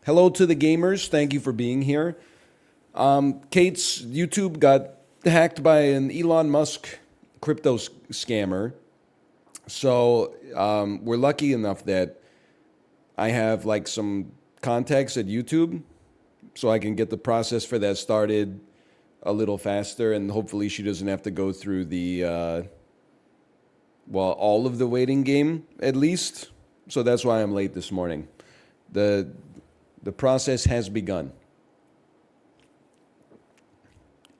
Hello to the gamers. Thank you for being here. Kate's YouTube got hacked by an Elon Musk crypto scammer. So we're lucky enough that I have like some contacts at YouTube, so I can get the process for that started a little faster, and hopefully she doesn't have to go through all of the waiting game at least. So that's why I'm late this morning. The the process has begun.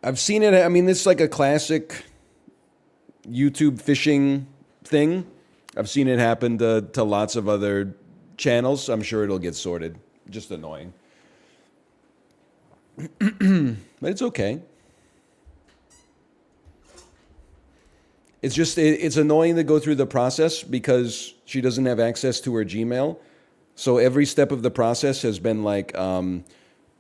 I've seen it. I mean, this is like a classic YouTube phishing thing. I've seen it happen to lots of other channels. I'm sure it'll get sorted. Just annoying. But it's okay. It's annoying to go through the process because she doesn't have access to her Gmail. So every step of the process has been like,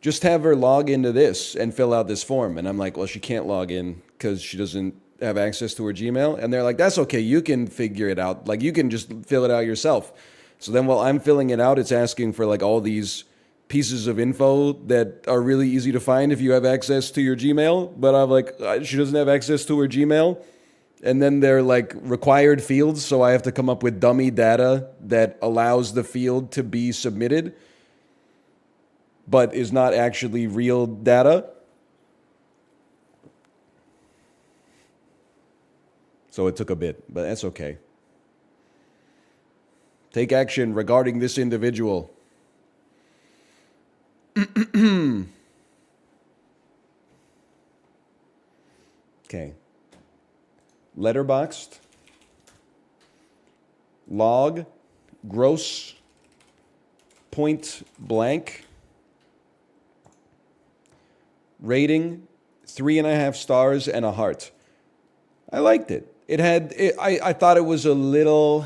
just have her log into this and fill out this form. And I'm like, well, she can't log in because she doesn't have access to her Gmail. And they're like, that's okay. You can figure it out. Like, you can just fill it out yourself. So then while I'm filling it out, it's asking for like all these pieces of info that are really easy to find if you have access to your Gmail. But I'm like, she doesn't have access to her Gmail. And then they're like required fields. So I have to come up with dummy data that allows the field to be submitted, but is not actually real data. So it took a bit, but that's okay. Take action regarding this individual. Okay. Letterboxed. Log. Gross. Point blank. Rating, 3.5 stars and a heart. I liked it. I thought it was a little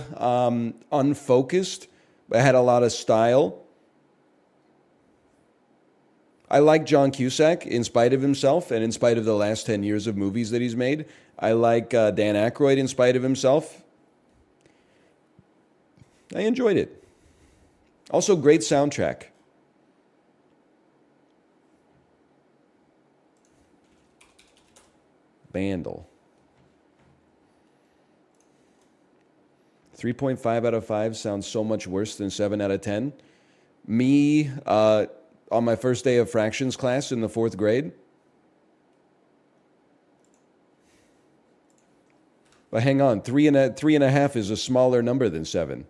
unfocused, but it had a lot of style. I like John Cusack in spite of himself and in spite of the last 10 years of movies that he's made. I like Dan Aykroyd in spite of himself. I enjoyed it. Also, great soundtrack. Bandle. 3.5 out of 5 sounds so much worse than 7 out of 10. Me, on my first day of fractions class in the 4th grade. But hang on, 3.5 is a smaller number than 7.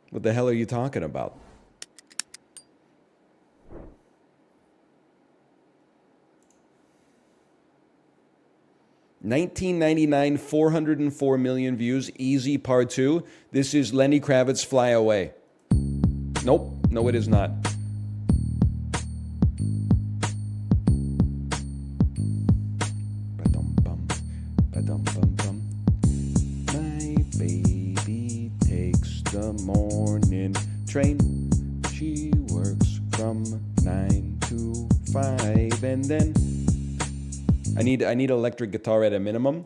What the hell are you talking about? $19.99, 404 million views, Easy Part 2. This is Lenny Kravitz, Fly Away. Nope, no it is not. My baby takes the morning train. She works from 9 to 5 and then I need electric guitar at a minimum.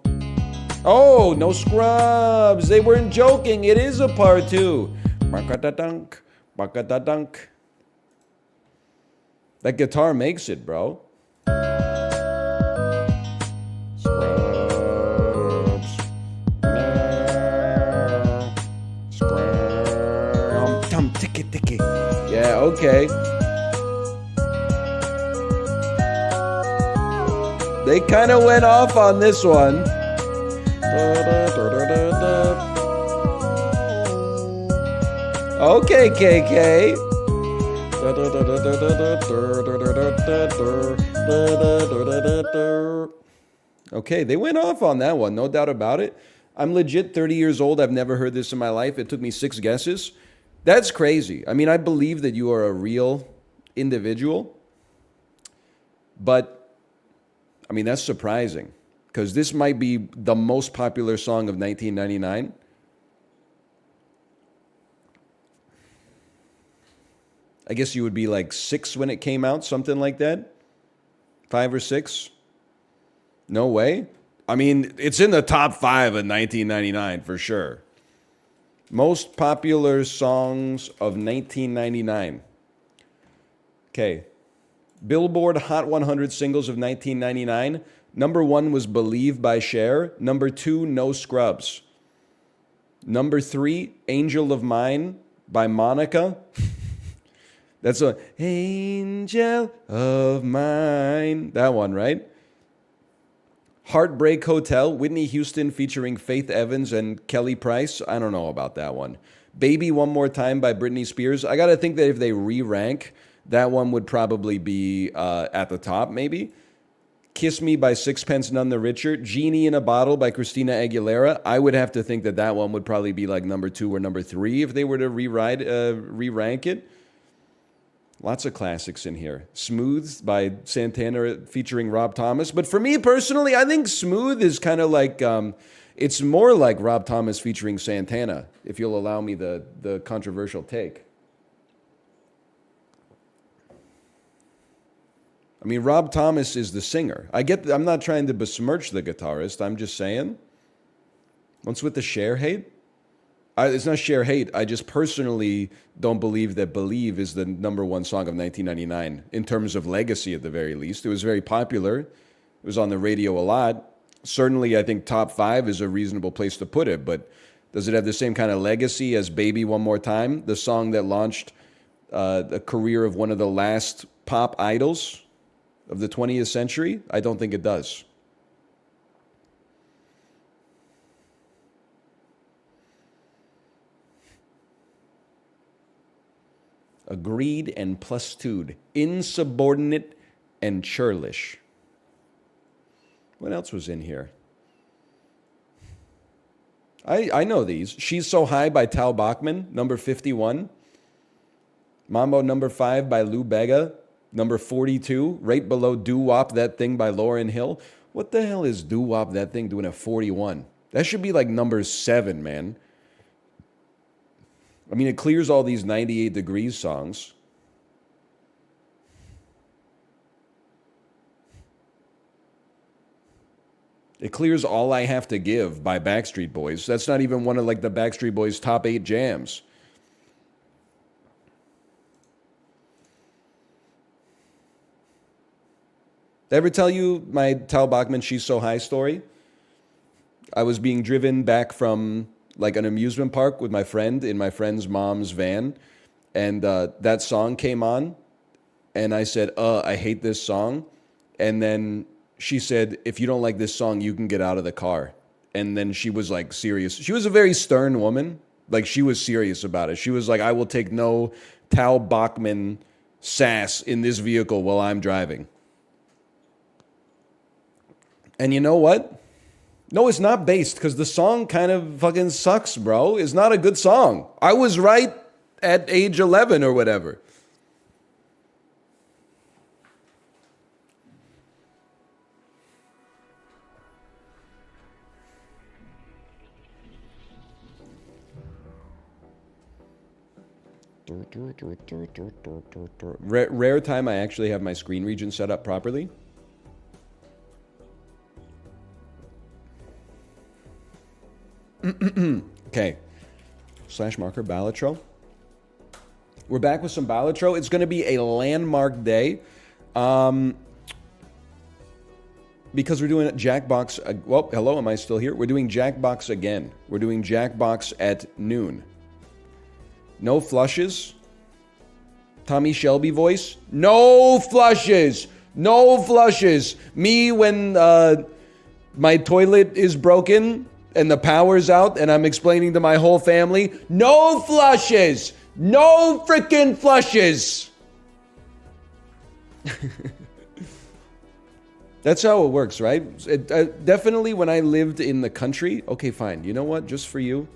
Oh, no scrubs. They weren't joking. It is a part 2. Baka-da-dunk, baka-da-dunk. That guitar makes it, bro. Scrubs. No. Scrubs. Ticky. Yeah, okay. They kind of went off on this one. Okay, KK. Okay, they went off on that one, no doubt about it. I'm legit 30 years old. I've never heard this in my life. It took me 6 guesses. That's crazy. I mean, I believe that you are a real individual, but I mean, that's surprising because this might be the most popular song of 1999. I guess you would be like 6 when it came out, something like that. 5 or 6. No way. I mean, it's in the top 5 of 1999 for sure. Most popular songs of 1999. Okay. Billboard Hot 100 singles of 1999. Number 1 was Believe by Cher. Number 2, No Scrubs. Number 3, Angel of Mine by Monica. That's a Angel of Mine. That one, right? Heartbreak Hotel, Whitney Houston featuring Faith Evans and Kelly Price. I don't know about that one. Baby One More Time by Britney Spears. I got to think that if they re-rank, that one would probably be at the top, maybe. Kiss Me by Sixpence None the Richer. Genie in a Bottle by Christina Aguilera. I would have to think that that one would probably be like number 2 or number 3 if they were to re-rank it. Lots of classics in here. Smooth by Santana featuring Rob Thomas. But for me personally, I think Smooth is kind of like, it's more like Rob Thomas featuring Santana, if you'll allow me the controversial take. I mean, Rob Thomas is the singer. I'm not trying to besmirch the guitarist. I'm just saying. What's with the Cher hate? It's not Cher hate. I just personally don't believe that Believe is the number 1 song of 1999 in terms of legacy, at the very least. It was very popular. It was on the radio a lot. Certainly, I think top 5 is a reasonable place to put it, but does it have the same kind of legacy as Baby One More Time, the song that launched the career of one of the last pop idols of the 20th century? I don't think it does. Agreed and plus tude. Insubordinate and churlish. What else was in here? I know these. She's So High by Tal Bachman, number 51. Mambo number 5 by Lou Bega, number 42. Right below Doo Wop That Thing by Lauryn Hill. What the hell is Doo Wop That Thing doing at 41? That should be like number 7, man. I mean, it clears all these 98 Degrees songs. It clears All I Have to Give by Backstreet Boys. That's not even one of like the Backstreet Boys' top 8 jams. Did I ever tell you my Tal Bachman She's So High story? I was being driven back from like an amusement park with my friend in my friend's mom's van, and that song came on, and I said, I hate this song. And then she said, if you don't like this song, you can get out of the car. And then she was like serious. She was a very stern woman. Like, she was serious about it. She was like, I will take no Tal Bachman sass in this vehicle while I'm driving. And you know what? No, it's not based, because the song kind of fucking sucks, bro. It's not a good song. I was right at age 11 or whatever. Rare time I actually have my screen region set up properly. Okay. Slash marker Balatro. We're back with some Balatro. It's going to be a landmark day. Because we're doing Jackbox. Well, hello, am I still here? We're doing Jackbox again. We're doing Jackbox at noon. No flushes. Tommy Shelby voice. No flushes. No flushes. Me when my toilet is broken and the power's out and I'm explaining to my whole family, no flushes. No freaking flushes. That's how it works, right? Definitely when I lived in the country. Okay, fine. You know what? Just for you.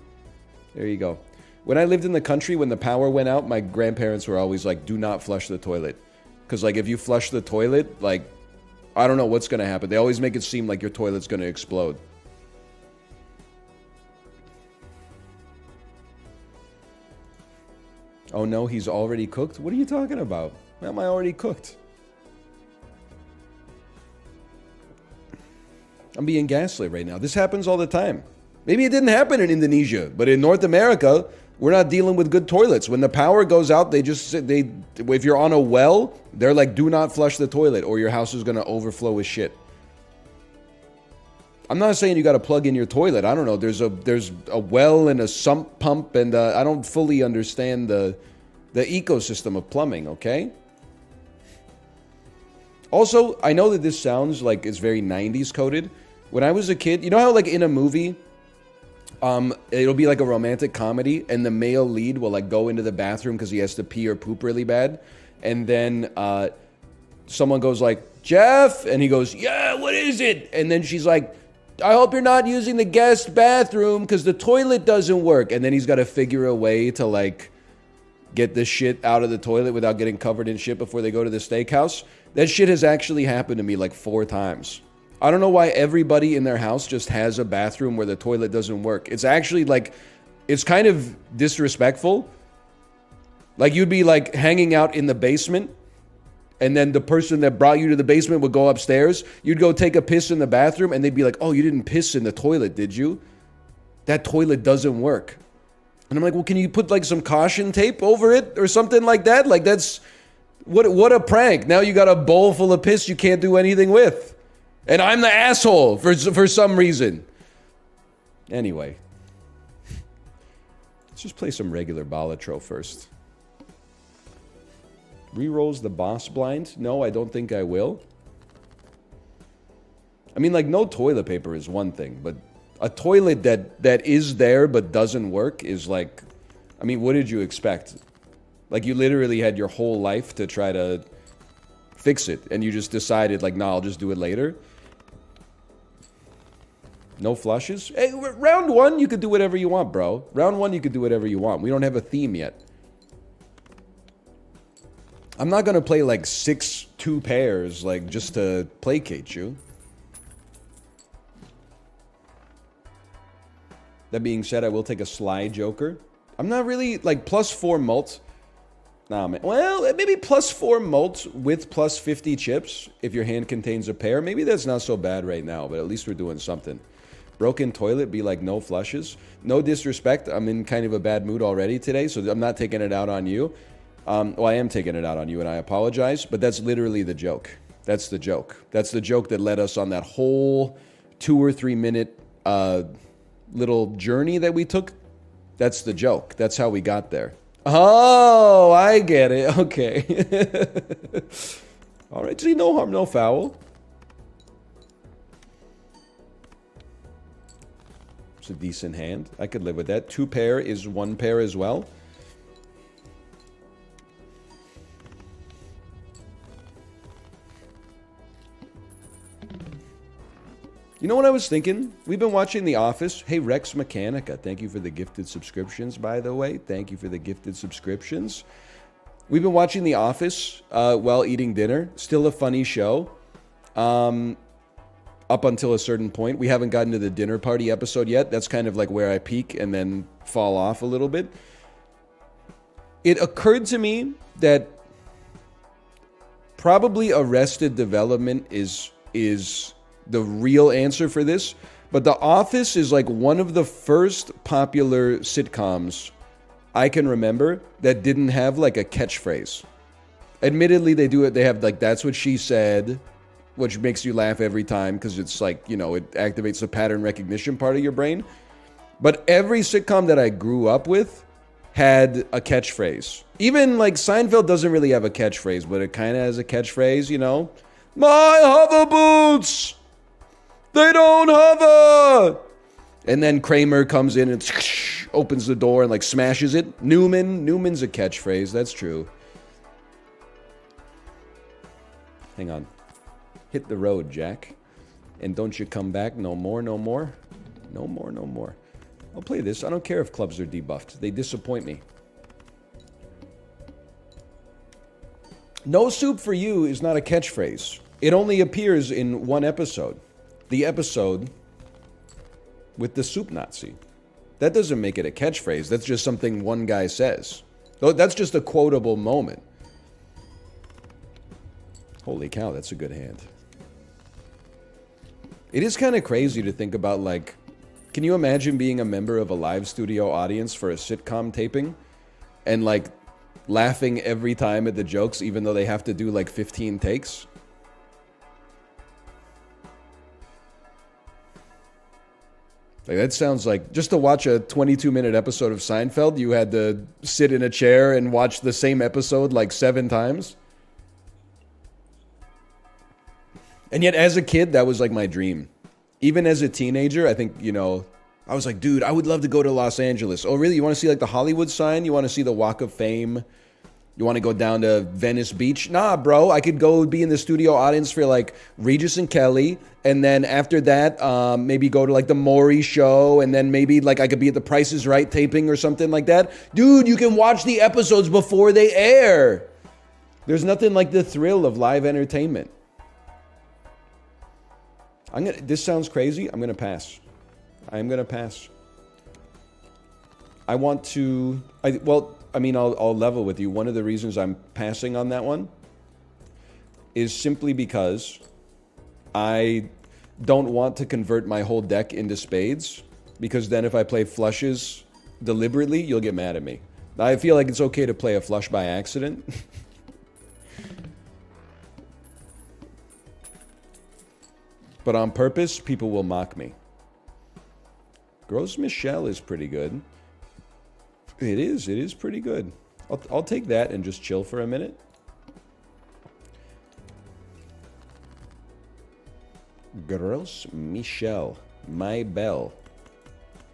There you go. When I lived in the country, when the power went out, my grandparents were always like, do not flush the toilet. Because, like, if you flush the toilet, like, I don't know what's going to happen. They always make it seem like your toilet's going to explode. Oh, no, he's already cooked? What are you talking about? Why am I already cooked? I'm being gaslit right now. This happens all the time. Maybe it didn't happen in Indonesia, but in North America, we're not dealing with good toilets. When the power goes out, if you're on a well, they're like, do not flush the toilet or your house is going to overflow with shit. I'm not saying you got to plug in your toilet. I don't know. There's a well and a sump pump, and I don't fully understand the ecosystem of plumbing, okay? Also, I know that this sounds like it's very 90s coded. When I was a kid, you know how like in a movie, it'll be like a romantic comedy, and the male lead will like go into the bathroom because he has to pee or poop really bad, and then someone goes like, Jeff, and he goes, yeah, what is it? And then she's like, I hope you're not using the guest bathroom because the toilet doesn't work. And then he's got to figure a way to like get the shit out of the toilet without getting covered in shit before they go to the steakhouse. That shit has actually happened to me like 4 times. I don't know why everybody in their house just has a bathroom where the toilet doesn't work. It's actually like, it's kind of disrespectful. Like you'd be like hanging out in the basement, and then the person that brought you to the basement would go upstairs. You'd go take a piss in the bathroom, and they'd be like, oh, you didn't piss in the toilet, did you? That toilet doesn't work. And I'm like, well, can you put like some caution tape over it or something like that? Like that's, what a prank. Now you got a bowl full of piss you can't do anything with. And I'm the asshole for some reason. Anyway. Let's just play some regular Balatro first. Rerolls the boss blind? No, I don't think I will. I mean, like, no toilet paper is one thing, but a toilet that is there but doesn't work is like, I mean, what did you expect? Like, you literally had your whole life to try to fix it, and you just decided, like, nah, I'll just do it later. No flushes? Hey, round 1, you could do whatever you want, bro. Round 1, you could do whatever you want. We don't have a theme yet. I'm not gonna play like 6 2 pairs, like, just to placate you. That being said, I will take a Sly Joker. I'm not really, like, +4 mult. Nah, man. Well, maybe +4 mult with +50 chips if your hand contains a pair. Maybe that's not so bad right now, but at least we're doing something. Broken toilet, be like no flushes. No disrespect, I'm in kind of a bad mood already today, so I'm not taking it out on you. Well, I am taking it out on you, and I apologize, but that's literally the joke. That's the joke. That's the joke that led us on that whole 2 or 3 minute little journey that we took. That's the joke. That's how we got there. Oh, I get it. Okay. All right, see, no harm, no foul. It's a decent hand. I could live with that. 2 pair is 1 pair as well. You know what I was thinking? We've been watching The Office. Hey, Rex Mechanica, thank you for the gifted subscriptions, by the way. Thank you for the gifted subscriptions. We've been watching The Office while eating dinner. Still a funny show. Up until a certain point. We haven't gotten to the dinner party episode yet. That's kind of like where I peak and then fall off a little bit. It occurred to me that probably Arrested Development is the real answer for this, but The Office is like one of the first popular sitcoms I can remember that didn't have like a catchphrase. Admittedly, they do it. They have like, that's what she said, which makes you laugh every time because it's like, you know, it activates the pattern recognition part of your brain. But every sitcom that I grew up with had a catchphrase. Even like Seinfeld doesn't really have a catchphrase, but it kind of has a catchphrase, you know? My hover boots! They don't hover! And then Kramer comes in and opens the door and like smashes it. Newman's a catchphrase, that's true. Hang on. Hit the road, Jack. And don't you come back no more, no more. No more, no more. I'll play this. I don't care if clubs are debuffed. They disappoint me. No soup for you is not a catchphrase. It only appears in one episode. The episode with the soup Nazi. That doesn't make it a catchphrase. That's just something one guy says. That's just a quotable moment. Holy cow, that's a good hand. It is kind of crazy to think about, like, Can you imagine being a member of a live studio audience for a sitcom taping and like laughing every time at the jokes, even though they have to do like 15 takes? Like, that sounds like, just to watch a 22-minute episode of Seinfeld, you had to sit in a chair and watch the same episode like 7 times. And yet, as a kid, that was like my dream. Even as a teenager, I think, I was like, dude, I would love to go to Los Angeles. Oh, really? You want to see like the Hollywood sign? You want to see the Walk of Fame? You want to go down to Venice Beach? Nah, bro. I could go be in the studio audience for like Regis and Kelly. And then after that, maybe go to like the Maury show. And then maybe like I could be at the Price is Right taping or something like that. Dude, you can watch the episodes before they air. There's nothing like the thrill of live entertainment. This sounds crazy. I'm going to pass. I'm going to pass. I want to... I'll level with you. One of the reasons I'm passing on that one is simply because I don't want to convert my whole deck into spades, because then if I play flushes deliberately, you'll get mad at me. I feel like it's okay to play a flush by accident. But on purpose, people will mock me. Gros Michel is pretty good. It is pretty good. I'll take that and just chill for a minute. Gros Michel, my bell.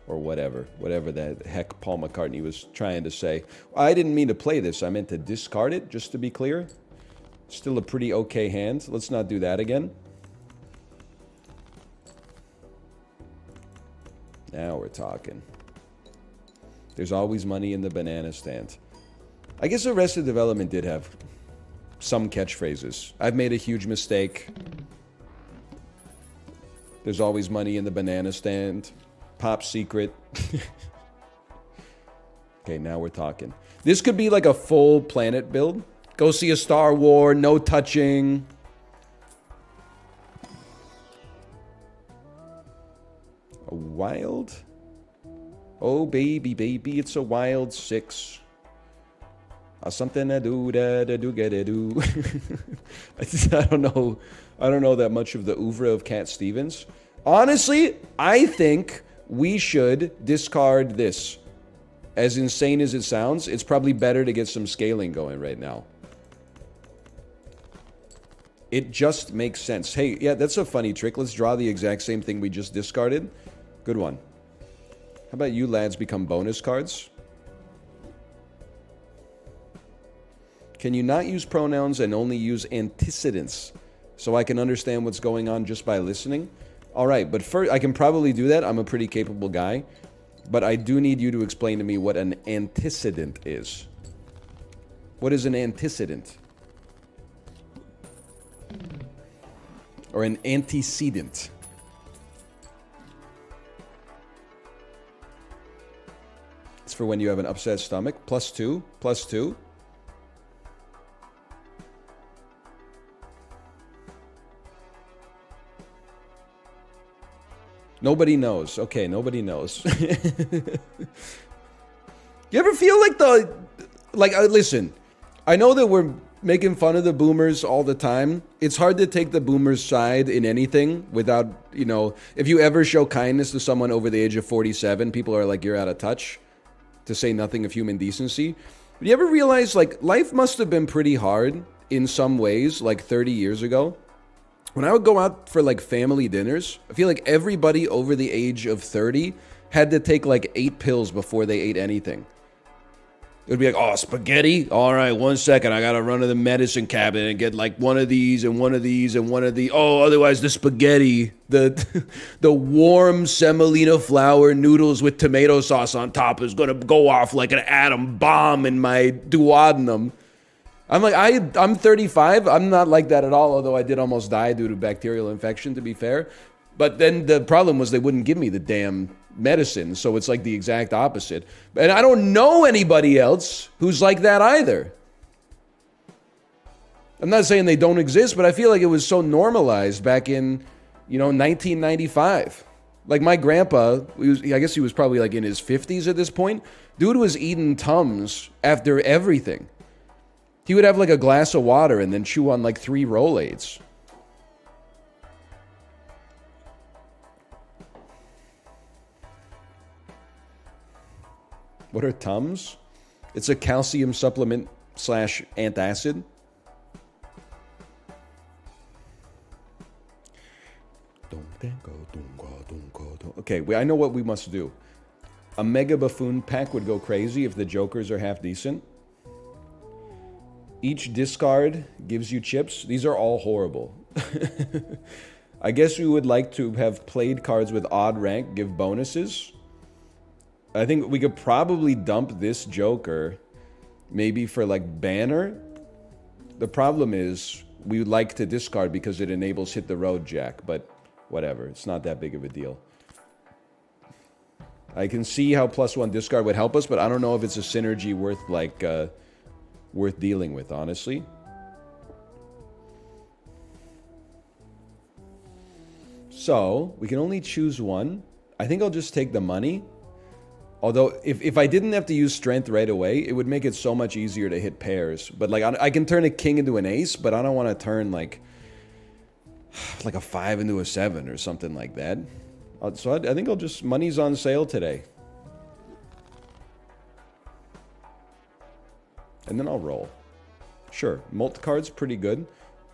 Or whatever the heck Paul McCartney was trying to say. I didn't mean to play this. I meant to discard it, just to be clear. Still a pretty okay hand. Let's not do that again. Now we're talking. There's always money in the banana stand. I guess Arrested Development did have some catchphrases. I've made a huge mistake. There's always money in the banana stand. Pop secret. Okay, now we're talking. This could be like a full planet build. Go see a Star War, no touching. A wild? Oh, baby, it's a wild 6. Something to do, get it, do. I don't know that much of the oeuvre of Cat Stevens. Honestly, I think we should discard this. As insane as it sounds, it's probably better to get some scaling going right now. It just makes sense. Hey, yeah, that's a funny trick. Let's draw the exact same thing we just discarded. Good one. How about you lads become bonus cards? Can you not use pronouns and only use antecedents so I can understand what's going on just by listening? All right, but first, I can probably do that. I'm a pretty capable guy. But I do need you to explain to me what an antecedent is. What is an antecedent? Or an antecedent? It's for when you have an upset stomach. +2, +2. Nobody knows. Okay, nobody knows. You ever feel like listen, I know that we're making fun of the boomers all the time. It's hard to take the boomers' side in anything without, if you ever show kindness to someone over the age of 47, people are like, you're out of touch, to say nothing of human decency. But you ever realize, life must have been pretty hard in some ways, 30 years ago? When I would go out for, family dinners, I feel like everybody over the age of 30 had to take, 8 pills before they ate anything. It would be like, oh, spaghetti? All right, 1 second. I got to run to the medicine cabinet and get, one of these and one of these and one of the... Oh, otherwise the spaghetti, the warm semolina flour noodles with tomato sauce on top is going to go off like an atom bomb in my duodenum. I'm 35. I'm not like that at all, although I did almost die due to bacterial infection, to be fair. But then the problem was they wouldn't give me the damn medicine, so it's the exact opposite. And I don't know anybody else who's like that either. I'm not saying they don't exist, but I feel like it was so normalized back in, 1995. Like my grandpa, I guess he was probably like in his 50s at this point. Dude was eating Tums after everything. He would have like a glass of water and then chew on like 3 Rolaids. What are Tums? It's a calcium supplement / antacid. Okay, I know what we must do. A Mega Buffoon pack would go crazy if the Jokers are half decent. Each discard gives you chips. These are all horrible. I guess we would like to have played cards with odd rank give bonuses. I think we could probably dump this Joker maybe for like Banner. The problem is we would like to discard because it enables Hit the Road Jack, but whatever. It's not that big of a deal. I can see how +1 discard would help us, but I don't know if it's a synergy worth like worth dealing with, honestly. So we can only choose one. I think I'll just take the money. Although if I didn't have to use strength right away, it would make it so much easier to hit pairs. But like I can turn a king into an ace, but I don't want to turn like a 5 into a 7 or something like that. So I think I'll just... Money's on sale today. And then I'll roll. Sure, Molt card's pretty good.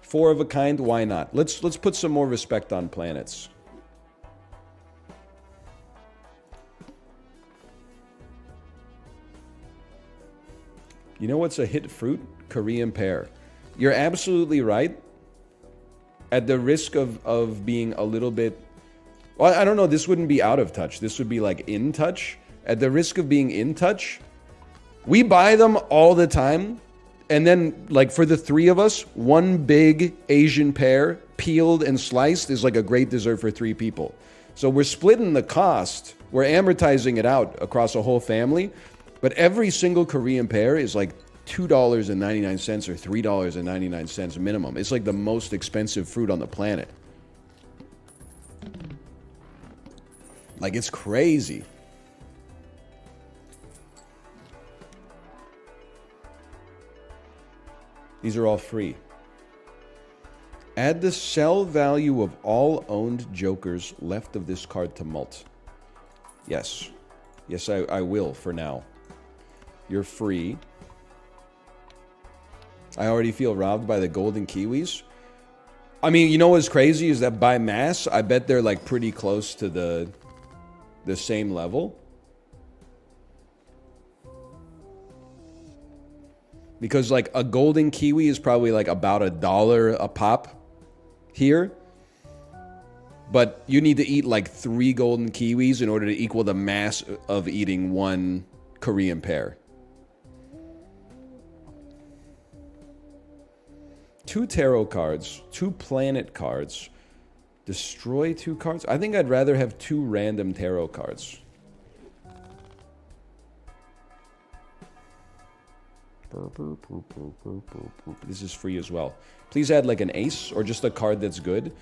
4 of a kind, why not? Let's put some more respect on planets. You know what's a hit fruit? Korean pear. You're absolutely right. At the risk of being a little bit... Well, I don't know, this wouldn't be out of touch. This would be like in touch. At the risk of being in touch, we buy them all the time. And then, like, for the 3 of us, one big Asian pear, peeled and sliced, is like a great dessert for 3 people. So we're splitting the cost. We're amortizing it out across a whole family. But every single Korean pear is like $2.99 or $3.99 minimum. It's like the most expensive fruit on the planet. Like, it's crazy. These are all free. Add the sell value of all owned Jokers left of this card to Mult. Yes. Yes, I will for now. You're free. I already feel robbed by the golden kiwis. I mean, you know what's crazy is that by mass, I bet they're like pretty close to the same level. Because like a golden kiwi is probably like about $1 a pop here. But you need to eat like 3 golden kiwis in order to equal the mass of eating 1 Korean pear. 2 tarot cards, 2 planet cards, destroy 2 cards. I think I'd rather have 2 random tarot cards. This is free as well. Please add like an ace or just a card that's good.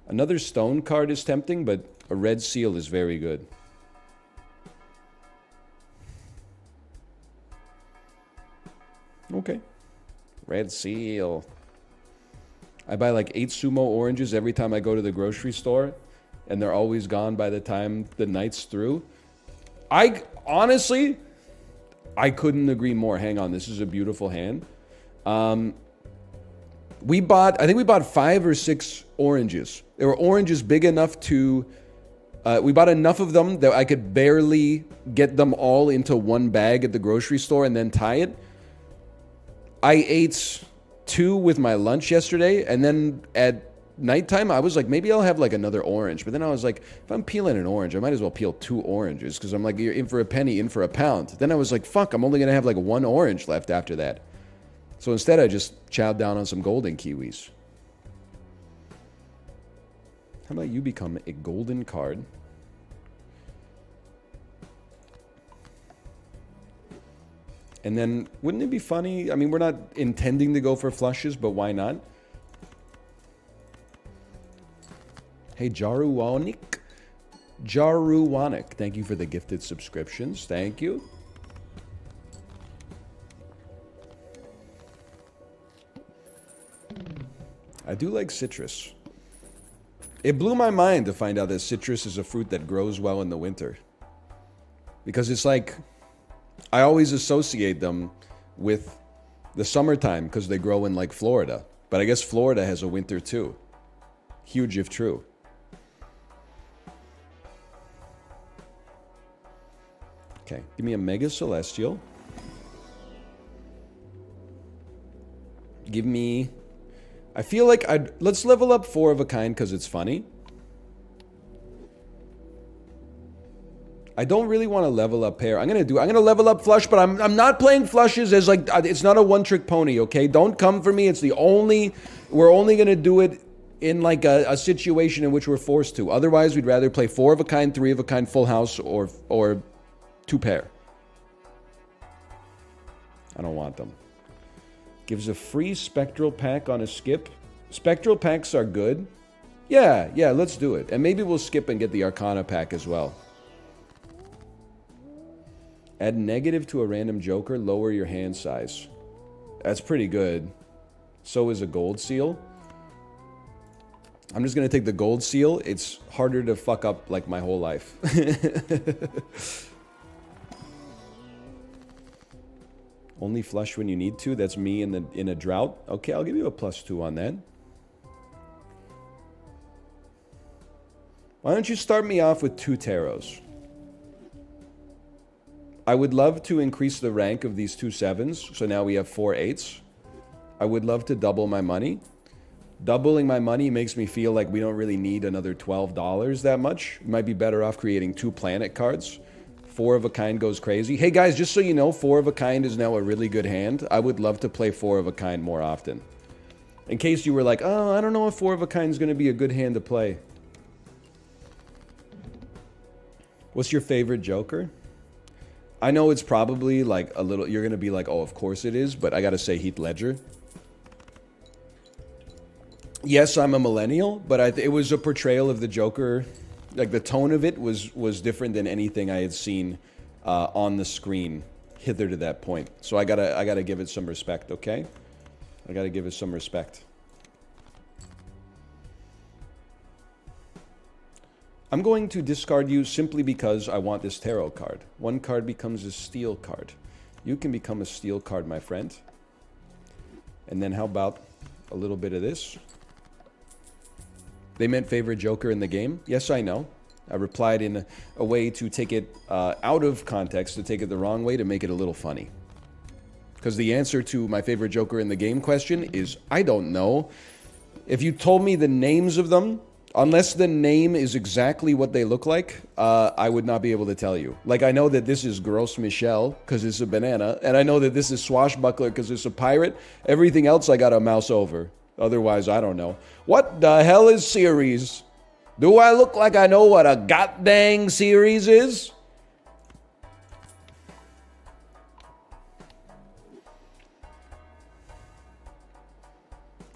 Another stone card is tempting, but a red seal is very good. Okay. Red seal. I buy like 8 sumo oranges every time I go to the grocery store, and they're always gone by the time the night's through. Honestly, I couldn't agree more. Hang on, this is a beautiful hand. I think we bought 5 or 6 oranges. There were oranges big enough to... we bought enough of them that I could barely get them all into one bag at the grocery store and then tie it. I ate 2 with my lunch yesterday, and then at nighttime, I was like, maybe I'll have like another orange. But then I was like, if I'm peeling an orange, I might as well peel 2 oranges, because I'm like, you're in for a penny, in for a pound. Then I was like, fuck, I'm only going to have like 1 orange left after that. So instead, I just chowed down on some golden kiwis. How about you become a golden card? And then, wouldn't it be funny? I mean, we're not intending to go for flushes, but why not? Hey, Jaruwanik. Jaruwanik, thank you for the gifted subscriptions. Thank you. I do like citrus. It blew my mind to find out that citrus is a fruit that grows well in the winter. Because it's like, I always associate them with the summertime because they grow in like Florida. But I guess Florida has a winter too. Huge if true. Okay, give me a Mega Celestial. Give me... I feel like let's level up 4 of a kind because it's funny. I don't really want to level up pair. I'm gonna level up flush, but I'm not playing flushes as like, it's not a one-trick pony, okay? Don't come for me. It's the only, we're only gonna do it in like a situation in which we're forced to. Otherwise, we'd rather play 4 of a kind, 3 of a kind, full house, or 2 pair. I don't want them. Gives a free spectral pack on a skip. Spectral packs are good. Yeah, let's do it. And maybe we'll skip and get the Arcana pack as well. Add negative to a random joker, lower your hand size. That's pretty good. So is a gold seal. I'm just going to take the gold seal. It's harder to fuck up like my whole life. Only flush when you need to. That's me in a drought. Okay, I'll give you a +2 on that. Why don't you start me off with 2 tarots? I would love to increase the rank of these 2 7s. So now we have 4 8s. I would love to double my money. Doubling my money makes me feel like we don't really need another $12 that much. We might be better off creating 2 planet cards. 4 of a kind goes crazy. Hey guys, just so you know, 4 of a kind is now a really good hand. I would love to play 4 of a kind more often. In case you were like, oh, I don't know if 4 of a kind is going to be a good hand to play. What's your favorite Joker? I know it's probably like a little, you're going to be like, oh, of course it is, but I got to say Heath Ledger. Yes, I'm a millennial, but it was a portrayal of the Joker. Like the tone of it was different than anything I had seen on the screen hither to that point. So I gotta give it some respect, okay? I gotta give it some respect. I'm going to discard you simply because I want this tarot card. 1 card becomes a steel card. You can become a steel card, my friend. And then how about a little bit of this? They meant favorite Joker in the game. Yes, I know. I replied in a way to take it out of context, to take it the wrong way, to make it a little funny. Because the answer to my favorite Joker in the game question is, I don't know. If you told me the names of them, unless the name is exactly what they look like, I would not be able to tell you. Like, I know that this is Gross Michelle, because it's a banana, and I know that this is Swashbuckler, because it's a pirate. Everything else I got to mouse over. Otherwise, I don't know. What the hell is series? Do I look like I know what a goddamn series is?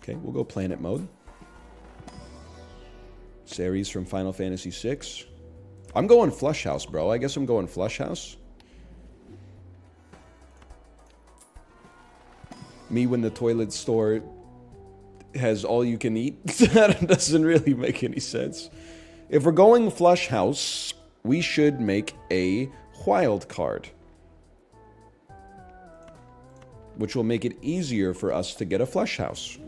Okay, we'll go planet mode. Series from Final Fantasy VI. I'm going Flush House, bro. I guess I'm going Flush House. Me when the toilet store has all you can eat. That doesn't really make any sense. If we're going Flush House, we should make a wild card, which will make it easier for us to get a Flush House.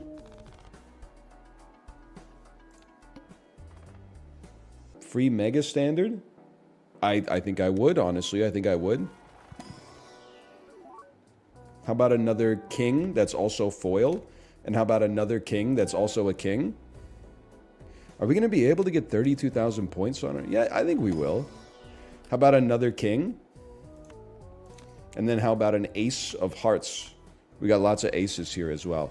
Free Mega Standard? I think I would, honestly. I think I would. How about another king that's also foil? And how about another king that's also a king? Are we going to be able to get 32,000 points on it? Yeah, I think we will. How about another king? And then how about an ace of hearts? We got lots of aces here as well.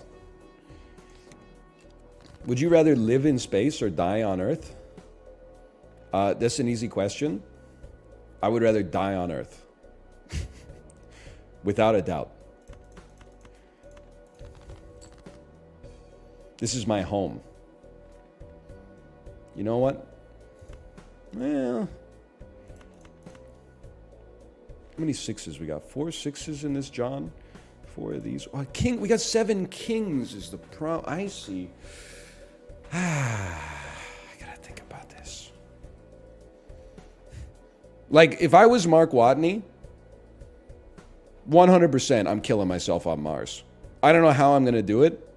Would you rather live in space or die on Earth? That's an easy question. I would rather die on Earth. Without a doubt. This is my home. You know what? Well, how many sixes we got? 4 sixes in this John? 4 of these. Oh, king. We got 7 kings is the pro. I see. I gotta think about this. Like, if I was Mark Watney, 100% I'm killing myself on Mars. I don't know how I'm gonna do it.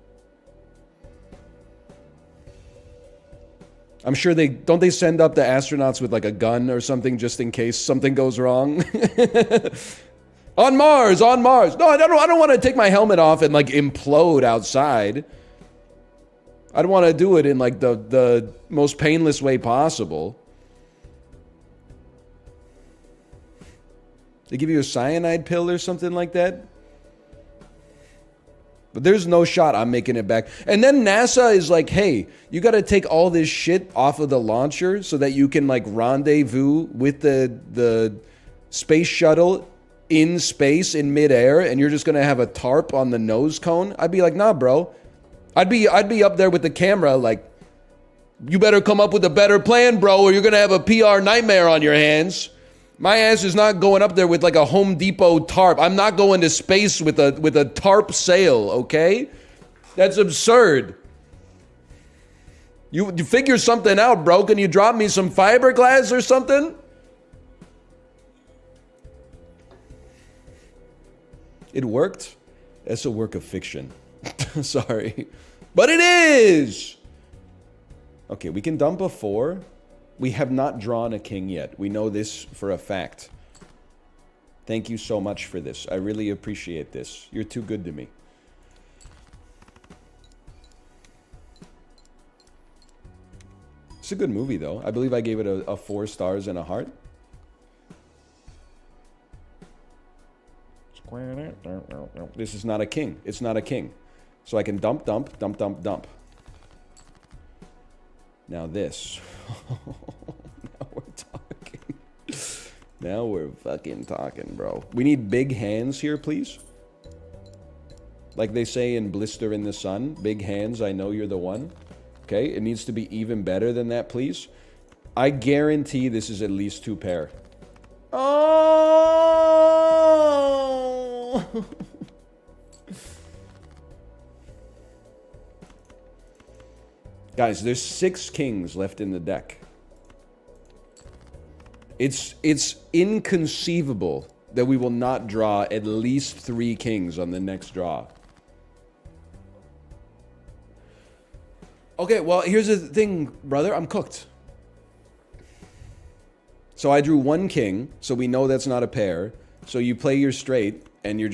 I'm sure they send up the astronauts with like a gun or something just in case something goes wrong. On Mars. No, I don't want to take my helmet off and like implode outside. I don't want to do it in like the most painless way possible. They give you a cyanide pill or something like that. But there's no shot I'm making it back. And then NASA is like, hey, you got to take all this shit off of the launcher so that you can like rendezvous with the space shuttle in space in midair, and you're just going to have a tarp on the nose cone. I'd be like, nah, bro. I'd be up there with the camera like, you better come up with a better plan, bro, or you're going to have a PR nightmare on your hands. My ass is not going up there with like a Home Depot tarp. I'm not going to space with a tarp sail, okay? That's absurd. You figure something out, bro. Can you drop me some fiberglass or something? It worked. That's a work of fiction. Sorry. But it is! Okay, we can dump a 4. We have not drawn a king yet. We know this for a fact. Thank you so much for this. I really appreciate this. You're too good to me. It's a good movie, though. I believe I gave it a 4 stars and a heart. This is not a king. It's not a king. So I can dump. Now this. Now we're talking. Now we're fucking talking, bro. We need big hands here, please. Like they say in Blister in the Sun, big hands, I know you're the one. Okay, it needs to be even better than that, please. I guarantee this is at least 2 pair. Oh! Guys, there's 6 kings left in the deck. It's inconceivable that we will not draw at least 3 kings on the next draw. Okay, well, here's the thing, brother. I'm cooked. So I drew 1 king, so we know that's not a pair. So you play your straight, and you're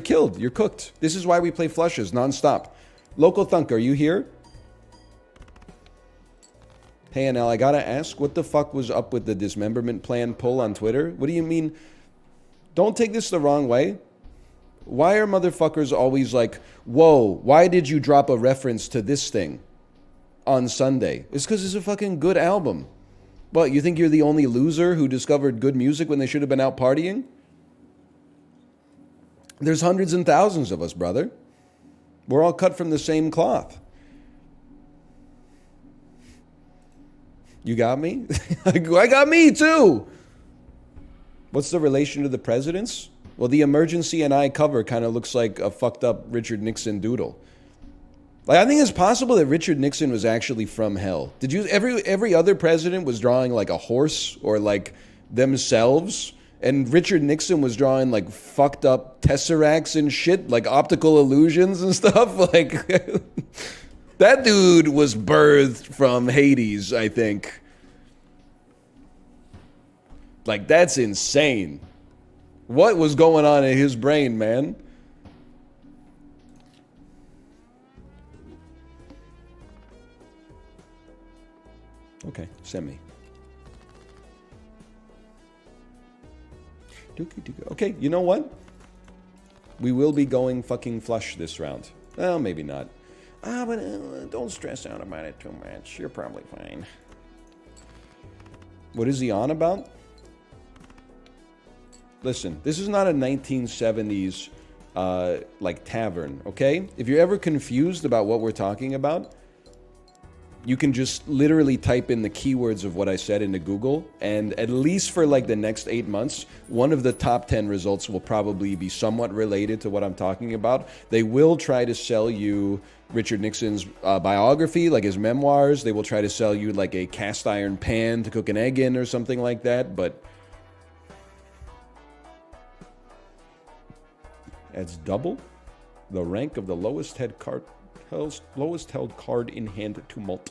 killed. You're cooked. This is why we play flushes nonstop. Local Thunk, are you here? Hey, Anel, I gotta ask, what the fuck was up with the dismemberment plan pull on Twitter? What do you mean? Don't take this the wrong way. Why are motherfuckers always like, whoa, why did you drop a reference to this thing on Sunday? It's because it's a fucking good album. What, you think you're the only loser who discovered good music when they should have been out partying? There's hundreds and thousands of us, brother. We're all cut from the same cloth. You got me? I got me too! What's the relation to the presidents? Well, the Emergency and I cover kind of looks like a fucked up Richard Nixon doodle. Like, I think it's possible that Richard Nixon was actually from hell. Did you? Every other president was drawing like a horse or like themselves, and Richard Nixon was drawing like fucked up tesseracts and shit, like optical illusions and stuff. Like, that dude was birthed from Hades, I think. Like, that's insane. What was going on in his brain, man? Okay, send me. Okay, you know what? We will be going fucking flush this round. Well, maybe not. But don't stress out about it too much. You're probably fine. What is he on about? Listen, this is not a 1970s like tavern, okay? If you're ever confused about what we're talking about, you can just literally type in the keywords of what I said into Google, and at least for like the next 8 months, one of the top 10 results will probably be somewhat related to what I'm talking about. They will try to sell you Richard Nixon's biography, like his memoirs. They will try to sell you like a cast iron pan to cook an egg in or something like that, but that's double the rank of the lowest held card in hand tumult.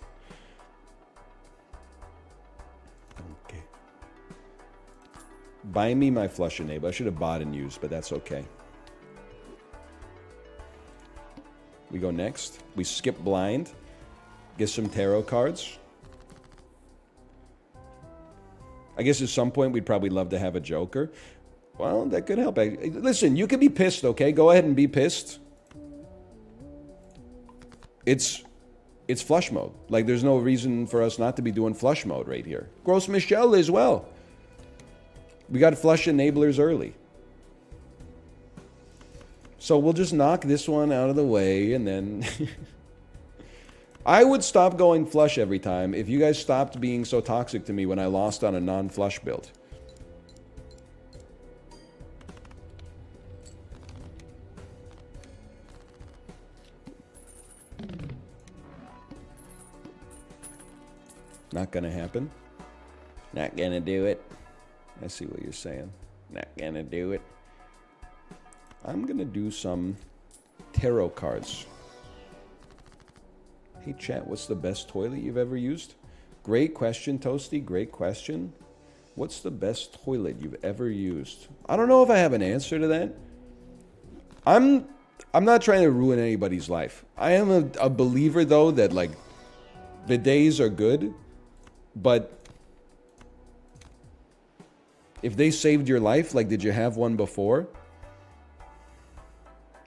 Okay. Buy me my flush enable. I should have bought and used, but that's okay. We go next. We skip blind. Get some tarot cards. I guess at some point we'd probably love to have a joker. Well, that could help. Listen, you can be pissed, okay? Go ahead and be pissed. It's flush mode. Like, there's no reason for us not to be doing flush mode right here. Gross Michelle as well. We got flush enablers early. So we'll just knock this one out of the way, and then... I would stop going flush every time if you guys stopped being so toxic to me when I lost on a non-flush build. Not gonna happen. Not gonna do it. I see what you're saying. Not gonna do it. I'm gonna do some tarot cards. Hey chat, what's the best toilet you've ever used? Great question, Toasty. Great question. What's the best toilet you've ever used? I don't know if I have an answer to that. I'm not trying to ruin anybody's life. I am a believer though that like bidets are good. But if they saved your life, like, did you have one before?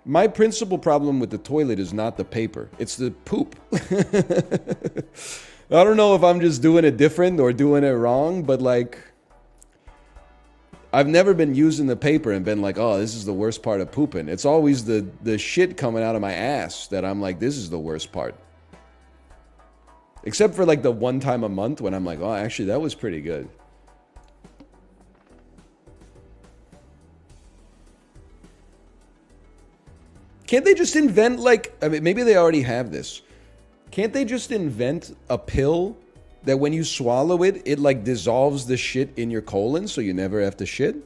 My principal problem with the toilet is not the paper. It's the poop. I don't know if I'm just doing it different or doing it wrong, but, like, I've never been using the paper and been like, oh, this is the worst part of pooping. It's always the shit coming out of my ass that I'm like, this is the worst part. Except for like the one time a month when I'm like, oh, actually, that was pretty good. Can't they just invent like, I mean, maybe they already have this. Can't they just invent a pill that when you swallow it, it like dissolves the shit in your colon so you never have to shit?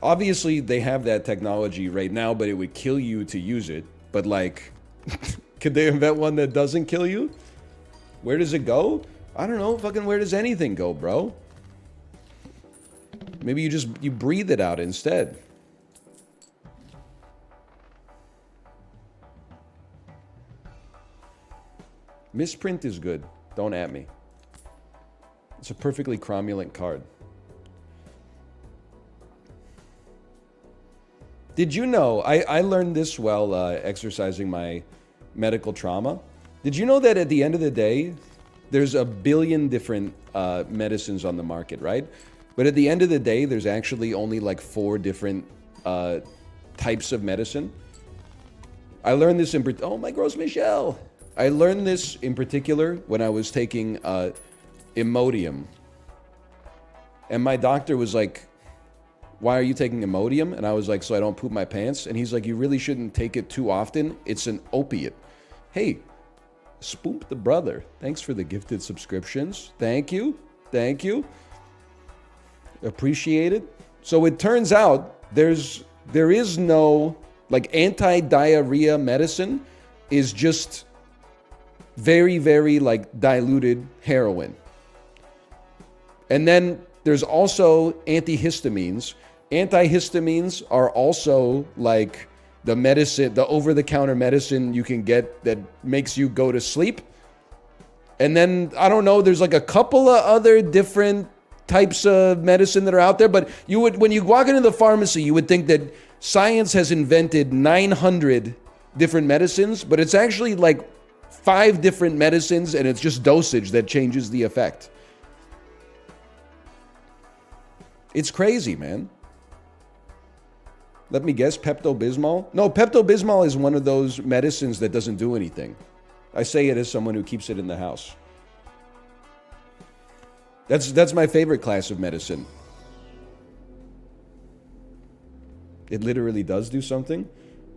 Obviously, they have that technology right now, but it would kill you to use it. But, like, could they invent one that doesn't kill you? Where does it go? I don't know. Fucking where does anything go, bro? Maybe you breathe it out instead. Misprint is good. Don't at me. It's a perfectly cromulent card. Did you know, I learned this while exercising my medical trauma. Did you know that at the end of the day, there's a billion different medicines on the market, right? But at the end of the day, there's actually only like 4 different types of medicine. I learned this in... Oh, my gross Michelle! I learned this in particular when I was taking Imodium. And my doctor was like, why are you taking Imodium? And I was like, so I don't poop my pants. And he's like, you really shouldn't take it too often. It's an opiate. Hey, Spoop the brother. Thanks for the gifted subscriptions. Thank you. Thank you. Appreciate it. So it turns out there is no, like, anti-diarrhea medicine is just very, very, like, diluted heroin. And then there's also antihistamines. Antihistamines are also like the medicine, the over-the-counter medicine you can get that makes you go to sleep. And then, I don't know, there's like a couple of other different types of medicine that are out there. But you would, when you walk into the pharmacy, you would think that science has invented 900 different medicines, but it's actually like 5 different medicines, and it's just dosage that changes the effect. It's crazy, man. Let me guess, Pepto-Bismol? No, Pepto-Bismol is one of those medicines that doesn't do anything. I say it as someone who keeps it in the house. That's my favorite class of medicine. It literally does do something.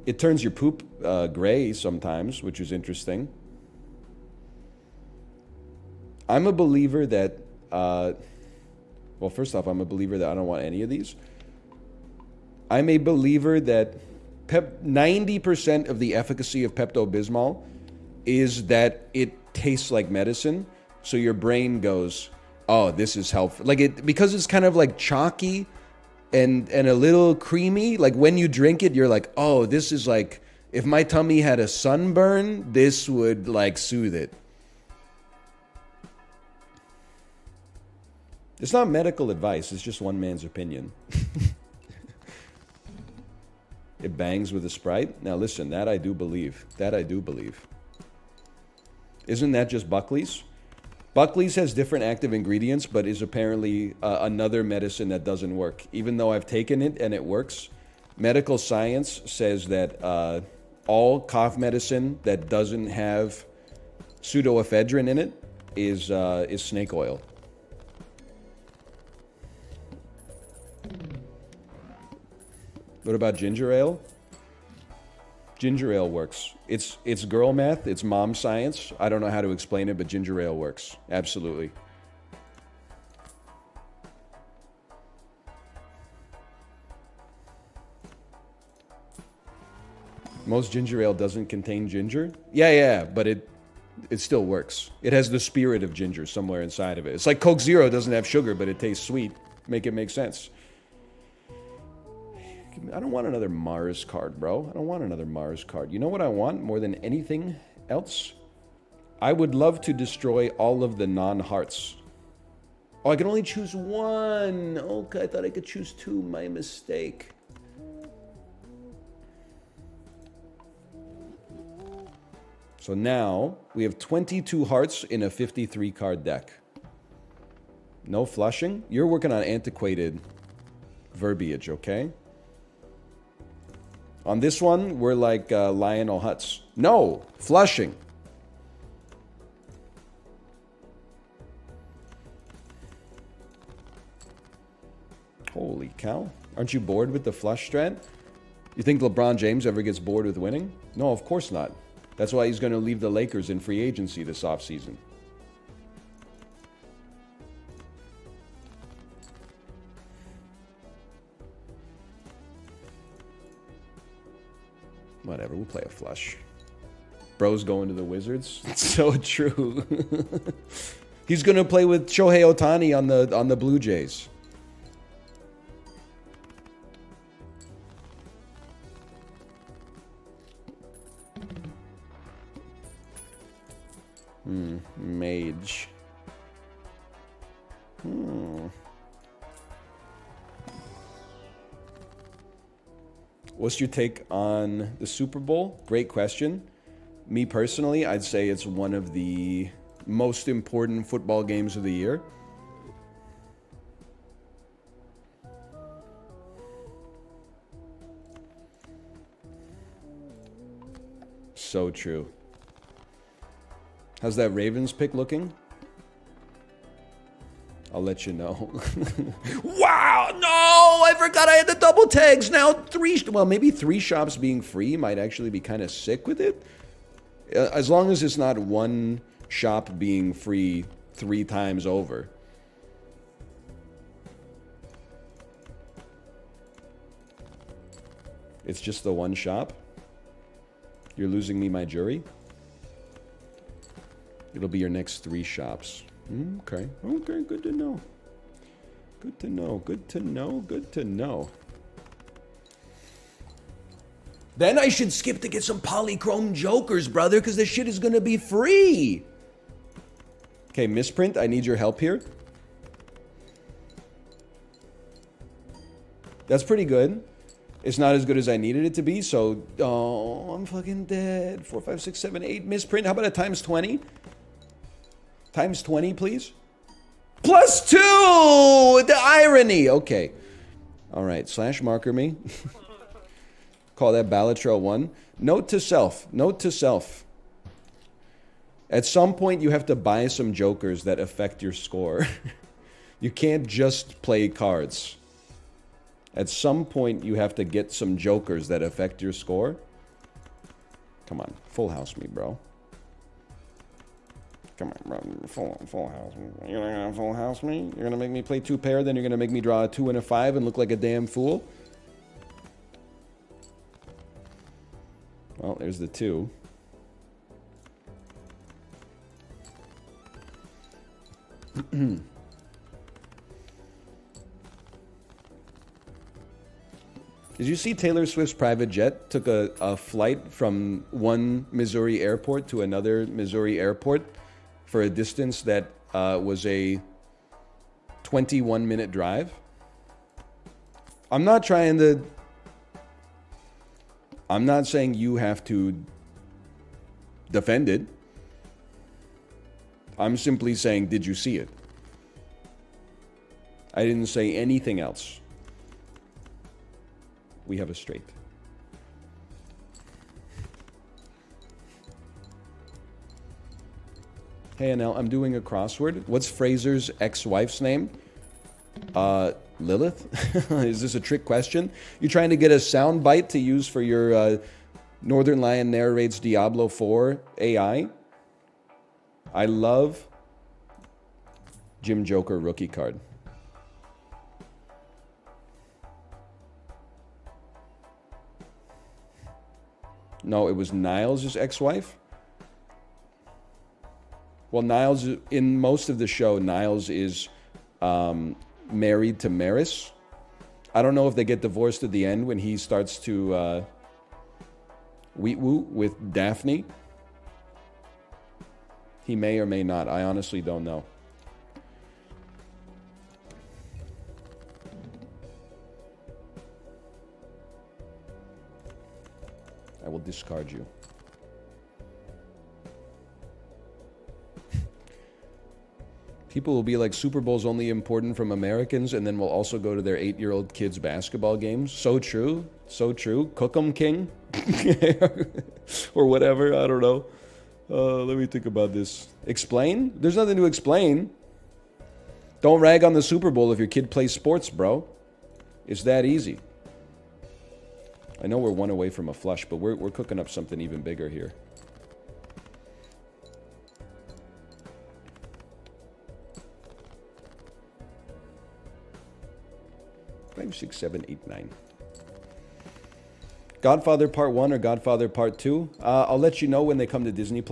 It turns your poop gray sometimes, which is interesting. I'm a believer that, well, first off, I'm a believer that I don't want any of these. I'm a believer that 90% of the efficacy of Pepto-Bismol is that it tastes like medicine. So your brain goes, oh, this is helpful. Like it, because it's kind of like chalky and a little creamy. Like when you drink it, you're like, oh, this is like, if my tummy had a sunburn, this would like soothe it. It's not medical advice. It's just one man's opinion. It bangs with a Sprite. Now listen, that I do believe. That I do believe. Isn't that just Buckley's? Buckley's has different active ingredients, but is apparently another medicine that doesn't work. Even though I've taken it and it works, medical science says that all cough medicine that doesn't have pseudoephedrine in it is snake oil. What about ginger ale? Ginger ale works. It's girl math. It's mom science. I don't know how to explain it, but ginger ale works. Absolutely. Most ginger ale doesn't contain ginger. Yeah, but it still works. It has the spirit of ginger somewhere inside of it. It's like Coke Zero doesn't have sugar, but it tastes sweet. Make it make sense. I don't want another Mars card, bro. I don't want another Mars card. You know what I want more than anything else? I would love to destroy all of the non-hearts. Oh, I can only choose one. Okay, I thought I could choose two. My mistake. So now we have 22 hearts in a 53 card deck. No flushing? You're working on antiquated verbiage, okay? On this one, we're like Lionel Hutz. No, flushing. Holy cow. Aren't you bored with the flush strat? You think LeBron James ever gets bored with winning? No, of course not. That's why he's going to leave the Lakers in free agency this offseason. Whatever, we'll play a flush. Bro's going to the Wizards. It's so true. He's going to play with Shohei Ohtani on the Blue Jays. Mage. What's your take on the Super Bowl? Great question. Me personally, I'd say it's one of the most important football games of the year. So true. How's that Ravens pick looking? I'll let you know. Wow! No! I forgot I had the double tags. Now maybe three shops being free might actually be kind of sick with it. As long as it's not one shop being free 3 times over. It's just the one shop? You're losing me my jury? It'll be your next 3 shops. Okay, good to know. Good to know, good to know, good to know. Then I should skip to get some polychrome jokers, brother, because this shit is going to be free. Okay, misprint, I need your help here. That's pretty good. It's not as good as I needed it to be, so... Oh, I'm fucking dead. 4, 5, 6, 7, 8. Misprint, how about a times 20? Times 20, please. +2! The irony! Okay. All right, slash marker me. Call that Balatro 1. Note to self. Note to self. At some point, you have to buy some jokers that affect your score. You can't just play cards. At some point, you have to get some jokers that affect your score. Come on, full house me, bro. Come on, bro. Full house me. You're not gonna full house me? You're gonna make me play 2 pair, then you're gonna make me draw a 2 and a 5 and look like a damn fool? Well, there's the 2. Did you see Taylor Swift's private jet took a flight from one Missouri airport to another Missouri airport for a distance that was a 21-minute drive? I'm not saying you have to defend it. I'm simply saying, did you see it? I didn't say anything else. We have a straight. Hey, Anel, I'm doing a crossword. What's Fraser's ex-wife's name? Lilith? Is this a trick question? You trying to get a sound bite to use for your Northern Lion Narrates Diablo 4 AI? I love Jim Joker rookie card. No, it was Niles' ex-wife? Well, Niles, in most of the show, Niles is married to Maris. I don't know if they get divorced at the end when he starts to wheat-woo with Daphne. He may or may not. I honestly don't know. I will discard you. People will be like, Super Bowl's only important from Americans, and then we'll also go to their 8-year-old kids' basketball games. So true. So true. Cook 'em, King. Or whatever. I don't know. Let me think about this. Explain? There's nothing to explain. Don't rag on the Super Bowl if your kid plays sports, bro. It's that easy. I know we're 1 away from a flush, but we're cooking up something even bigger here. Five, 6, 7, 8, 9. Godfather Part 1 or Godfather Part 2? I'll let you know when they come to Disney+.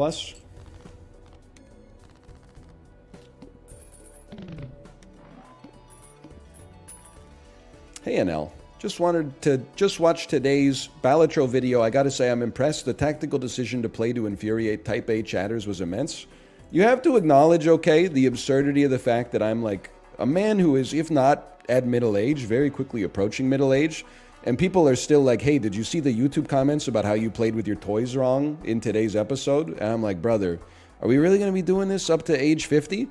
Hey, NL. Just wanted to watch today's Balatro video. I gotta say, I'm impressed. The tactical decision to play to infuriate Type A chatters was immense. You have to acknowledge, okay, the absurdity of the fact that I'm like a man who is, if not at middle age, very quickly approaching middle age. And people are still like, hey, did you see the YouTube comments about how you played with your toys wrong in today's episode? And I'm like, brother, are we really going to be doing this up to age 50?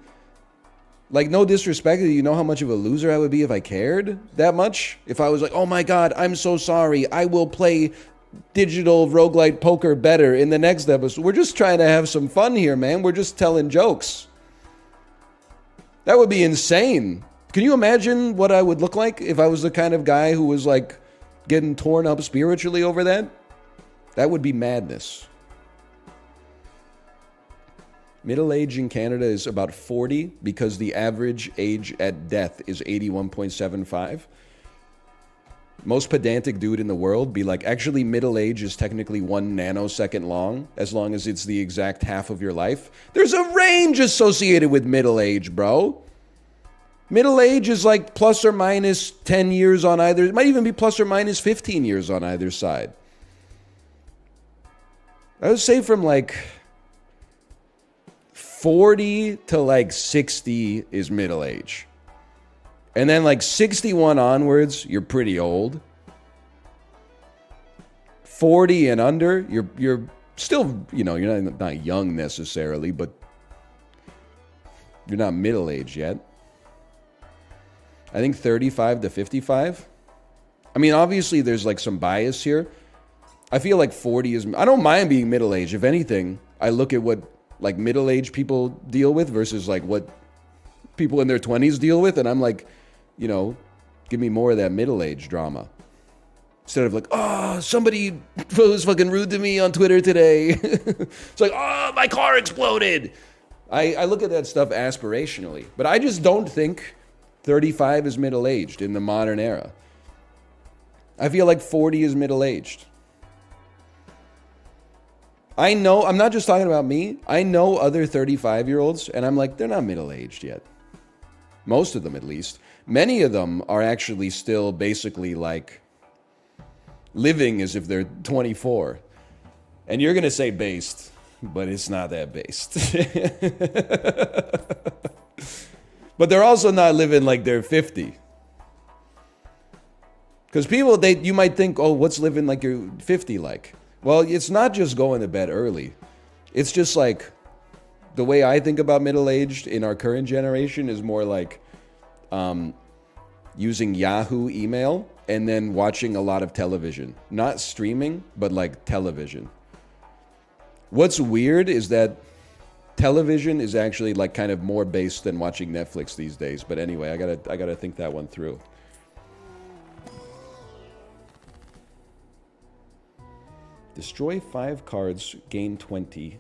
Like, no disrespect, you know how much of a loser I would be if I cared that much? If I was like, oh my God, I'm so sorry, I will play digital roguelite poker better in the next episode. We're just trying to have some fun here, man. We're just telling jokes. That would be insane. Can you imagine what I would look like if I was the kind of guy who was like getting torn up spiritually over that? That would be madness. Middle age in Canada is about 40 because the average age at death is 81.75. Most pedantic dude in the world be like, actually middle age is technically 1 nanosecond long, as long as it's the exact half of your life. There's a range associated with middle age, bro. Middle age is like plus or minus 10 years on either. It might even be plus or minus 15 years on either side. I would say from like 40 to like 60 is middle age. And then like 61 onwards, you're pretty old. 40 and under, you're still, you know, you're not young necessarily, but you're not middle age yet. I think 35 to 55. I mean, obviously there's like some bias here. I feel like 40 is... I don't mind being middle-aged. If anything, I look at what like middle-aged people deal with versus like what people in their 20s deal with, and I'm like, you know, give me more of that middle-aged drama. Instead of like, oh, somebody was fucking rude to me on Twitter today. It's like, oh, my car exploded. I look at that stuff aspirationally, but I just don't think 35 is middle-aged in the modern era. I feel like 40 is middle-aged. I know, I'm not just talking about me. I know other 35-year-olds, and I'm like, they're not middle-aged yet. Most of them, at least. Many of them are actually still basically like living as if they're 24. And you're going to say based, but it's not that based. But they're also not living like they're 50. Because people, you might think, oh, what's living like you're 50 like? Well, it's not just going to bed early. It's just like, the way I think about middle-aged in our current generation is more like using Yahoo email and then watching a lot of television. Not streaming, but like television. What's weird is that television is actually like kind of more based than watching Netflix these days. But anyway, I gotta think that one through. Destroy 5 cards, gain $20.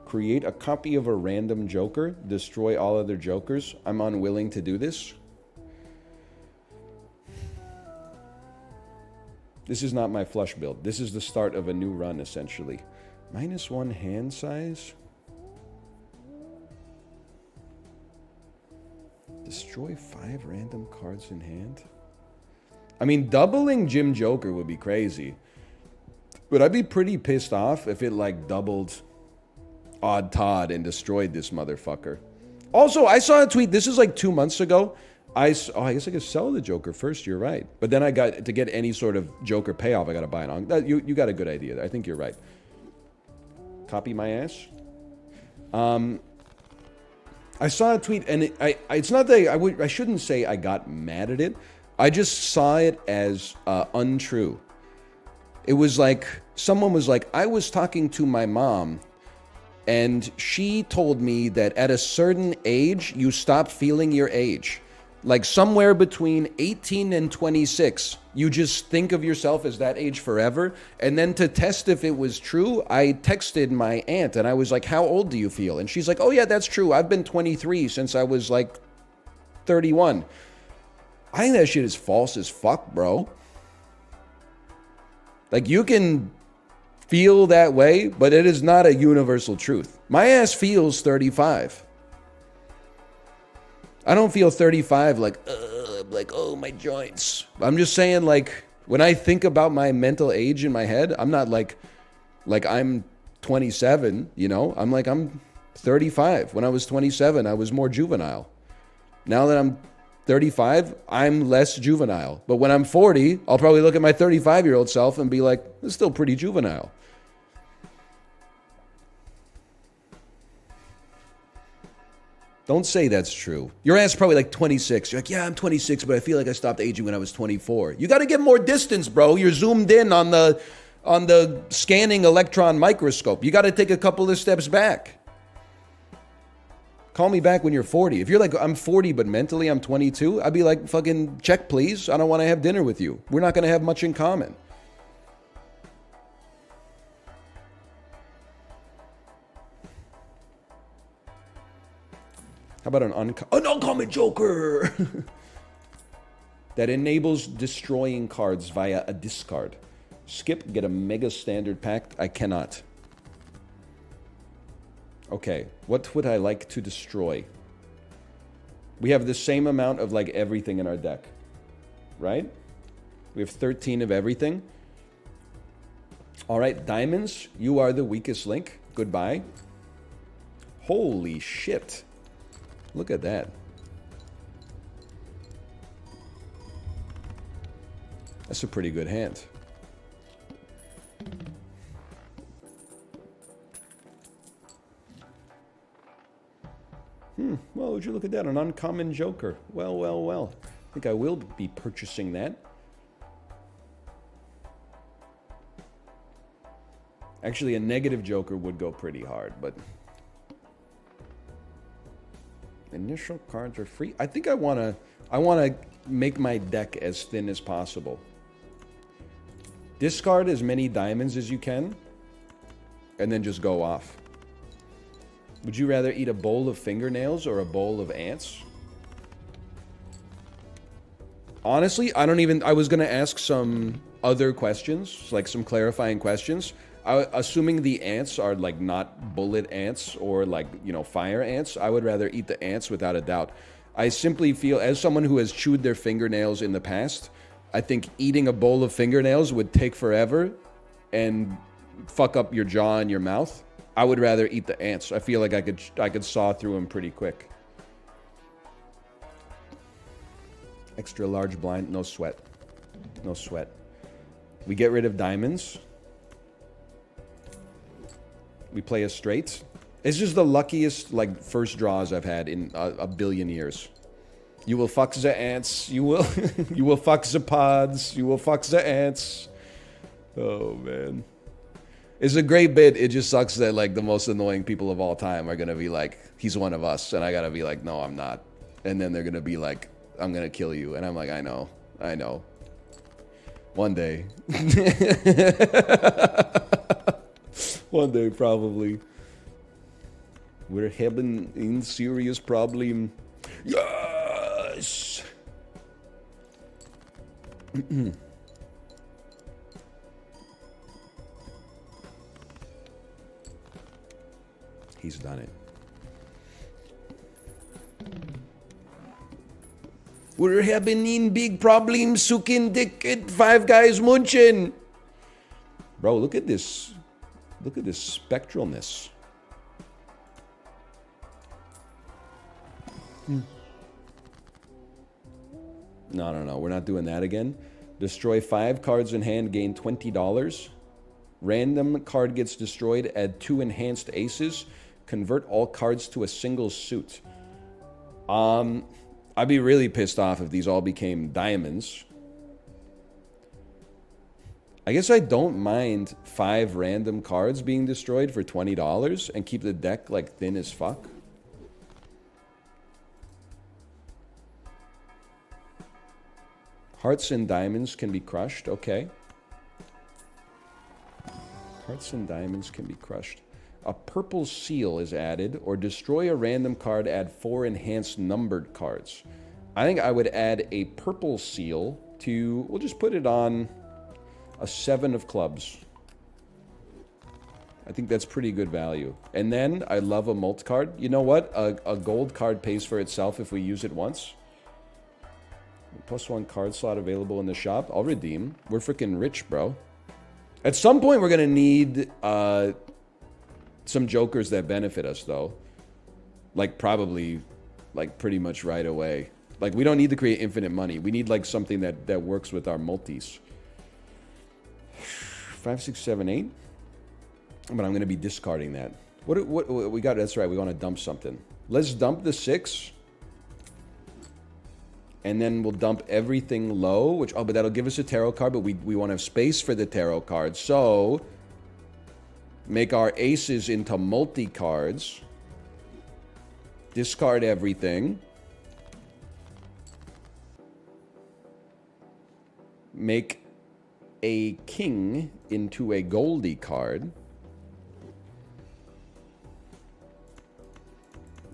Create a copy of a random joker, destroy all other jokers. I'm unwilling to do this. This is not my flush build. This is the start of a new run, essentially. -1 hand size. Destroy 5 random cards in hand. I mean, doubling Jim Joker would be crazy. But I'd be pretty pissed off if it, like, doubled Odd Todd and destroyed this motherfucker. Also, I saw a tweet. This is, like, 2 months ago. I guess I could sell the Joker first. You're right. But then I got, to get any sort of Joker payoff, I got to buy it on. You got a good idea. I think you're right. Copy my ass. I saw a tweet, and it's not that I shouldn't say I got mad at it. I just saw it as untrue. It was like, someone was like, I was talking to my mom, and she told me that at a certain age, you stop feeling your age. Like somewhere between 18 and 26, you just think of yourself as that age forever. And then to test if it was true, I texted my aunt, and I was like, how old do you feel? And she's like, oh yeah, that's true. I've been 23 since I was like 31. I think that shit is false as fuck, bro. Like, you can feel that way, but it is not a universal truth. My ass feels 35. I don't feel 35 like, oh, my joints. I'm just saying, like, when I think about my mental age in my head, I'm not like I'm 27, you know? I'm like, I'm 35. When I was 27, I was more juvenile. Now that I'm 35, I'm less juvenile. But when I'm 40, I'll probably look at my 35-year-old self and be like, it's still pretty juvenile. Don't say that's true. Your ass is probably like 26. You're like, yeah, I'm 26, but I feel like I stopped aging when I was 24. You got to get more distance, bro. You're zoomed in on the scanning electron microscope. You got to take a couple of steps back. Call me back when you're 40. If you're like, I'm 40, but mentally I'm 22, I'd be like, fucking check, please. I don't want to have dinner with you. We're not going to have much in common. How about an uncommon Joker that enables destroying cards via a discard? Skip, get a mega standard pack. I cannot. Okay, what would I like to destroy? We have the same amount of like everything in our deck, right? We have 13 of everything. All right, diamonds, you are the weakest link. Goodbye. Holy shit. Look at that. That's a pretty good hand. Well, would you look at that? An uncommon Joker. Well, well, well. I think I will be purchasing that. Actually, a negative joker would go pretty hard, but... Initial cards are free. I think I wanna make my deck as thin as possible. Discard as many diamonds as you can, and then just go off. Would you rather eat a bowl of fingernails or a bowl of ants? Honestly, I was gonna ask some other questions, like some clarifying questions. Assuming the ants are like not bullet ants or like, you know, fire ants, I would rather eat the ants without a doubt. I simply feel, as someone who has chewed their fingernails in the past, I think eating a bowl of fingernails would take forever and fuck up your jaw and your mouth. I would rather eat the ants. I feel like I could saw through them pretty quick. Extra large blind, no sweat. No sweat. We get rid of diamonds. We play a straight. It's just the luckiest, like, first draws I've had in a billion years. You will fuck the ants. You will, you will fuck the pods. You will fuck the ants. Oh, man. It's a great bit. It just sucks that, like, the most annoying people of all time are going to be like, he's one of us. And I got to be like, no, I'm not. And then they're going to be like, I'm going to kill you. And I'm like, I know. I know. One day. One day, probably. We're having a serious problem. Yes! He's done it. We're having big problems, sucking dick at Five Guys Munchin. Bro, look at this. Look at this spectralness. No. We're not doing that again. Destroy 5 cards in hand, gain $20. Random card gets destroyed, add 2 enhanced aces. Convert all cards to a single suit. I'd be really pissed off if these all became diamonds. I guess I don't mind 5 random cards being destroyed for $20 and keep the deck, like, thin as fuck. Hearts and diamonds can be crushed. Okay. Hearts and diamonds can be crushed. A purple seal is added, or destroy a random card, add 4 enhanced numbered cards. I think I would add a purple seal to, we'll just put it on a 7 of clubs. I think that's pretty good value. And then I love a mult card. You know what? A gold card pays for itself if we use it once. +1 card slot available in the shop. I'll redeem. We're freaking rich, bro. At some point, we're going to need some jokers that benefit us, though. Like, probably, like, pretty much right away. Like, we don't need to create infinite money. We need, like, something that works with our multis. 5, 6, 7, 8. But I'm going to be discarding that. What we got? That's right. We want to dump something. Let's dump the 6. And then we'll dump everything low, which, oh, but that'll give us a tarot card, but we want to have space for the tarot card. So, make our aces into multi-cards. Discard everything. Make a king into a Goldie card.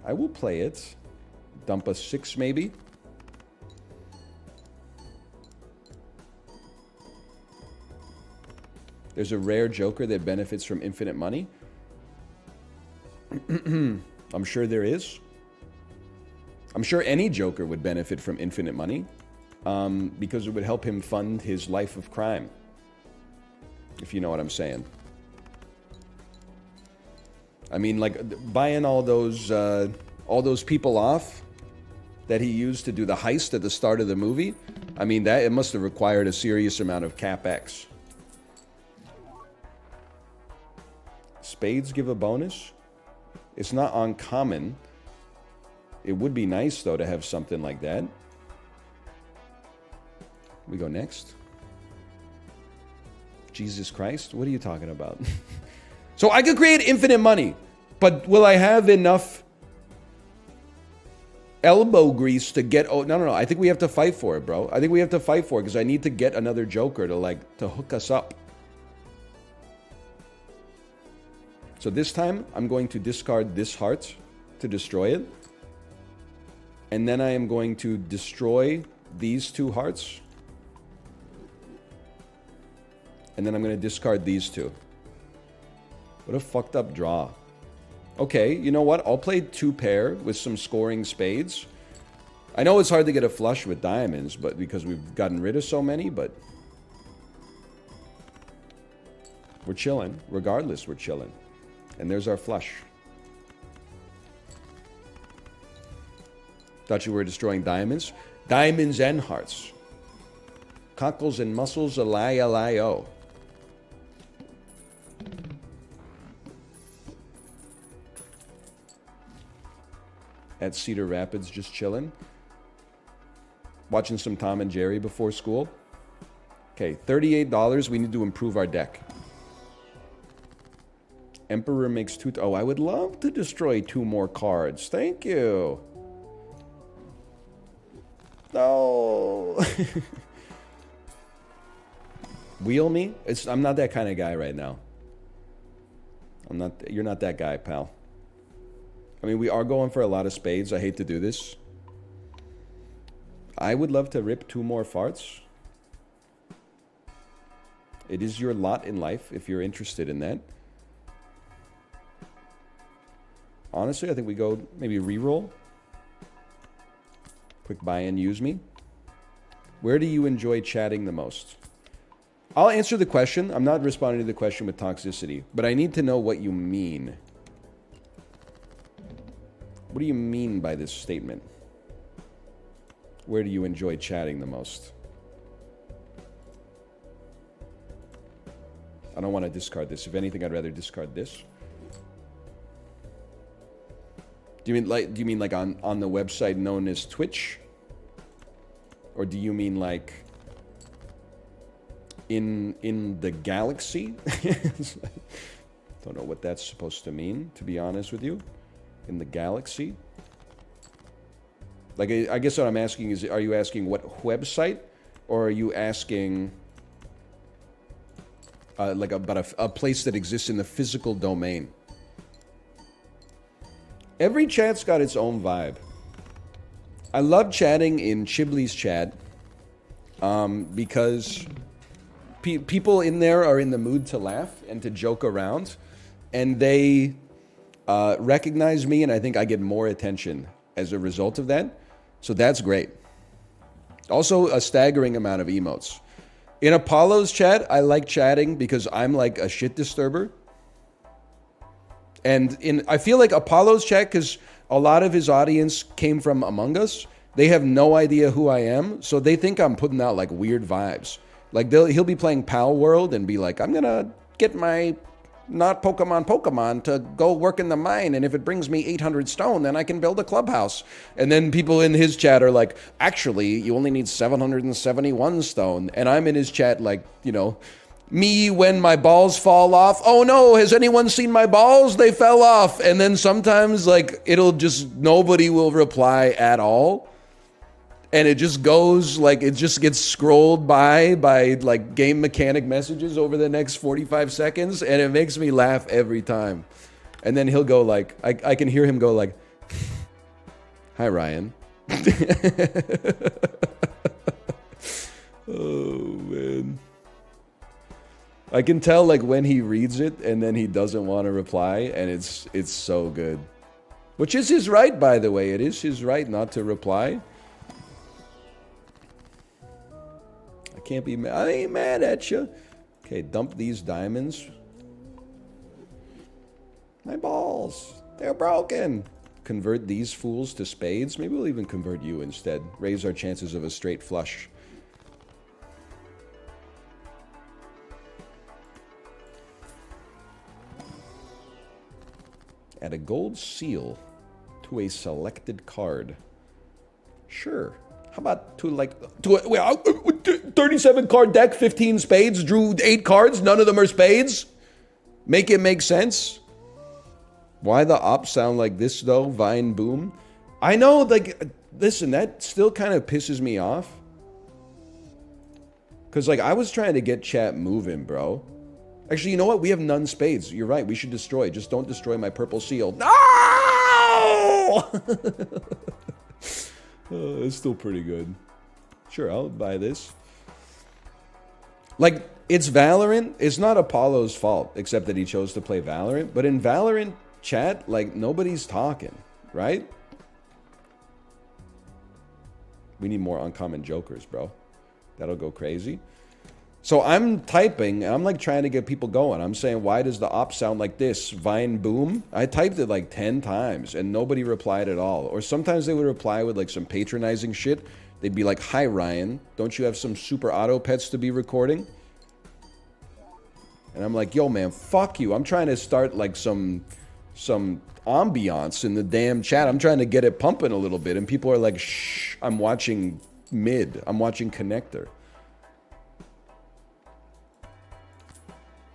I will play it. Dump a 6 maybe. There's a rare joker that benefits from infinite money. I'm sure there is. I'm sure any joker would benefit from infinite money. Because it would help him fund his life of crime. If you know what I'm saying. I mean, like, buying all those people off that he used to do the heist at the start of the movie. I mean, it must have required a serious amount of CapEx. Spades give a bonus. It's not uncommon. It would be nice, though, to have something like that. We go next. Jesus Christ? What are you talking about? So I could create infinite money, but will I have enough elbow grease to get... Oh, no. I think we have to fight for it, bro. I think we have to fight for it because I need to get another Joker to hook us up. So this time, I'm going to discard this heart to destroy it. And then I am going to destroy these 2 hearts. And then I'm going to discard these 2. What a fucked up draw. Okay, you know what? I'll play 2 pair with some scoring spades. I know it's hard to get a flush with diamonds, but because we've gotten rid of so many, but... we're chilling. Regardless, we're chilling. And there's our flush. Thought you were destroying diamonds. Diamonds and hearts. Cockles and muscles, a-lie-o. At Cedar Rapids, just chilling. Watching some Tom and Jerry before school. Okay, $38. We need to improve our deck. Emperor makes 2... Oh, I would love to destroy 2 more cards. Thank you. No. Wheel me? I'm not that kind of guy right now. You're not that guy, pal. I mean, we are going for a lot of spades. I hate to do this. I would love to rip 2 more farts. It is your lot in life if you're interested in that. Honestly, I think we go maybe reroll. Quick buy and use me. Where do you enjoy chatting the most? I'll answer the question. I'm not responding to the question with toxicity, but I need to know what you mean. What do you mean by this statement? Where do you enjoy chatting the most? I don't want to discard this. If anything, I'd rather discard this. Do you mean like on the website known as Twitch? Or do you mean like in the galaxy? Don't know what that's supposed to mean, to be honest with you. In the galaxy? Like, I guess what I'm asking is, are you asking what website? Or are you asking like about a place that exists in the physical domain? Every chat's got its own vibe. I love chatting in Chibley's chat because people in there are in the mood to laugh and to joke around, and they recognize me, and I think I get more attention as a result of that. So that's great. Also, a staggering amount of emotes. In Apollo's chat, I like chatting because I'm like a shit disturber. And I feel like Apollo's chat, because a lot of his audience came from Among Us, they have no idea who I am, so they think I'm putting out like weird vibes. Like he'll be playing Pal World and be like, I'm gonna get my not Pokemon to go work in the mine, and if it brings me 800 stone, then I can build a clubhouse. And then people in his chat are like, actually, you only need 771 stone. And I'm in his chat like, you know, me when my balls fall off. Oh no, has anyone seen my balls? They fell off. And then sometimes like it'll just, nobody will reply at all. And it just goes like, it just gets scrolled by like game mechanic messages over the next 45 seconds. And it makes me laugh every time. And then he'll go like, I can hear him go like, hi Ryan. Oh man. I can tell like when he reads it and then he doesn't want to reply, and it's so good. Which is his right, by the way. It is his right not to reply. I can't be mad. I ain't mad at you. Okay, dump these diamonds. My balls. They're broken. Convert these fools to spades. Maybe we'll even convert you instead. Raise our chances of a straight flush. Add a gold seal to a selected card. Sure. How about to a 37 card deck, 15 spades, drew 8 cards, none of them are spades? Make it make sense. Why the ops sound like this though? Vine boom. I know, like, listen, that still kind of pisses me off. Because, like, I was trying to get chat moving, bro. Actually, you know what? We have none spades. You're right. We should destroy. Just don't destroy my purple seal. No! It's still pretty good. Sure, I'll buy this. Like, it's Valorant. It's not Apollo's fault, except that he chose to play Valorant. But in Valorant chat, like, nobody's talking, right? We need more uncommon jokers, bro. That'll go crazy. So I'm typing, I'm like trying to get people going. I'm saying, why does the op sound like this? Vine boom? I typed it like 10 times and nobody replied at all. Or sometimes they would reply with like some patronizing shit. They'd be like, hi Ryan, don't you have some super auto pets to be recording? And I'm like, yo man, fuck you. I'm trying to start like some ambiance in the damn chat. I'm trying to get it pumping a little bit. And people are like, shh, I'm watching mid. I'm watching connector.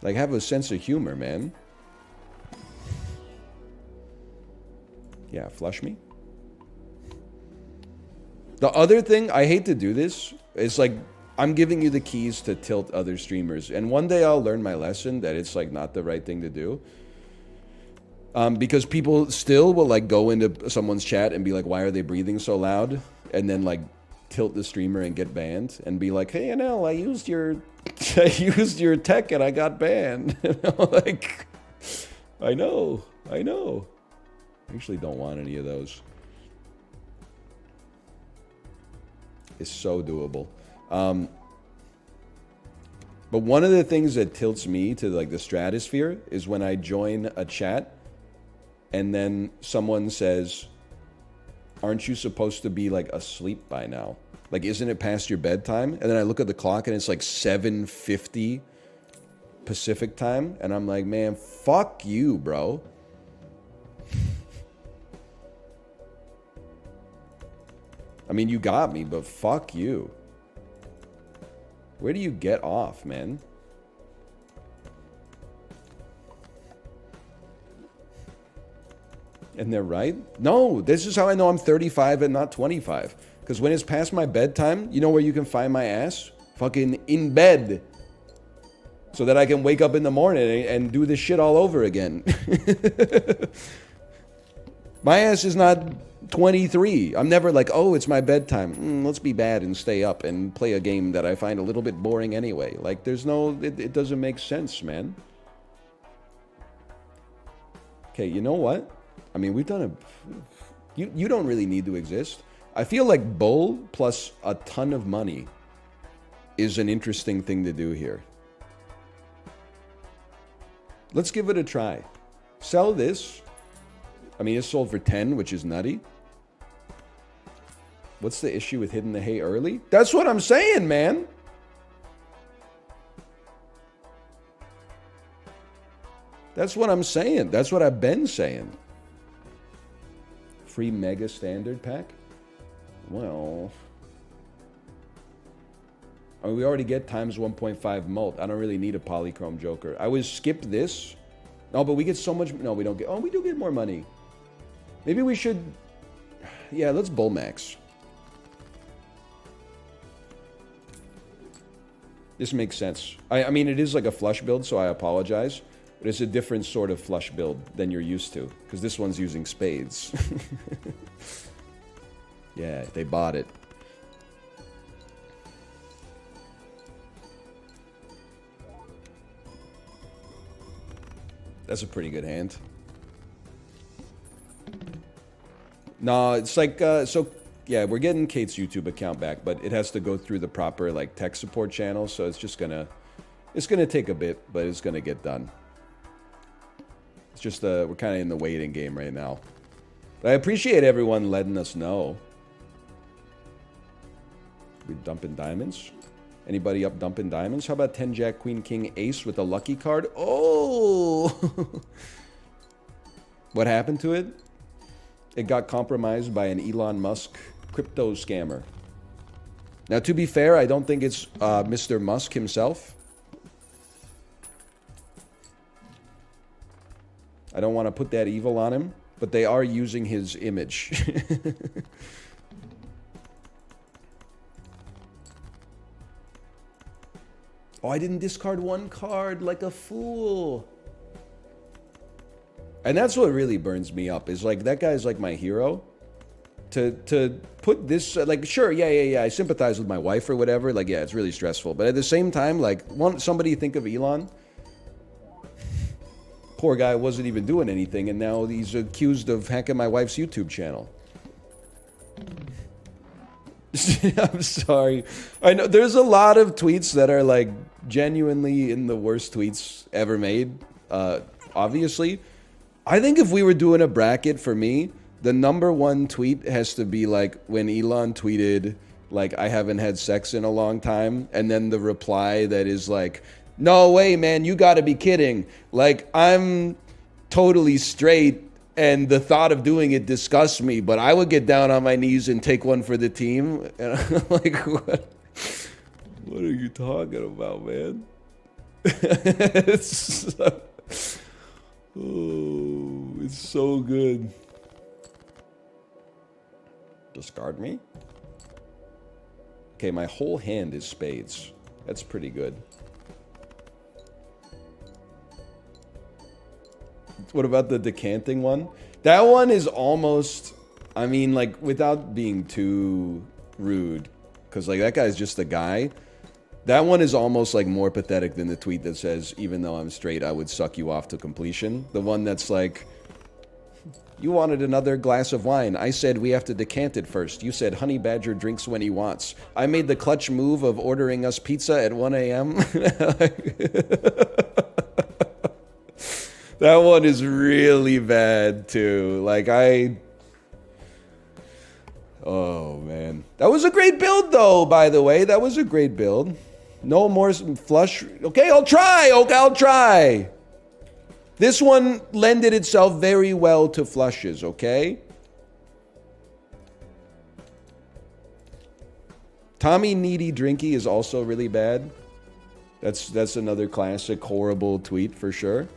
Like, have a sense of humor, man. Yeah, flush me. The other thing, I hate to do this, is like, I'm giving you the keys to tilt other streamers. And one day I'll learn my lesson that it's like not the right thing to do. Because people still will like go into someone's chat and be like, why are they breathing so loud? And then like tilt the streamer and get banned and be like, hey, NL, I used your tech and I got banned. You know, like, I know. I actually don't want any of those. It's so doable. But one of the things that tilts me to like the stratosphere is when I join a chat and then someone says, aren't you supposed to be like asleep by now? Like, isn't it past your bedtime? And then I look at the clock and it's like 7:50 Pacific time. And I'm like, man, fuck you, bro. I mean, you got me, but fuck you. Where do you get off, man? And they're right? No, this is how I know I'm 35 and not 25. Because when it's past my bedtime, you know where you can find my ass? Fucking in bed. So that I can wake up in the morning and do this shit all over again. My ass is not 23. I'm never like, oh, it's my bedtime. Let's be bad and stay up and play a game that I find a little bit boring anyway. Like, there's no... It doesn't make sense, man. Okay, you know what? I mean, we've done a... You don't really need to exist. I feel like bull plus a ton of money is an interesting thing to do here. Let's give it a try. Sell this. I mean, it's sold for 10, which is nutty. What's the issue with hitting the hay early? That's what I'm saying, man. That's what I'm saying. That's what I've been saying. Free mega standard pack? Well, I mean, we already get times 1.5 mult. I don't really need a polychrome joker. I would skip this. No, but we get so much... No, we don't get... Oh, we do get more money. Maybe we should... Yeah, let's bull max. This makes sense. I mean, it is like a flush build, so I apologize. But it's a different sort of flush build than you're used to. Because this one's using spades. Yeah, they bought it. That's a pretty good hand. No, it's like, so, yeah, we're getting Kate's YouTube account back, but it has to go through the proper, like, tech support channel, so it's just gonna, it's gonna take a bit, but it's gonna get done. It's just, we're kind of in the waiting game right now. But I appreciate everyone letting us know. We dumping diamonds? Anybody up dumping diamonds? How about 10 Jack, Queen, King, Ace with a lucky card? Oh! What happened to it? It got compromised by an Elon Musk crypto scammer. Now, to be fair, I don't think it's Mr. Musk himself. I don't want to put that evil on him, but they are using his image. Oh, I didn't discard one card like a fool. And that's what really burns me up, is like, that guy's like my hero. To put this, like, sure, yeah, I sympathize with my wife or whatever. Like, yeah, it's really stressful. But at the same time, like, somebody think of Elon. Poor guy wasn't even doing anything, and now he's accused of hacking my wife's YouTube channel. I'm sorry. I know there's a lot of tweets that are like genuinely in the worst tweets ever made. Obviously, I think if we were doing a bracket for me, the #1 tweet has to be like when Elon tweeted like, I haven't had sex in a long time, and then the reply that is like, no way, man, you gotta be kidding. Like, I'm totally straight, and the thought of doing it disgusts me, but I would get down on my knees and take one for the team. And I'm like, what are you talking about, man? It's so good. Discard me? Okay, my whole hand is spades. That's pretty good. What about the decanting one? That one is almost, I mean, like, without being too rude, because, like, that guy's just a guy. That one is almost, like, more pathetic than the tweet that says, even though I'm straight, I would suck you off to completion. The one that's like, you wanted another glass of wine. I said we have to decant it first. You said Honey Badger drinks when he wants. I made the clutch move of ordering us pizza at 1 a.m. That one is really bad, too. Like, oh, man. That was a great build, though, by the way. That was a great build. No more flush. Okay, I'll try. Okay, I'll try. This one lended itself very well to flushes, okay? Tommy Needy Drinky is also really bad. That's another classic horrible tweet for sure.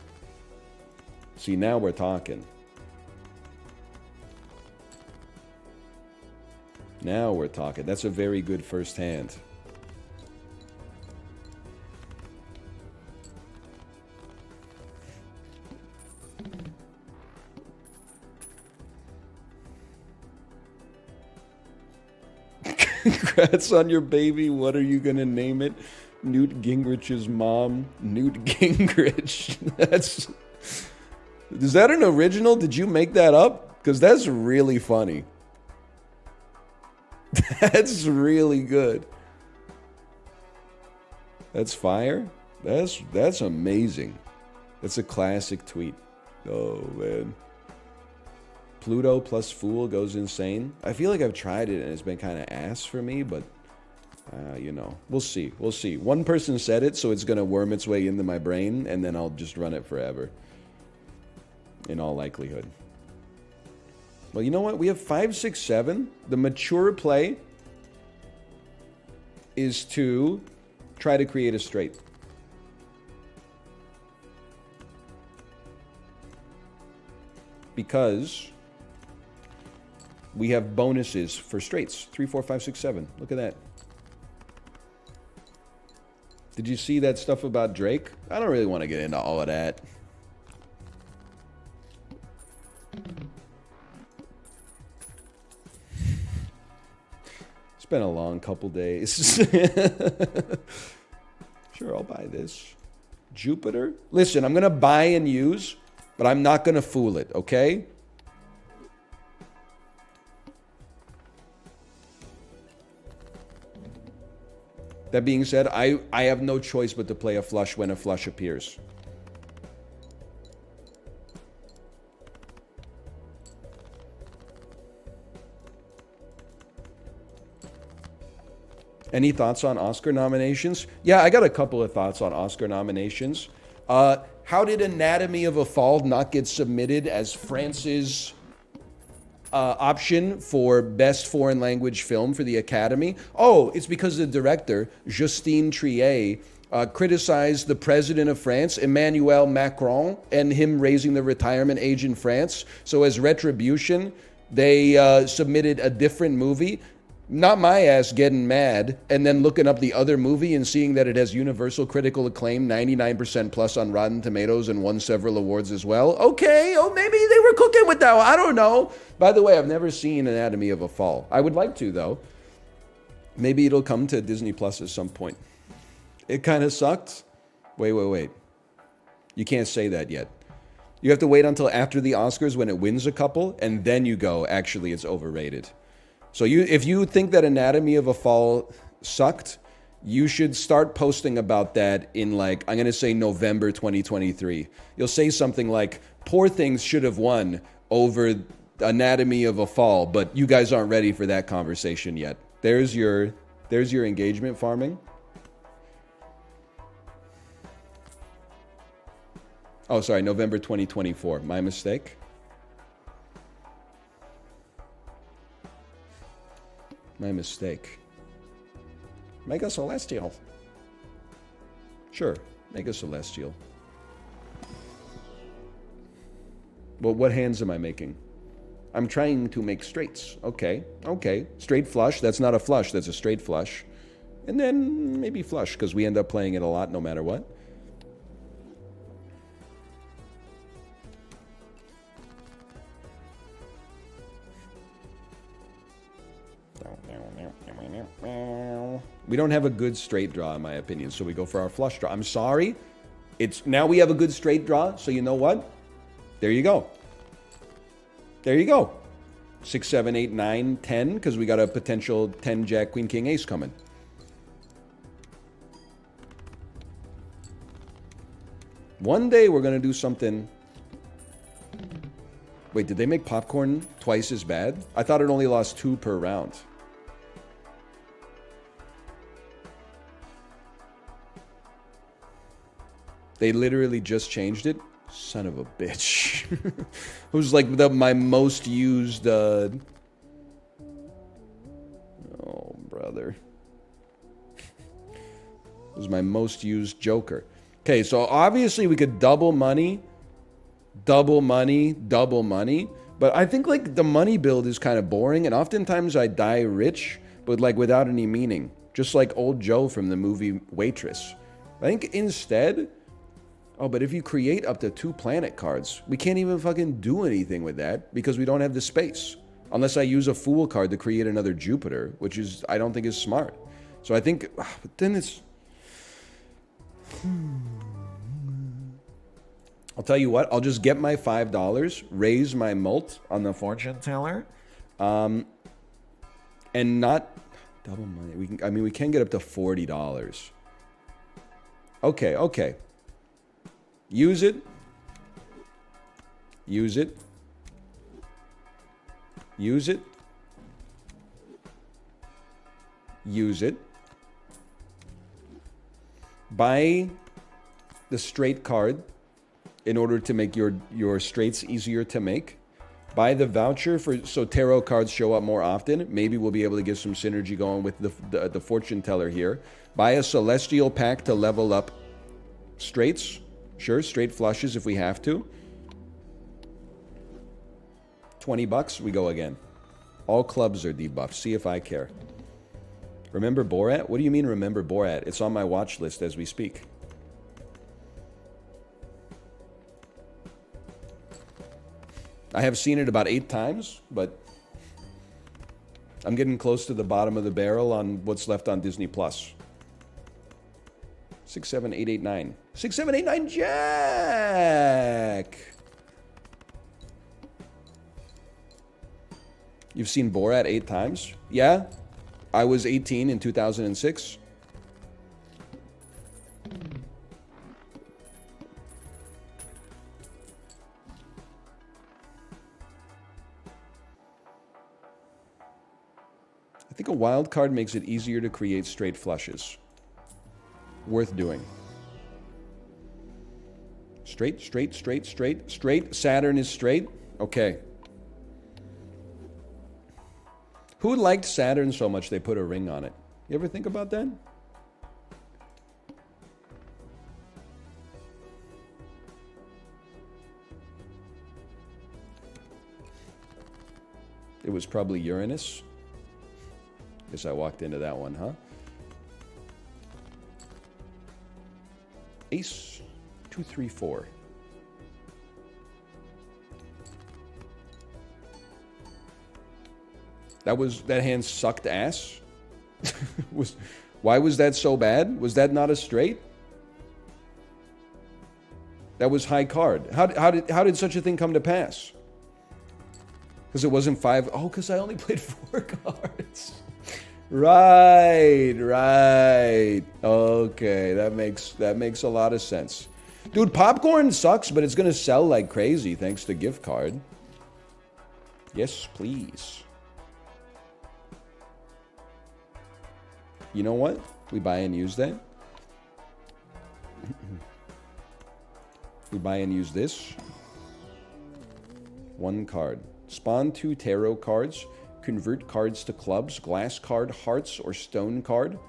See, now we're talking. Now we're talking. That's a very good first hand. Congrats on your baby. What are you going to name it? Newt Gingrich's mom. Newt Gingrich. That's... Is that an original? Did you make that up? Because that's really funny. That's really good. That's fire. That's amazing. That's a classic tweet. Oh, man. Pluto plus Fool goes insane. I feel like I've tried it and it's been kind of ass for me, but, you know, we'll see. We'll see. One person said it, so it's going to worm its way into my brain, and then I'll just run it forever. In all likelihood. Well, you know what? We have 5, 6, 7. The mature play is to try to create a straight. Because we have bonuses for straights. 3, 4, 5, 6, 7. Look at that. Did you see that stuff about Drake? I don't really want to get into all of that. It's been a long couple days. Sure, I'll buy this. Jupiter? Listen, I'm going to buy and use, but I'm not going to fool it, okay? That being said, I have no choice but to play a flush when a flush appears. Any thoughts on Oscar nominations? Yeah, I got a couple of thoughts on Oscar nominations. How did Anatomy of a Fall not get submitted as France's option for Best Foreign Language Film for the Academy? Oh, it's because the director, Justine Triet, criticized the president of France, Emmanuel Macron, and him raising the retirement age in France. So as retribution, they submitted a different movie. Not my ass getting mad and then looking up the other movie and seeing that it has universal critical acclaim, 99% plus on Rotten Tomatoes, and won several awards as well. Okay, oh, maybe they were cooking with that one. I don't know. By the way, I've never seen Anatomy of a Fall. I would like to, though. Maybe it'll come to Disney Plus at some point. It kind of sucked. Wait. You can't say that yet. You have to wait until after the Oscars when it wins a couple, and then you go, actually, it's overrated. So if you think that Anatomy of a Fall sucked, you should start posting about that in, like, I'm going to say November 2023. You'll say something like, Poor Things should have won over Anatomy of a Fall, but you guys aren't ready for that conversation yet. There's your engagement farming. Oh, sorry, November 2024. My mistake. Mega Celestial. Sure, Mega Celestial. Well, what hands am I making? I'm trying to make straights. Okay. Straight flush. That's not a flush. That's a straight flush. And then maybe flush, because we end up playing it a lot no matter what. We don't have a good straight draw, in my opinion, so we go for our flush draw. I'm sorry. Now we have a good straight draw, so you know what? There you go. 6, 7, 8, 9, 10, because we got a potential 10 Jack, Queen, King, Ace coming. One day we're going to do something. Wait, did they make popcorn twice as bad? I thought it only lost 2 per round. They literally just changed it. Son of a bitch. It was like my most used... Oh, brother. It was my most used Joker. Okay, so obviously we could double money. But I think, like, the money build is kind of boring. And oftentimes I die rich, but, like, without any meaning. Just like old Joe from the movie Waitress. I think instead... Oh, but if you create up to 2 planet cards, we can't even fucking do anything with that because we don't have the space. Unless I use a Fool card to create another Jupiter, which is, I don't think is smart. So I think, but then it's... I'll tell you what, I'll just get my $5, raise my mult on the fortune teller, and not double money. We can get up to $40. Okay. Use it. Buy the straight card in order to make your straights easier to make. Buy the voucher so tarot cards show up more often. Maybe we'll be able to get some synergy going with the fortune teller here. Buy a celestial pack to level up straights. Sure, straight flushes if we have to. $20, we go again. All clubs are debuffed. See if I care. Remember Borat? What do you mean remember Borat? It's on my watch list as we speak. I have seen it about 8 times, but I'm getting close to the bottom of the barrel on what's left on Disney Plus. 6, 7, 8, 8, 9. 6, 7, 8, 9, Jack! You've seen Borat 8 times? Yeah. I was 18 in 2006. I think a wild card makes it easier to create straight flushes. Worth doing. Straight. Saturn is straight. Okay. Who liked Saturn so much they put a ring on it? You ever think about that? It was probably Uranus. Guess I walked into that one, huh? Ace. 2, 3, 4. That hand sucked ass. Why was that so bad? Was that not a straight? That was high card. How did such a thing come to pass? Because it wasn't 5. Oh, because I only played 4 cards. Right. Okay, that makes a lot of sense. Dude, popcorn sucks, but it's gonna sell like crazy thanks to gift card. Yes, please. You know what? We buy and use that. We buy and use this. 1 card. Spawn 2 tarot cards. Convert cards to clubs. Glass card, hearts, or stone card.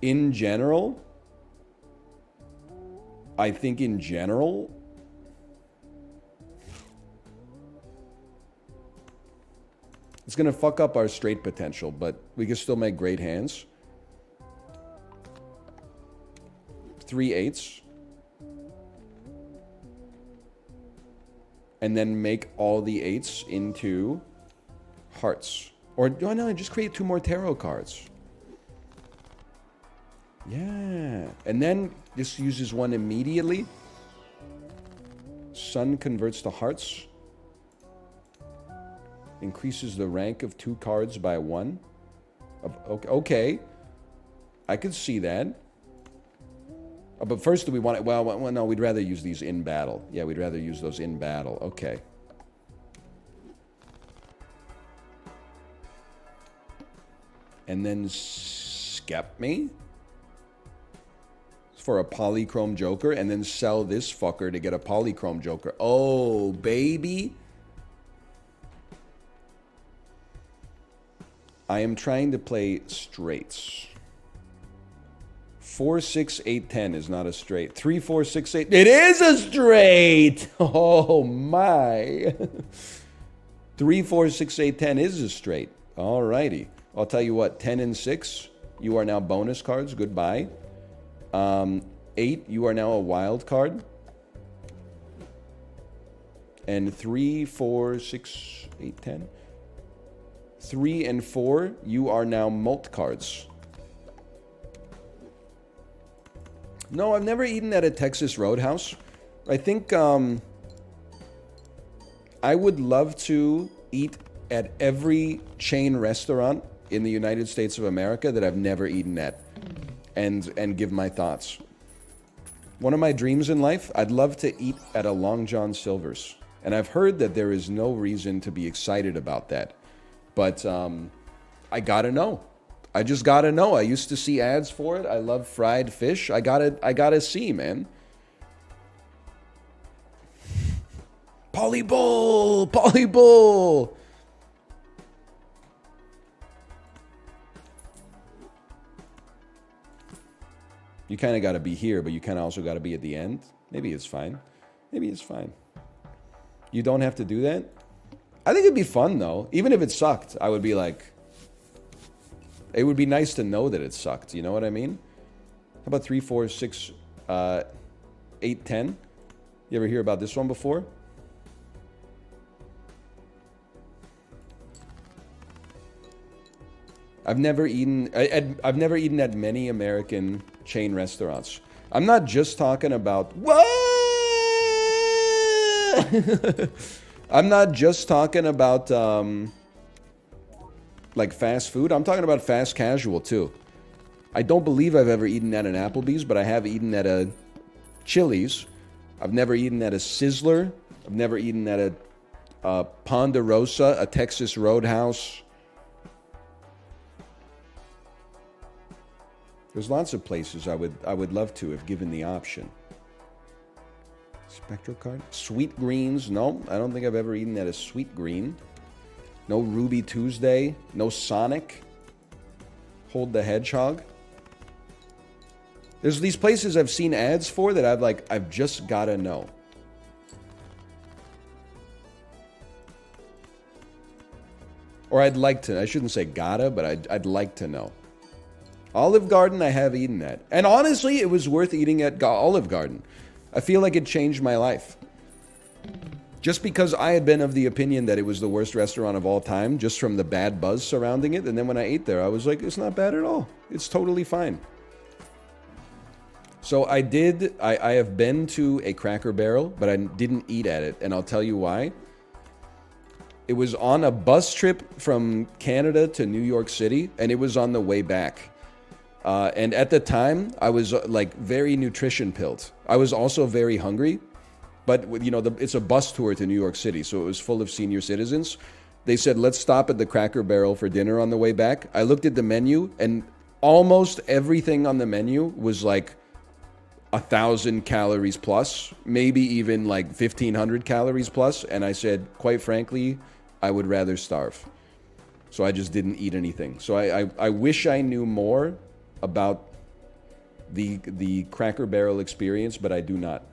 In general, I think in general, it's going to fuck up our straight potential, but we can still make great hands. 3 8s. And then make all the 8s into hearts. Or, oh no, just create 2 more tarot cards. Yeah. And then this uses 1 immediately. Sun converts to hearts. Increases the rank of 2 cards by 1. Okay. I could see that. But first, do we want it? Well, no, we'd rather use these in battle. Yeah, we'd rather use those in battle. Okay. And then skep me for a polychrome joker, and then sell this fucker to get a polychrome joker. Oh, baby. I am trying to play straights. 4, 6, 8, 10 is not a straight. 3, 4, 6, 8. It is a straight! Oh, my. 3, 4, 6, 8, 10 is a straight. All righty. I'll tell you what. 10 and 6, you are now bonus cards. Goodbye. 8, you are now a wild card. And 3, 4, 6, 8, 10. 3 and 4, you are now mult cards. No, I've never eaten at a Texas Roadhouse. I think I would love to eat at every chain restaurant in the United States of America that I've never eaten at and give my thoughts. One of my dreams in life, I'd love to eat at a Long John Silver's. And I've heard that there is no reason to be excited about that. But I gotta know. I just gotta know. I used to see ads for it. I love fried fish. I gotta see, man. Polybull! Polybull! You kind of got to be here, but you kind of also got to be at the end. Maybe it's fine. Maybe it's fine. You don't have to do that. I think it'd be fun, though. Even if it sucked, I would be like... It would be nice to know that it sucked. You know what I mean? How about 3, 4, 6, 8, 10? You ever hear about this one before? I've never eaten at many American chain restaurants. I'm not just talking about what? I'm not just talking about like fast food. I'm talking about fast casual too. I don't believe I've ever eaten at an Applebee's, but I have eaten at a Chili's. I've never eaten at a Sizzler. I've never eaten at a Ponderosa, a Texas Roadhouse. There's lots of places I would love to if given the option. Spectral card? Sweet Greens? No, I don't think I've ever eaten at a Sweet Green. No Ruby Tuesday. No Sonic. Hold the Hedgehog. There's these places I've seen ads for that I've just gotta know. Or I'd like to. I shouldn't say gotta, but I'd like to know. Olive Garden, I have eaten at. And honestly, it was worth eating at Olive Garden. I feel like it changed my life. Just because I had been of the opinion that it was the worst restaurant of all time, just from the bad buzz surrounding it. And then when I ate there, I was like, it's not bad at all. It's totally fine. So I have been to a Cracker Barrel, but I didn't eat at it. And I'll tell you why. It was on a bus trip from Canada to New York City, and it was on the way back. And at the time, I was like very nutrition pilled. I was also very hungry, but you know, it's a bus tour to New York City, so it was full of senior citizens. They said, let's stop at the Cracker Barrel for dinner on the way back. I looked at the menu, and almost everything on the menu was like 1,000 calories plus, maybe even like 1,500 calories plus. And I said, quite frankly, I would rather starve. So I just didn't eat anything. So I wish I knew more about the Cracker Barrel experience, but I do not.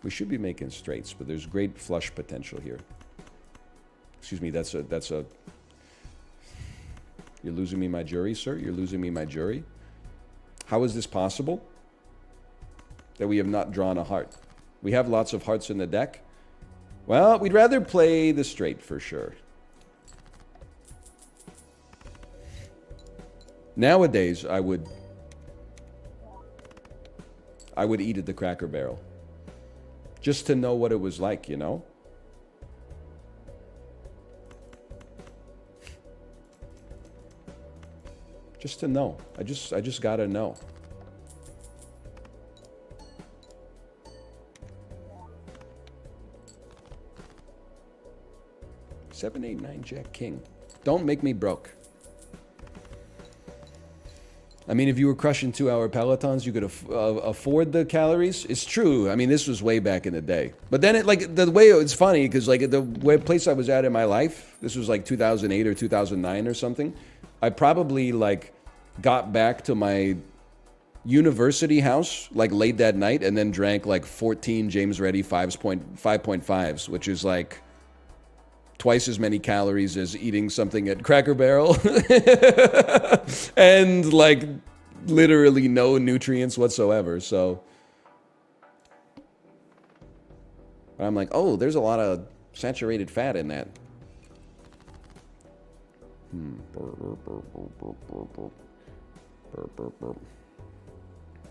We should be making straights, but there's great flush potential here. Excuse me, that's a... You're losing me my jury, sir? You're losing me my jury? How is this possible? That we have not drawn a heart. We have lots of hearts in the deck. Well, we'd rather play the straight for sure. Nowadays, I would eat at the Cracker Barrel. Just to know what it was like, you know? Just to know. I just gotta know. Seven, 8, 9, Jack, King. Don't make me broke. I mean, if you were crushing 2-hour Pelotons, you could afford the calories. It's true. I mean, this was way back in the day. But then it's funny because like the place I was at in my life, this was like 2008 or 2009 or something. I probably like got back to my university house like late that night and then drank like 14 James Reddy 5.5s, which is like twice as many calories as eating something at Cracker Barrel. And like literally no nutrients whatsoever. So I'm like, oh, there's a lot of saturated fat in that.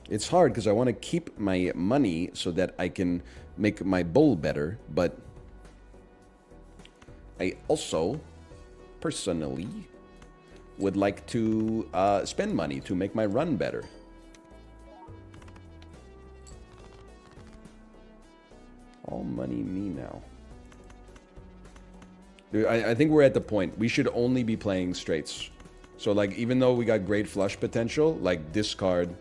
It's hard because I want to keep my money so that I can make my bowl better, but I also personally would like to spend money to make my run better. All money me now. Dude, I think we're at the point. We should only be playing straights. So, like, even though we got great flush potential, like, discard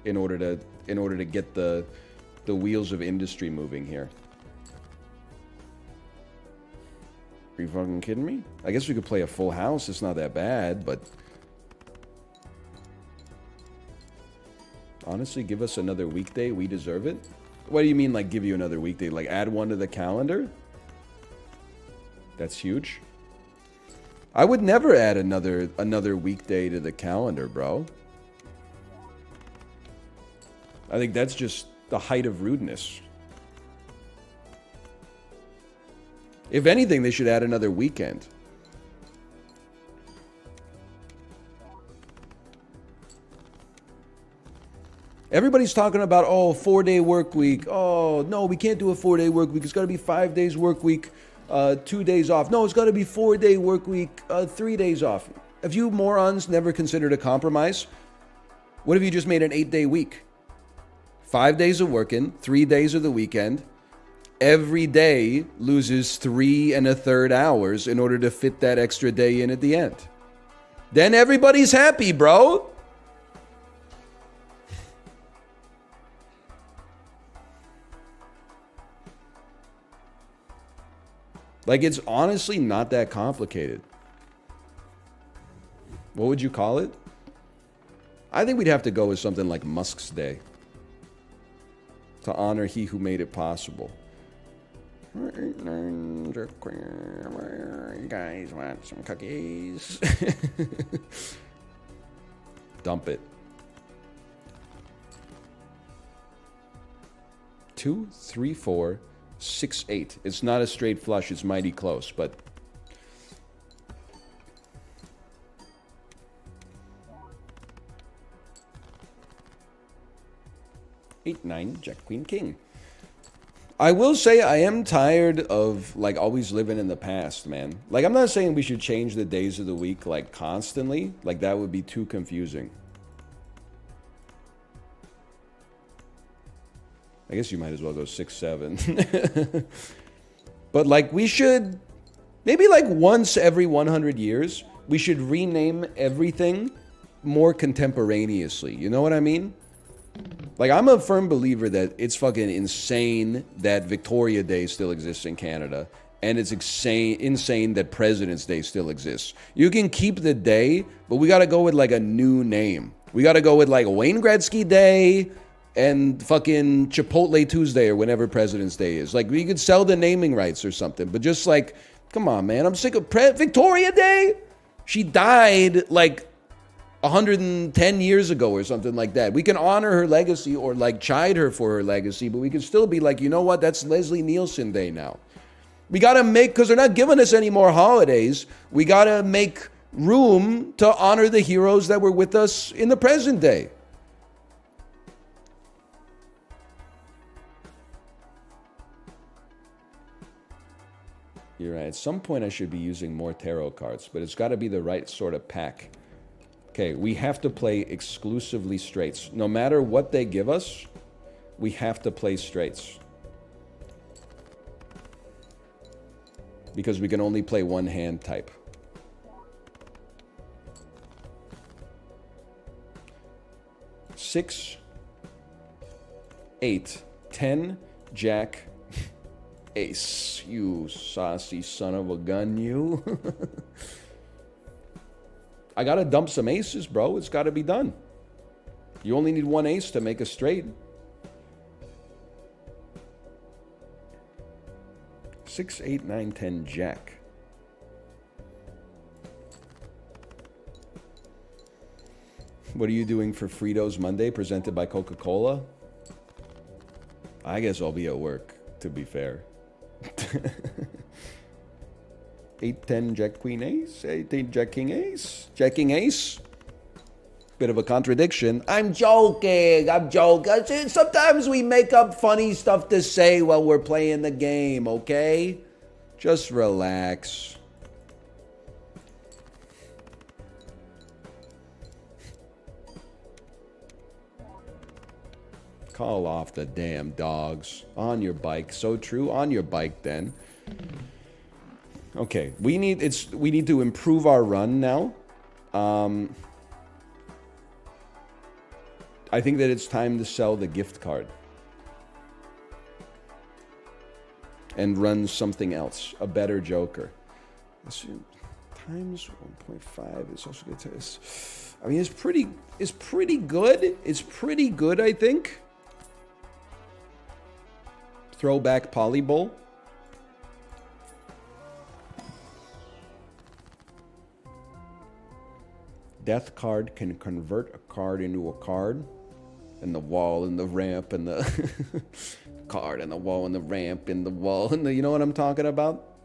in order to get the wheels of industry moving here. Are you fucking kidding me? I guess we could play a full house. It's not that bad, but honestly, give us another weekday. We deserve it. What do you mean, like, give you another weekday? Like, add one to the calendar? That's huge. I would never add another weekday to the calendar, bro. I think that's just the height of rudeness. If anything, they should add another weekend. Everybody's talking about, oh, 4-day work week. Oh, no, we can't do a 4-day work week. It's got to be 5 days work week, 2 days off. No, it's got to be 4-day work week, 3 days off. Have you morons never considered a compromise? What if you just made an 8-day week? 5 days of working, 3 days of the weekend. Every day loses 3 1/3 hours in order to fit that extra day in at the end. Then everybody's happy, bro. Like, it's honestly not that complicated. What would you call it? I think we'd have to go with something like Musk's Day to honor he who made it possible. You guys want some cookies? Dump it. 2, 3, 4, 6, 8. It's not a straight flush. It's mighty close, but... Eight, 9, Jack, Queen, King. I will say I am tired of, like, always living in the past, man. Like, I'm not saying we should change the days of the week, like, constantly. Like, that would be too confusing. I guess you might as well go 6, 7. But, like, we should... Maybe, like, once every 100 years, we should rename everything more contemporaneously. You know what I mean? Like, I'm a firm believer that it's fucking insane that Victoria Day still exists in Canada. And it's insane that President's Day still exists. You can keep the day, but we gotta go with, like, a new name. We gotta go with, like, Wayne Gretzky Day and fucking Chipotle Tuesday or whenever President's Day is. Like, we could sell the naming rights or something. But just, like, come on, man. I'm sick of Victoria Day? She died, like... 110 years ago or something like that. We can honor her legacy or like chide her for her legacy, but we can still be like, you know what? That's Leslie Nielsen Day now. We got to make, because they're not giving us any more holidays, we got to make room to honor the heroes that were with us in the present day. You're right. At some point I should be using more tarot cards, but it's got to be the right sort of pack. Okay, we have to play exclusively straights. No matter what they give us, we have to play straights. Because we can only play one hand type. Six, 8, 10, Jack, Ace. You saucy son of a gun, you. I gotta dump some aces, bro. It's gotta be done. You only need one ace to make a straight. 6, 8, 9, 10, Jack. What are you doing for Fritos Monday, presented by Coca-Cola? I guess I'll be at work, to be fair. 8, 10, Jack, Queen, Ace. 8, 8, Jack, King, Ace. Jack, King, Ace. Bit of a contradiction. I'm joking. I'm joking. Sometimes we make up funny stuff to say while we're playing the game, okay? Just relax. Call off the damn dogs. On your bike. So true. On your bike, then. Okay, we need to improve our run now. I think that it's time to sell the gift card and run something else, a better joker. Times 1.5 is also good to this. I mean, it's pretty good. It's pretty good, I think. Throwback Polyball. Death card can convert a card into a card. And the wall and the ramp and the card and the wall and the ramp and the wall and the... You know what I'm talking about?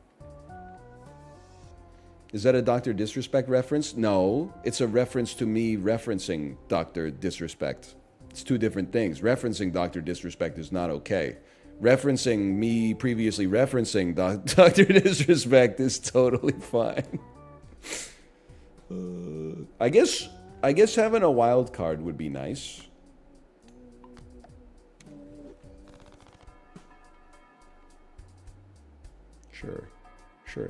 Is that a Dr. Disrespect reference? No. It's a reference to me referencing Dr. Disrespect. It's two different things. Referencing Dr. Disrespect is not okay. Referencing me previously referencing Dr. Disrespect is totally fine. I guess having a wild card would be nice. Sure.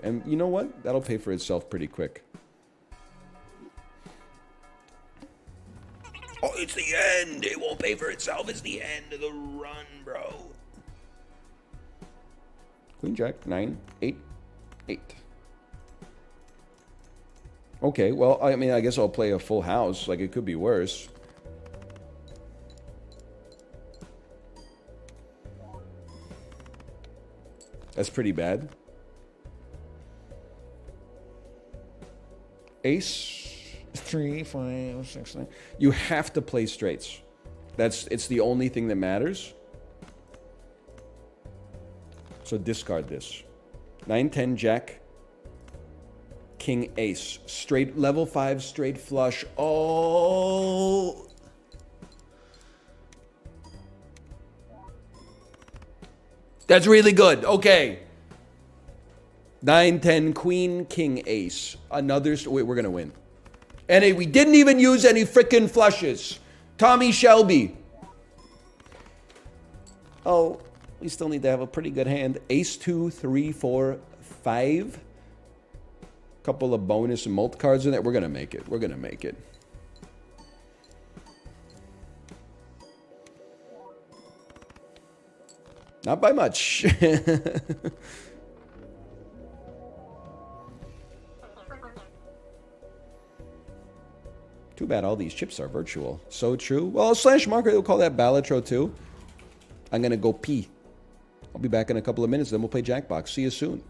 And you know what? That'll pay for itself pretty quick. Oh, it's the end. It won't pay for itself. It's the end of the run, bro. Queen Jack, 9, 8, 8. Okay, well, I mean, I guess I'll play a full house. Like, it could be worse. That's pretty bad. Ace, 3, 5, 6, 9. You have to play straights. It's the only thing that matters. So discard this. 9, 10, jack. King, ace. Straight, level 5, straight flush. Oh! That's really good. Okay. 9, 10, queen, king, ace. Another... Wait, we're going to win. And we didn't even use any frickin' flushes. Tommy Shelby. Oh, we still need to have a pretty good hand. Ace 2, 3, 4, 5. Couple of bonus and mult cards in there. We're going to make it. We're going to make it. Not by much. Too bad all these chips are virtual. So true. Well, slash marker, they'll call that Balatro too. I'm going to go pee. I'll be back in a couple of minutes, then we'll play Jackbox. See you soon.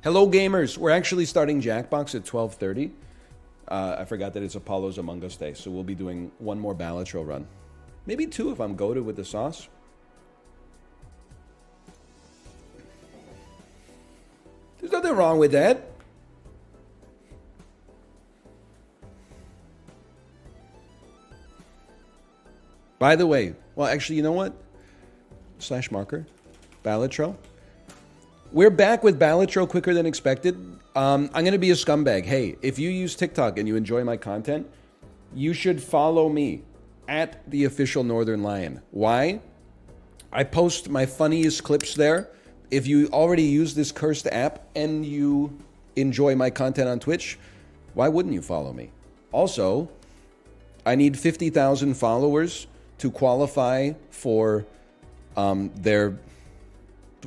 Hello, gamers. We're actually starting Jackbox at 12:30. I forgot that it's Apollo's Among Us Day, so we'll be doing one more Balatro run. Maybe two if I'm goated with the sauce. There's nothing wrong with that. By the way, well, actually, you know what? Slash marker. Balatro. We're back with Balatro quicker than expected. I'm going to be a scumbag. Hey, if you use TikTok and you enjoy my content, you should follow me at the official Northern Lion. Why? I post my funniest clips there. If you already use this cursed app and you enjoy my content on Twitch, why wouldn't you follow me? Also, I need 50,000 followers to qualify for their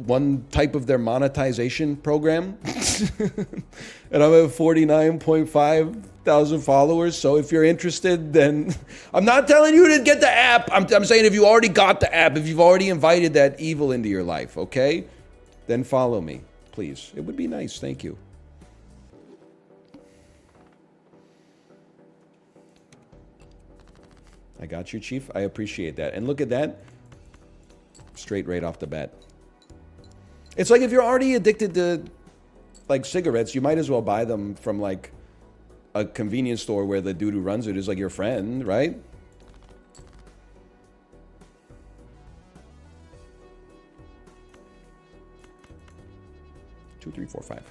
one type of their monetization program. And I'm at 49.5 thousand followers. So if you're interested, then I'm not telling you to get the app. I'm saying if you already got the app, if you've already invited that evil into your life, okay? then follow me, please. It would be nice. Thank you. I got you, Chief. I appreciate that. And look at that. Straight right off the bat. It's like if you're already addicted to, like, cigarettes, you might as well buy them from, like, a convenience store where the dude who runs it is, like, your friend, right? Two, three, four, five.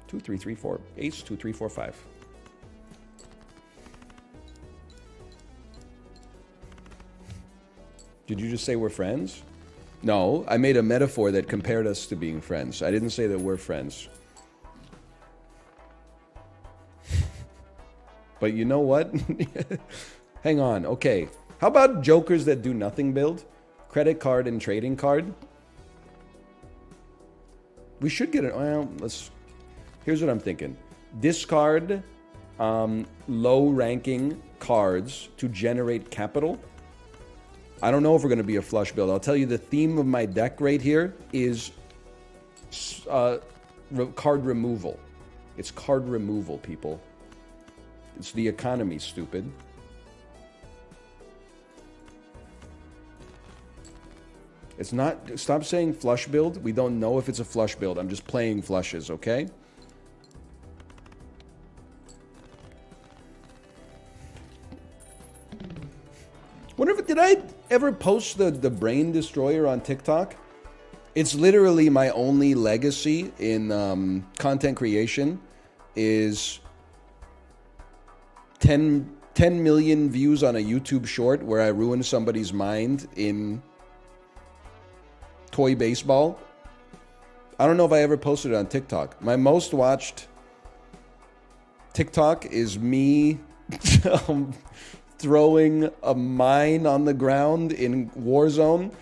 2, 3, 3, 4. Ace, 2, 3, 4, 5. Did you just say we're friends? No, I made a metaphor that compared us to being friends. I didn't say that we're friends. But you know what? Hang on. Okay. How about jokers that do nothing build? Credit card and trading card? We should get it. Well, let's... Here's what I'm thinking. Discard low-ranking cards to generate capital. I don't know if we're going to be a flush build. I'll tell you the theme of my deck right here is card removal. It's card removal, people. It's the economy, stupid. It's not... Stop saying flush build. We don't know if it's a flush build. I'm just playing flushes, okay? Wonder if... Did I ever post the Brain Destroyer on TikTok? It's literally my only legacy in content creation is 10 million views on a YouTube short where I ruined somebody's mind in toy baseball. I don't know if I ever posted it on TikTok. My most watched TikTok is me throwing a mine on the ground in Warzone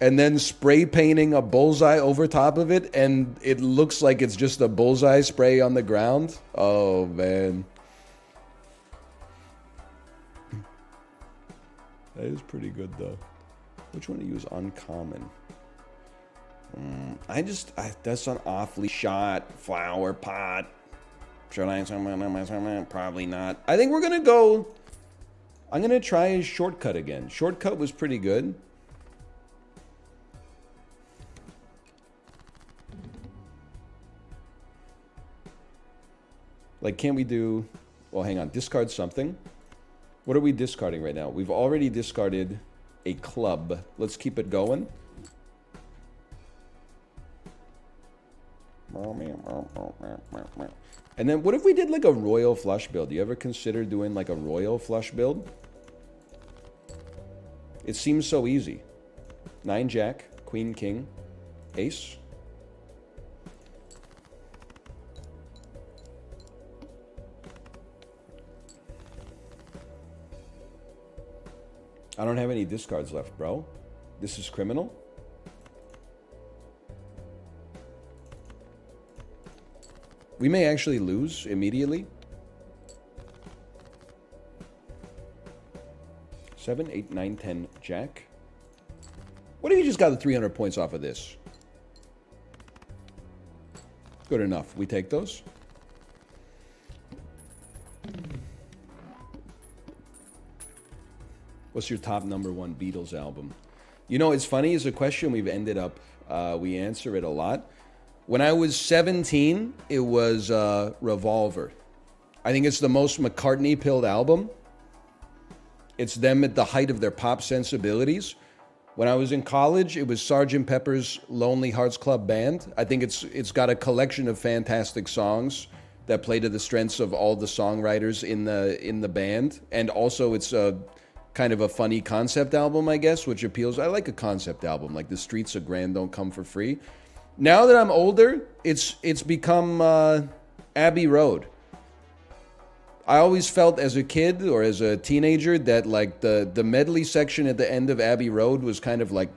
and then spray painting a bullseye over top of it, and it looks like it's just a bullseye spray on the ground. Oh, man. That is pretty good, though. Which one to use? Uncommon. That's an awfully shot flower pot. Should I? Probably not. I think we're going to go... I'm going to try Shortcut again. Shortcut was pretty good. Like, can't we do... Well, hang on. Discard something. What are we discarding right now? We've already discarded a club. Let's keep it going. And then what if we did like a royal flush build? Do you ever consider doing like a royal flush build? It seems so easy. 9 jack, queen king, ace. I don't have any discards left, bro. This is criminal. We may actually lose immediately. 7, 8, 9, 10, jack. What if you just got the 300 points off of this? Good enough. We take those. What's your top #1 Beatles album? You know, it's funny. It's a question we've ended up, we answer it a lot. When I was 17, it was Revolver. I think it's the most McCartney-pilled album. It's them at the height of their pop sensibilities. When I was in college, it was Sgt. Pepper's Lonely Hearts Club Band. I think it's got a collection of fantastic songs that play to the strengths of all the songwriters in the band. And also it's a kind of a funny concept album, I guess, which appeals. I like a concept album, like The Streets of Grand Don't Come for Free. Now that I'm older, it's become Abbey Road. I always felt as a kid or as a teenager that like the medley section at the end of Abbey Road was kind of like,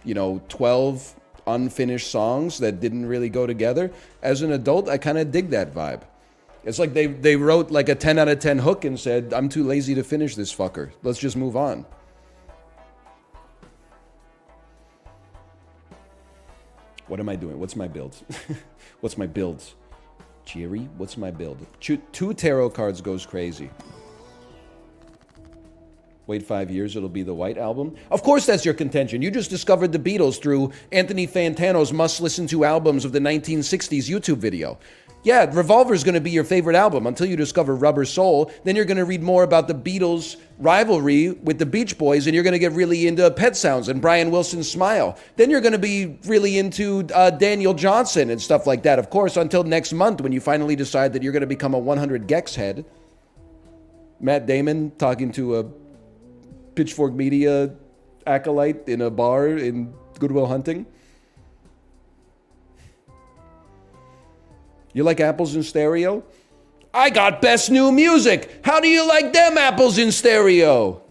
you know, 12 unfinished songs that didn't really go together. As an adult, I kind of dig that vibe. It's like they wrote like a 10 out of 10 hook and said, I'm too lazy to finish this fucker. Let's just move on. What am I doing? What's my build? What's my build? Jerry, what's my build? Two tarot cards goes crazy. Wait 5 years, it'll be the White Album. Of course that's your contention. You just discovered the Beatles through Anthony Fantano's must-listen-to albums of the 1960s YouTube video. Yeah, Revolver's going to be your favorite album until you discover Rubber Soul. Then you're going to read more about the Beatles' rivalry with the Beach Boys, and you're going to get really into Pet Sounds and Brian Wilson's Smile. Then you're going to be really into Daniel Johnson and stuff like that, of course, until next month when you finally decide that you're going to become a 100 Gex head. Matt Damon talking to a Pitchfork Media acolyte in a bar in Good Will Hunting. You like apples in stereo? I got best new music. How do you like them apples in stereo?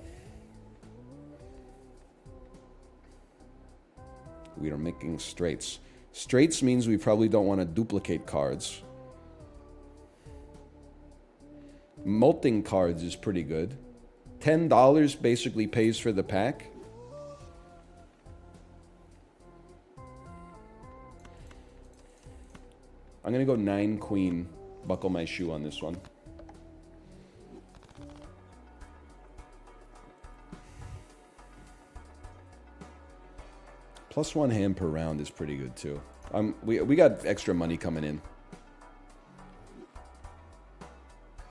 We are making straights. Straights means we probably don't want to duplicate cards. Molting cards is pretty good. $10 basically pays for the pack. I'm going to go 9 queen. Buckle my shoe on this one. +1 hand per round is pretty good too. We got extra money coming in.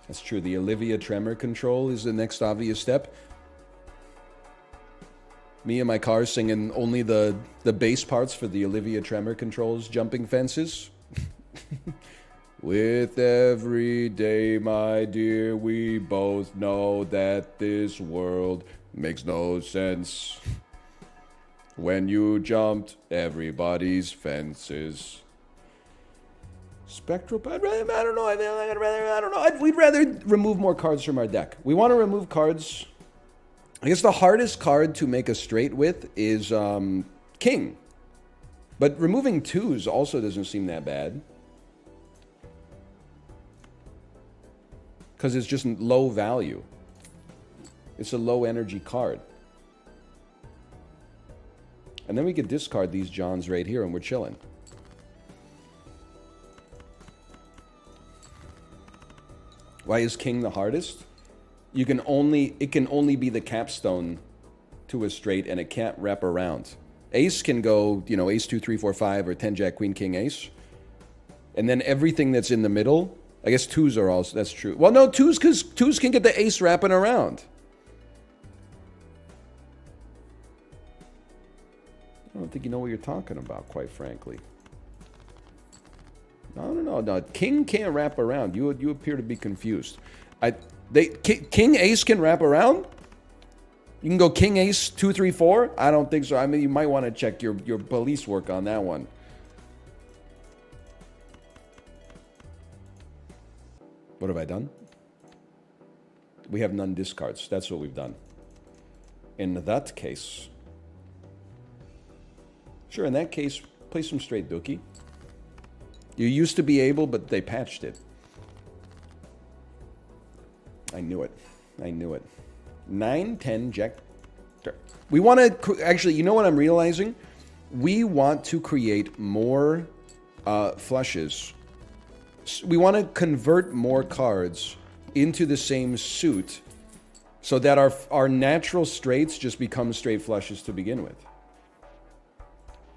That's true. The Olivia Tremor control is the next obvious step. Me and my car singing only the bass parts for the Olivia Tremor controls, jumping fences. With every day, my dear, we both know that this world makes no sense. When you jumped everybody's fences. Spectral, I don't know. I don't know. We'd rather remove more cards from our deck. We want to remove cards. I guess the hardest card to make a straight with is King. But removing 2s also doesn't seem that bad. Because it's just low value. It's a low energy card. And then we could discard these Johns right here and we're chilling. Why is King the hardest? It can only be the capstone to a straight and it can't wrap around. Ace can go, you know, Ace 2, 3, 4, 5 or 10 Jack Queen King Ace. And then everything that's in the middle, I guess 2s are also, that's true. Well, no, 2s, because 2s can get the ace wrapping around. I don't think you know what you're talking about, quite frankly. No. King can't wrap around. You appear to be confused. King Ace can wrap around? You can go King Ace 2, 3, 4? I don't think so. I mean, you might want to check your police work on that one. What have I done? We have none discards. That's what we've done. In that case... Sure, in that case, play some straight dookie. You used to be able, but they patched it. I knew it. 9, 10, Jack. We want to... Actually, you know what I'm realizing? We want to create more flushes. We want to convert more cards into the same suit so that our natural straights just become straight flushes to begin with.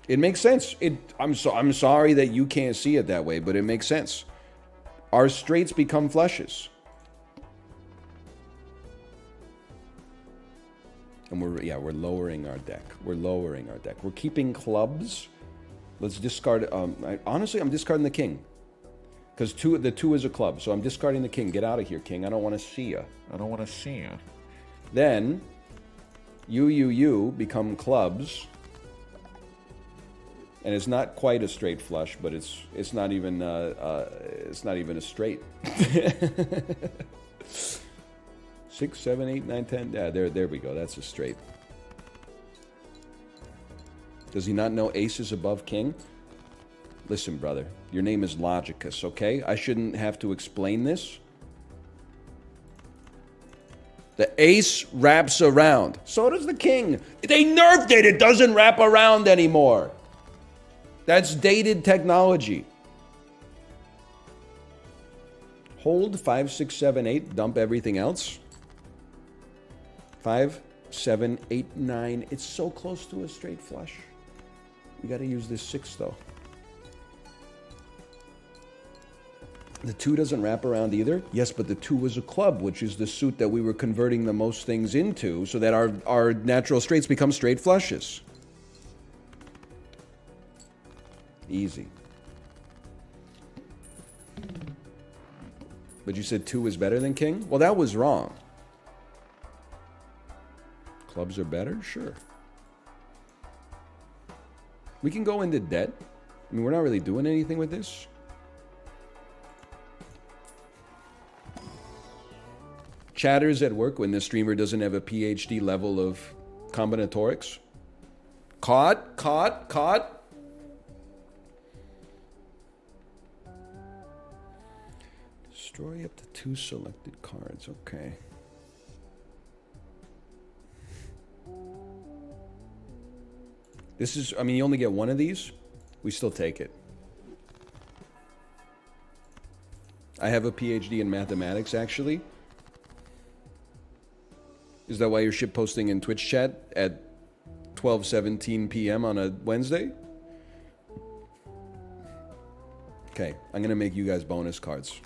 It makes sense. I'm sorry that you can't see it that way, but it makes sense. Our straights become flushes. And we're lowering our deck. We're keeping clubs. Let's discard. Honestly, I'm discarding the king. Because the 2 is a club, so I'm discarding the king. Get out of here, king. I don't want to see you. Then, you become clubs. And it's not quite a straight flush, but it's not even a straight. 6, 7, 8, 9, 10. Yeah, there we go. That's a straight. Does he not know ace is above king? Listen, brother, your name is Logicus, okay? I shouldn't have to explain this. The ace wraps around. So does the king. They nerfed it. It doesn't wrap around anymore. That's dated technology. Hold 5, 6, 7, 8. Dump everything else. 5, 7, 8, 9. It's so close to a straight flush. We got to use this 6 though. The 2 doesn't wrap around either. Yes, but the 2 was a club, which is the suit that we were converting the most things into so that our natural straights become straight flushes. Easy. But you said 2 is better than king? Well, that was wrong. Clubs are better? Sure. We can go into debt. I mean, we're not really doing anything with this. Chatters at work when the streamer doesn't have a PhD level of combinatorics. Caught. Destroy up to 2 selected cards. Okay. This is, I mean, you only get 1 of these. We still take it. I have a PhD in mathematics, actually. Is that why you're shitposting in Twitch chat at 12:17 p.m. on a Wednesday? Okay, I'm gonna make you guys bonus cards.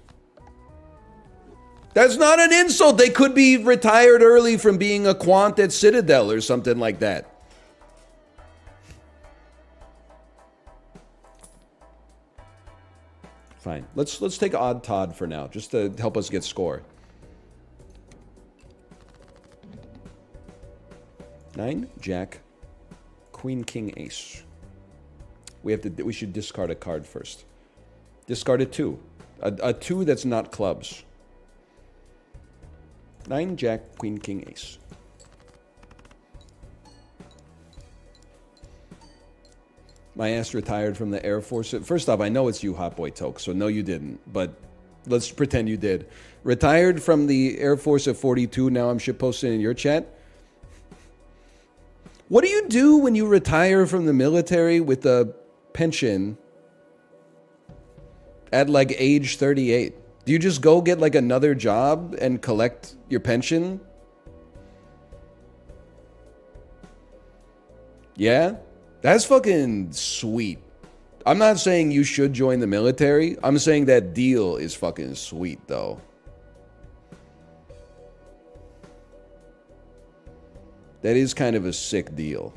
That's not an insult. They could be retired early from being a quant at Citadel or something like that. Fine. Let's take Odd Todd for now, just to help us get score. 9, Jack, Queen, King, Ace. We should discard a card first. Discard a 2. A 2 that's not clubs. 9, Jack, Queen, King, Ace. My ass retired from the Air Force. First off, I know it's you, Hot Boy Toke, so no, you didn't. But let's pretend you did. Retired from the Air Force at 42. Now I'm shitposting in your chat. What do you do when you retire from the military with a pension at like age 38? Do you just go get like another job and collect your pension? Yeah? That's fucking sweet. I'm not saying you should join the military. I'm saying that deal is fucking sweet though. That is kind of a sick deal.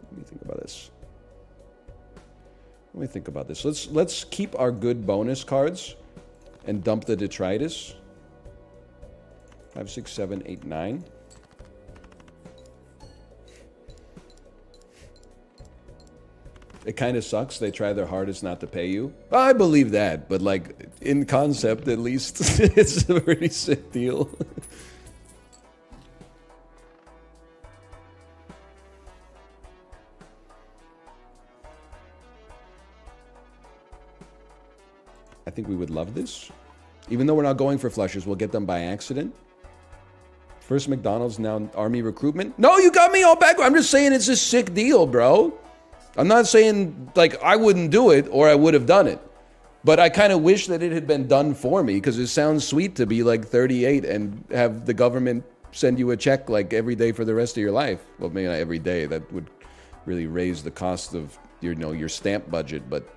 Let me think about this. Let's keep our good bonus cards and dump the detritus. 5, 6, 7, 8, 9. It kind of sucks. They try their hardest not to pay you. I believe that, but like in concept at least, it's a pretty sick deal. I think we would love this. Even though we're not going for flushes, we'll get them by accident. First McDonald's, now Army recruitment. No, you got me all back. I'm just saying it's a sick deal, bro. I'm not saying, like, I wouldn't do it or I would have done it. But I kind of wish that it had been done for me because it sounds sweet to be, like, 38 and have the government send you a check, like, every day for the rest of your life. Well, maybe not every day. That would really raise the cost of, your stamp budget. But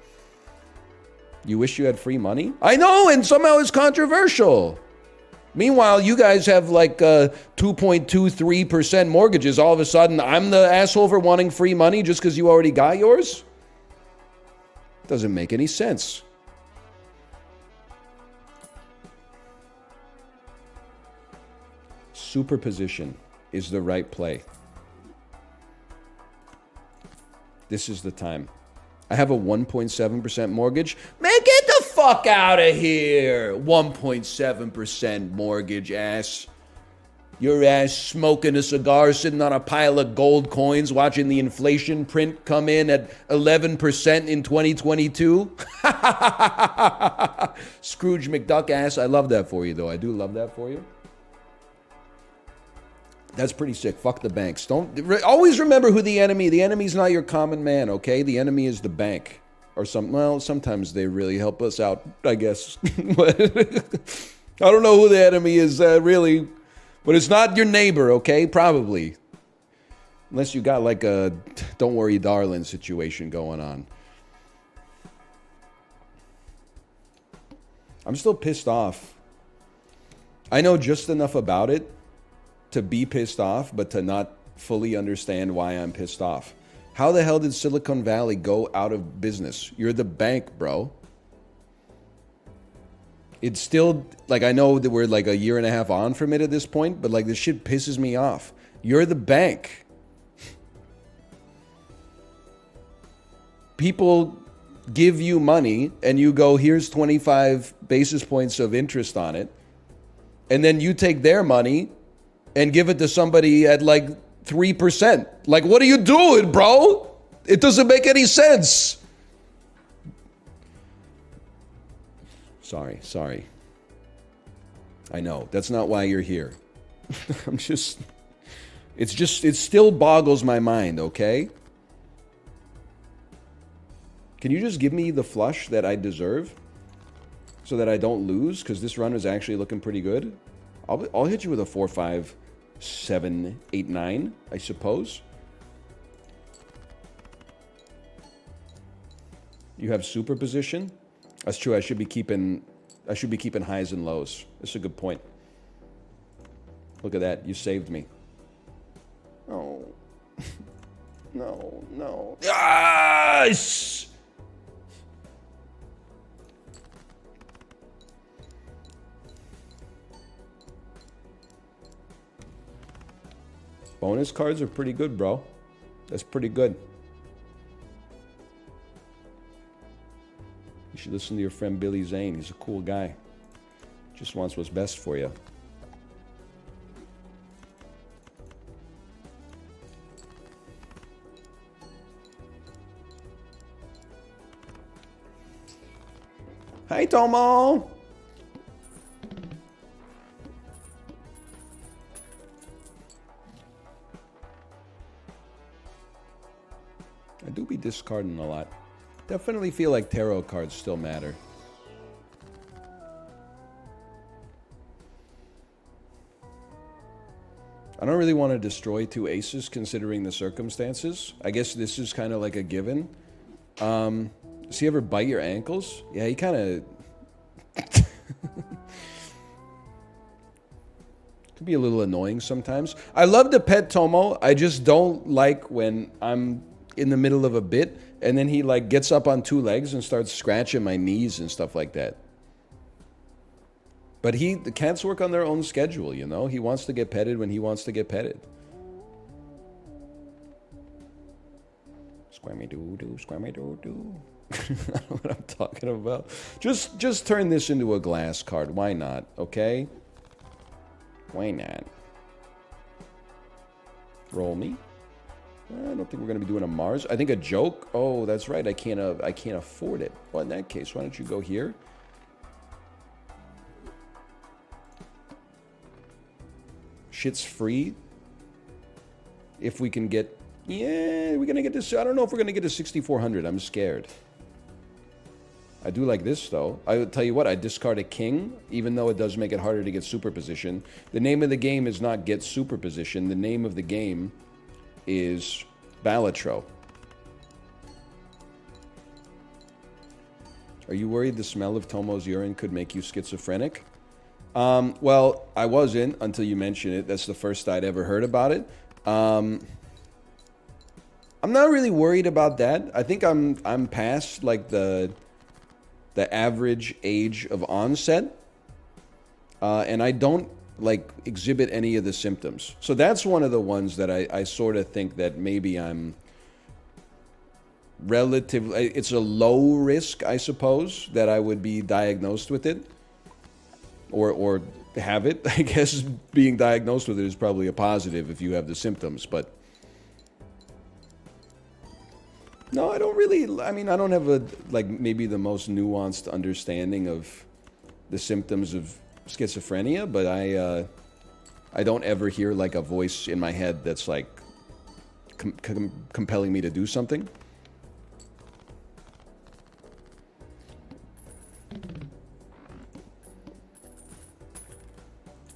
you wish you had free money? I know, and somehow it's controversial. Meanwhile, you guys have like 2.23% mortgages. All of a sudden, I'm the asshole for wanting free money just because you already got yours? Doesn't make any sense. Superposition is the right play. This is the time. I have a 1.7% mortgage. Man, get the fuck out of here. 1.7% mortgage, ass. Your ass smoking a cigar, sitting on a pile of gold coins, watching the inflation print come in at 11% in 2022. Scrooge McDuck ass. I love that for you, though. I do love that for you. That's pretty sick. Fuck the banks. Always remember who the enemy. The enemy's not your common man, okay? The enemy is the bank, or well, sometimes they really help us out, I guess. But I don't know who the enemy is really, but it's not your neighbor, okay? Probably, unless you got like a "don't worry, darling" situation going on. I'm still pissed off. I know just enough about it to be pissed off, but to not fully understand why I'm pissed off. How the hell did Silicon Valley go out of business? You're the bank, bro. It's still, like, I know that we're like a year and a half on from it at this point, but like this shit pisses me off. You're the bank. People give you money and you go, here's 25 basis points of interest on it. And then you take their money and give it to somebody at like 3%. Like, what are you doing, bro? It doesn't make any sense. Sorry. I know, that's not why you're here. It still boggles my mind, okay? Can you just give me the flush that I deserve so that I don't lose? Because this run is actually looking pretty good. I'll hit you with a 4, 5, 7, 8, 9, I suppose. You have superposition. That's true. I should be keeping highs and lows. That's a good point. Look at that. You saved me. Oh. No. Yes! Bonus cards are pretty good, bro. That's pretty good. You should listen to your friend Billy Zane. He's a cool guy. Just wants what's best for you. Hi, Tomo. I do be discarding a lot. Definitely feel like tarot cards still matter. I don't really want to destroy 2 aces considering the circumstances. I guess this is kind of like a given. Does he ever bite your ankles? Yeah, he kind of... Could be a little annoying sometimes. I love to pet Tomo. I just don't like when I'm in the middle of a bit and then he like gets up on 2 legs and starts scratching my knees and stuff like that. But the cats work on their own schedule, you know? He wants to get petted when he wants to get petted. Squammy doo-doo, squammy doo-doo. I don't know what I'm talking about. Just turn this into a glass card. Why not? Okay? Why not? Roll me. I don't think we're going to be doing a Mars. I think a joke. Oh, that's right. I can't afford it. Well, in that case, why don't you go here? Shit's free. If we can get... Yeah, we're going to get this... I don't know if we're going to get to 6,400. I'm scared. I do like this, though. I would tell you what, I discard a king, even though it does make it harder to get superposition. The name of the game is not get superposition. The name of the game is Balatro. Are you worried the smell of Tomo's urine could make you schizophrenic? Well, I wasn't until you mentioned it. That's the first I'd ever heard about it. I'm not really worried about that. I think I'm past like the average age of onset, and I don't like exhibit any of the symptoms. So that's one of the ones that I sort of think that maybe I'm relatively, it's a low risk, I suppose, that I would be diagnosed with it or have it. I guess being diagnosed with it is probably a positive if you have the symptoms, but no, I don't really, I mean, I don't have maybe the most nuanced understanding of the symptoms of schizophrenia, but I don't ever hear like a voice in my head that's like compelling me to do something.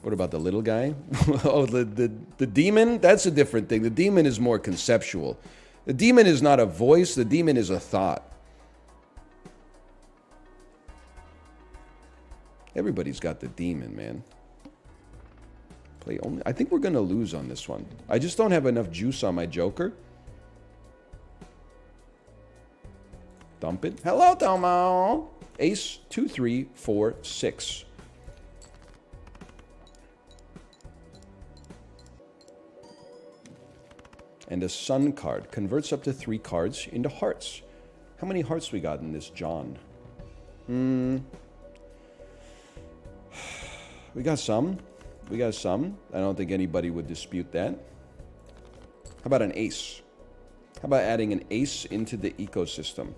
What about the little guy? Oh, the demon? That's a different thing. The demon is more conceptual. The demon is not a voice. The demon is a thought. Everybody's got the demon, man. Play only. I think we're going to lose on this one. I just don't have enough juice on my joker. Dump it. Hello, Tomo. Ace, 2, 3, 4, 6. And a sun card. Converts up to 3 cards into hearts. How many hearts we got in this, John? We got some. We got some. I don't think anybody would dispute that. How about an ace? How about adding an ace into the ecosystem?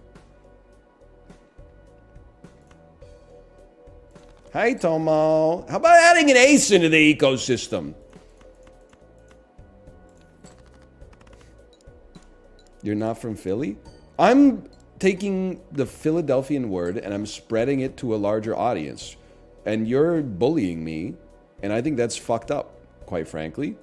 Hi, Tomo. How about adding an ace into the ecosystem? You're not from Philly? I'm taking the Philadelphian word and I'm spreading it to a larger audience. And you're bullying me, and I think that's fucked up, quite frankly.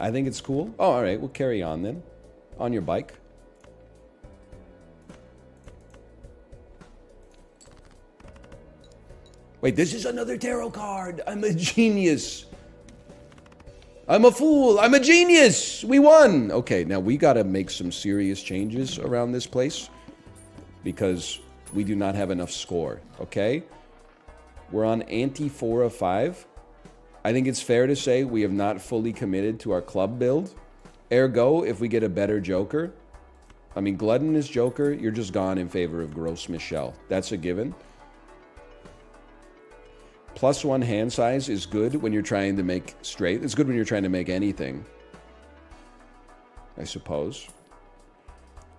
I think it's cool. Oh, all right, we'll carry on then. On your bike. Wait, this is another tarot card. I'm a genius. I'm a fool. I'm a genius. We won. Okay, now we got to make some serious changes around this place because we do not have enough score, okay? We're on ante 4 of 5. I think it's fair to say we have not fully committed to our club build. Ergo, if we get a better joker, I mean, gluttonous joker, you're just gone in favor of gross Michelle. That's a given. +1 hand size is good when you're trying to make straight. It's good when you're trying to make anything, I suppose.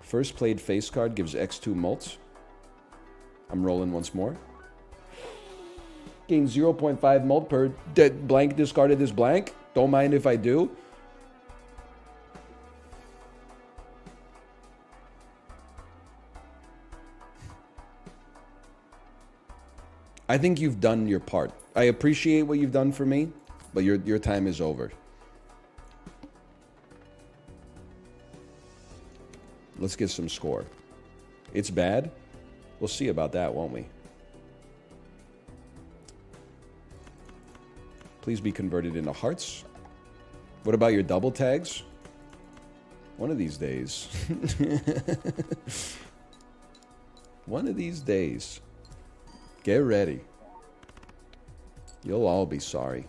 First played face card gives X2 mults. I'm rolling once more. Gain 0.5 mult per blank discarded this blank. Don't mind if I do. I think you've done your part. I appreciate what you've done for me, but your time is over. Let's get some score. It's bad. We'll see about that, won't we? Please be converted into hearts. What about your double tags? One of these days. One of these days. Get ready. You'll all be sorry.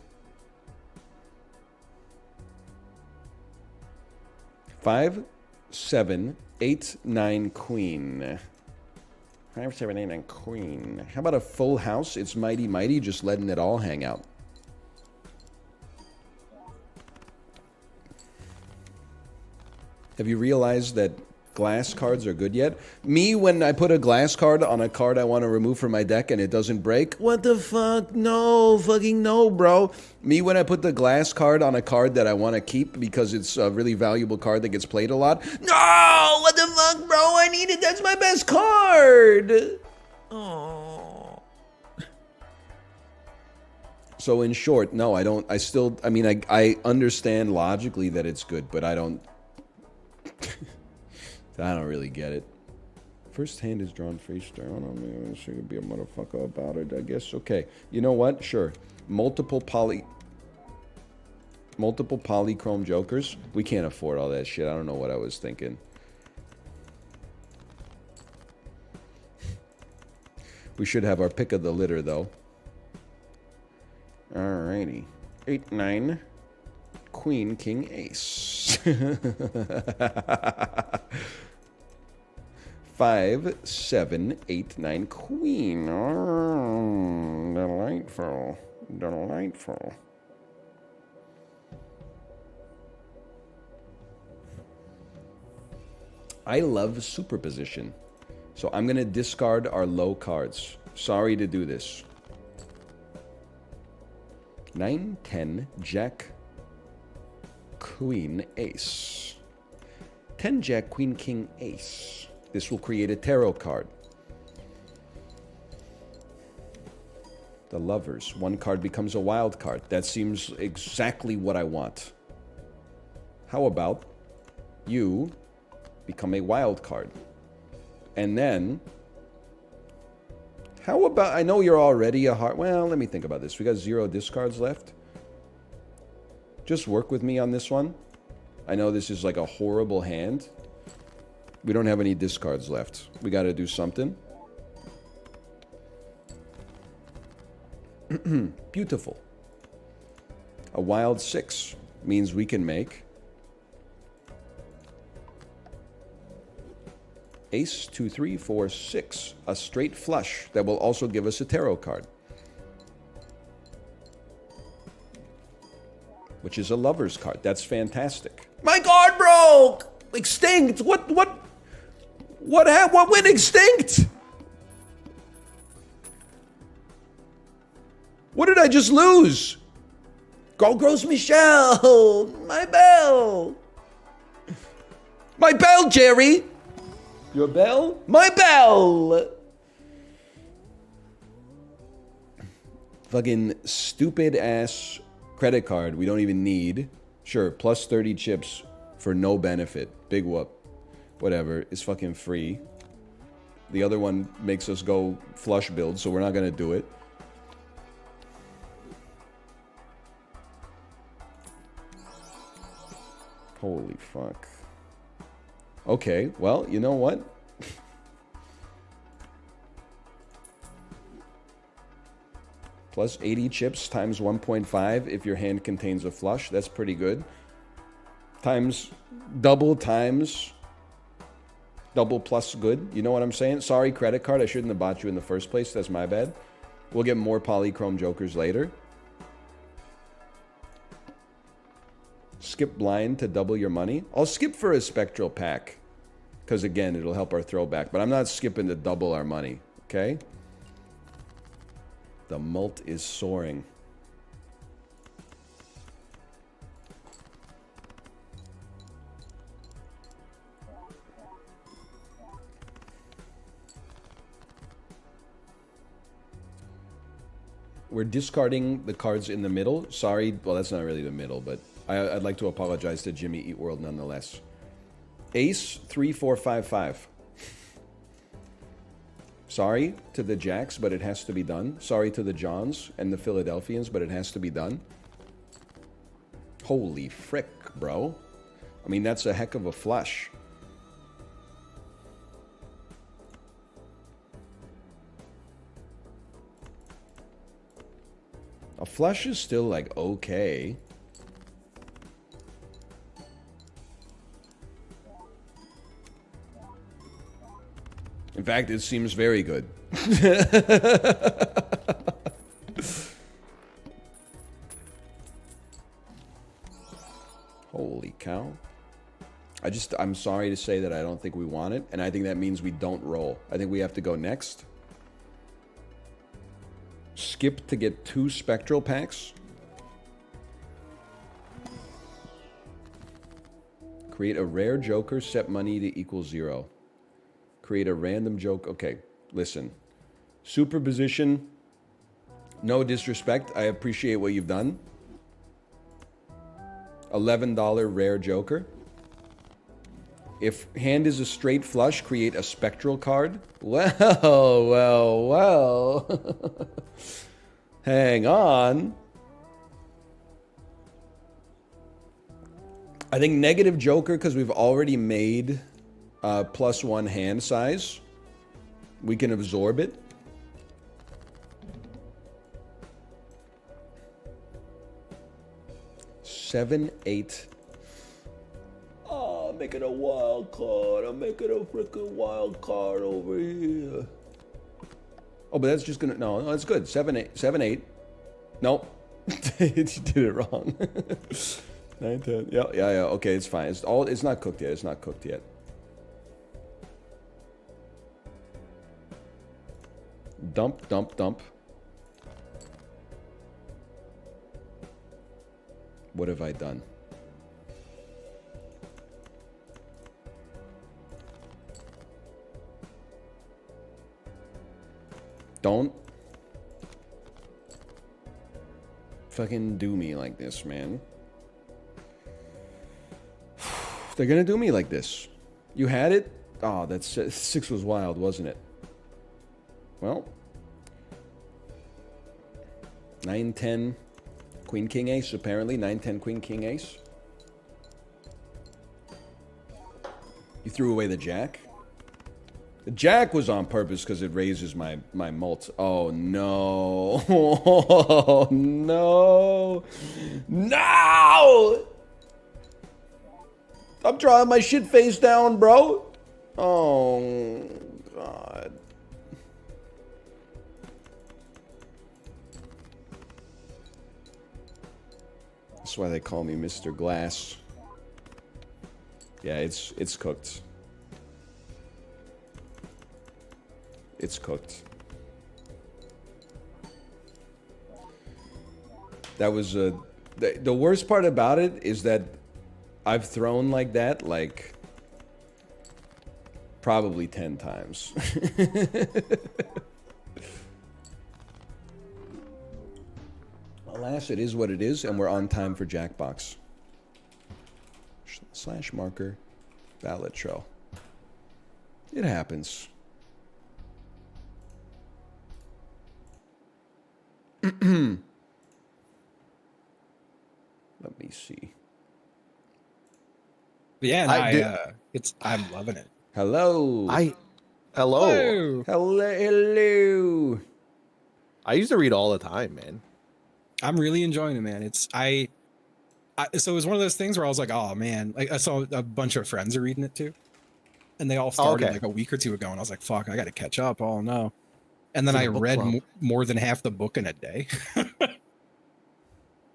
5, 7, 8, 9, queen. 5, 7, 8, 9, queen. How about a full house? It's mighty, mighty, just letting it all hang out. Have you realized that glass cards are good yet? Me, when I put a glass card on a card I want to remove from my deck and it doesn't break, what the fuck? No, fucking no, bro. Me, when I put the glass card on a card that I want to keep because it's a really valuable card that gets played a lot. No, what the fuck, bro? I need it. That's my best card. Oh. So in short, no, I don't. I mean, I understand logically that it's good, but I don't. I don't really get it. First hand is drawn face down. I mean, I should be a motherfucker about it, I guess. Okay. You know what? Sure. Multiple polychrome jokers. We can't afford all that shit. I don't know what I was thinking. We should have our pick of the litter, though. Alrighty. 8, 9. Queen, king, ace. 5, 7, 8, 9, queen. Oh, delightful. Delightful. I love superposition. So I'm going to discard our low cards. Sorry to do this. 9, 10, Jack, Queen, Ace. 10, Jack, Queen, King, Ace. This will create a tarot card. The Lovers. One card becomes a wild card. That seems exactly what I want. How about you become a wild card? And then, how about, I know you're already a heart. Well, let me think about this. We got 0 discards left. Just work with me on this one. I know this is like a horrible hand. We don't have any discards left. We got to do something. Beautiful. A wild 6 means we can make Ace, 2, 3, 4, 6. A straight flush that will also give us a tarot card. Which is a Lover's card. That's fantastic. My card broke! Extinct! What went extinct? What did I just lose? Go Gross Michelle! My bell! My bell, Jerry! Your bell? My bell! Fucking stupid ass credit card we don't even need. Sure, plus 30 chips for no benefit. Big whoop. Whatever. It's fucking free. The other one makes us go flush build, so we're not gonna do it. Holy fuck. Okay, well, you know what? Plus 80 chips times 1.5 if your hand contains a flush. That's pretty good. Times double times double plus good. You know what I'm saying? Sorry, credit card. I shouldn't have bought you in the first place. That's my bad. We'll get more polychrome jokers later. Skip blind to double your money. I'll skip for a spectral pack. Because again, it'll help our throwback. But I'm not skipping to double our money. Okay? The mult is soaring. We're discarding the cards in the middle. Sorry. Well, that's not really the middle, but I'd like to apologize to Jimmy Eat World nonetheless. Ace, 3, 4, 5, 5. Sorry to the Jacks, but it has to be done. Sorry to the Johns and the Philadelphians, but it has to be done. Holy frick, bro. I mean, that's a heck of a flush. A flush is still like okay. In fact, it seems very good. Holy cow. I'm sorry to say that I don't think we want it, and I think that means we don't roll. I think we have to go next. Skip to get 2 spectral packs. Create a rare joker, set money to equal 0. Create a random joke. Okay, listen. Superposition. No disrespect. I appreciate what you've done. $11 rare joker. If hand is a straight flush, create a spectral card. Well. Hang on. I think negative joker, because we've already made +1 hand size. We can absorb it. Seven, 8. Oh, I'm making a wild card. I'm making a freaking wild card over here. Oh, but that's just gonna no, that's good. 7, 8, 7, 8. Nope. You did it wrong. 9, 10. Yeah. Okay, it's fine. It's not cooked yet. It's not cooked yet. Dump, dump, dump. What have I done? Don't fucking do me like this, man. They're gonna do me like this. You had it? Oh, that's 6 was wild, wasn't it? Well, 9, 10, Queen, King, Ace, apparently. 9, 10, Queen, King, Ace. You threw away the Jack? The Jack was on purpose because it raises my mult. Oh, no. Oh, no. No! I'm drawing my shit face down, bro. Oh, God. That's why they call me Mr. Glass. Yeah, it's cooked. It's cooked. That was the worst part about it is that I've thrown like that like probably 10 times. Alas, it is what it is, and we're on time for Jackbox. Slash marker, Balatro. It happens. Let me see. Yeah, I'm loving it. Hello. Hello. Hello. I used to read all the time, man. I'm really enjoying it, man. So it was one of those things where I was like, oh man, like I saw a bunch of friends are reading it too, and they all started like a week or two ago, and I was like, fuck, I got to catch up. Oh no. And then I read more than half the book in a day. And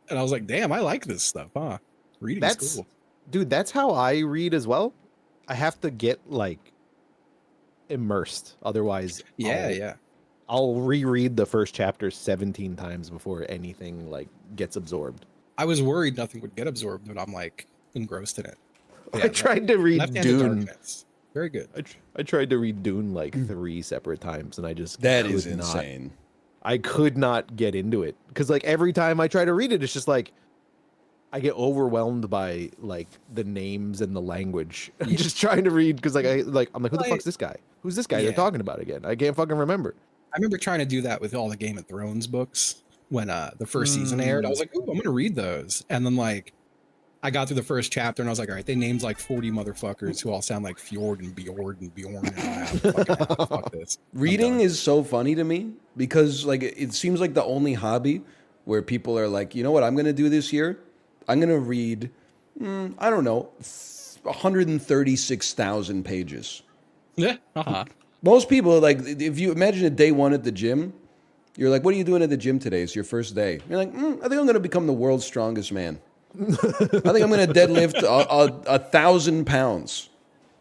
I was like, damn, I like this stuff, huh? Reading's cool. Dude, that's how I read as well. I have to get like immersed. Otherwise, I'll reread the first chapter 17 times before anything like gets absorbed. I was worried nothing would get absorbed, but I'm like engrossed in it. Yeah, I tried to read Dune. Very good. I tried to read Dune like 3 separate times, and I just that is insane. I could not get into it because like every time I try to read it, it's just like I get overwhelmed by like the names and the language. Yeah. Just trying to read because I'm like, who the fuck's this guy? Who's this guy they're talking about again? I can't fucking remember. I remember trying to do that with all the Game of Thrones books when the first season aired. I was like, ooh, I'm gonna read those, and then like I got through the first chapter and I was like, all right, they named like 40 motherfuckers who all sound like Fjord and Bjord and Bjorn. And fuck this. Reading is so funny to me because like it seems like the only hobby where people are like, you know what I'm going to do this year? I'm going to read, I don't know, 136,000 pages. Yeah. Most people, like, if you imagine a day one at the gym, you're like, what are you doing at the gym today? It's your first day. You're like, I think I'm going to become the world's strongest man. I think I'm going to deadlift 1,000 pounds.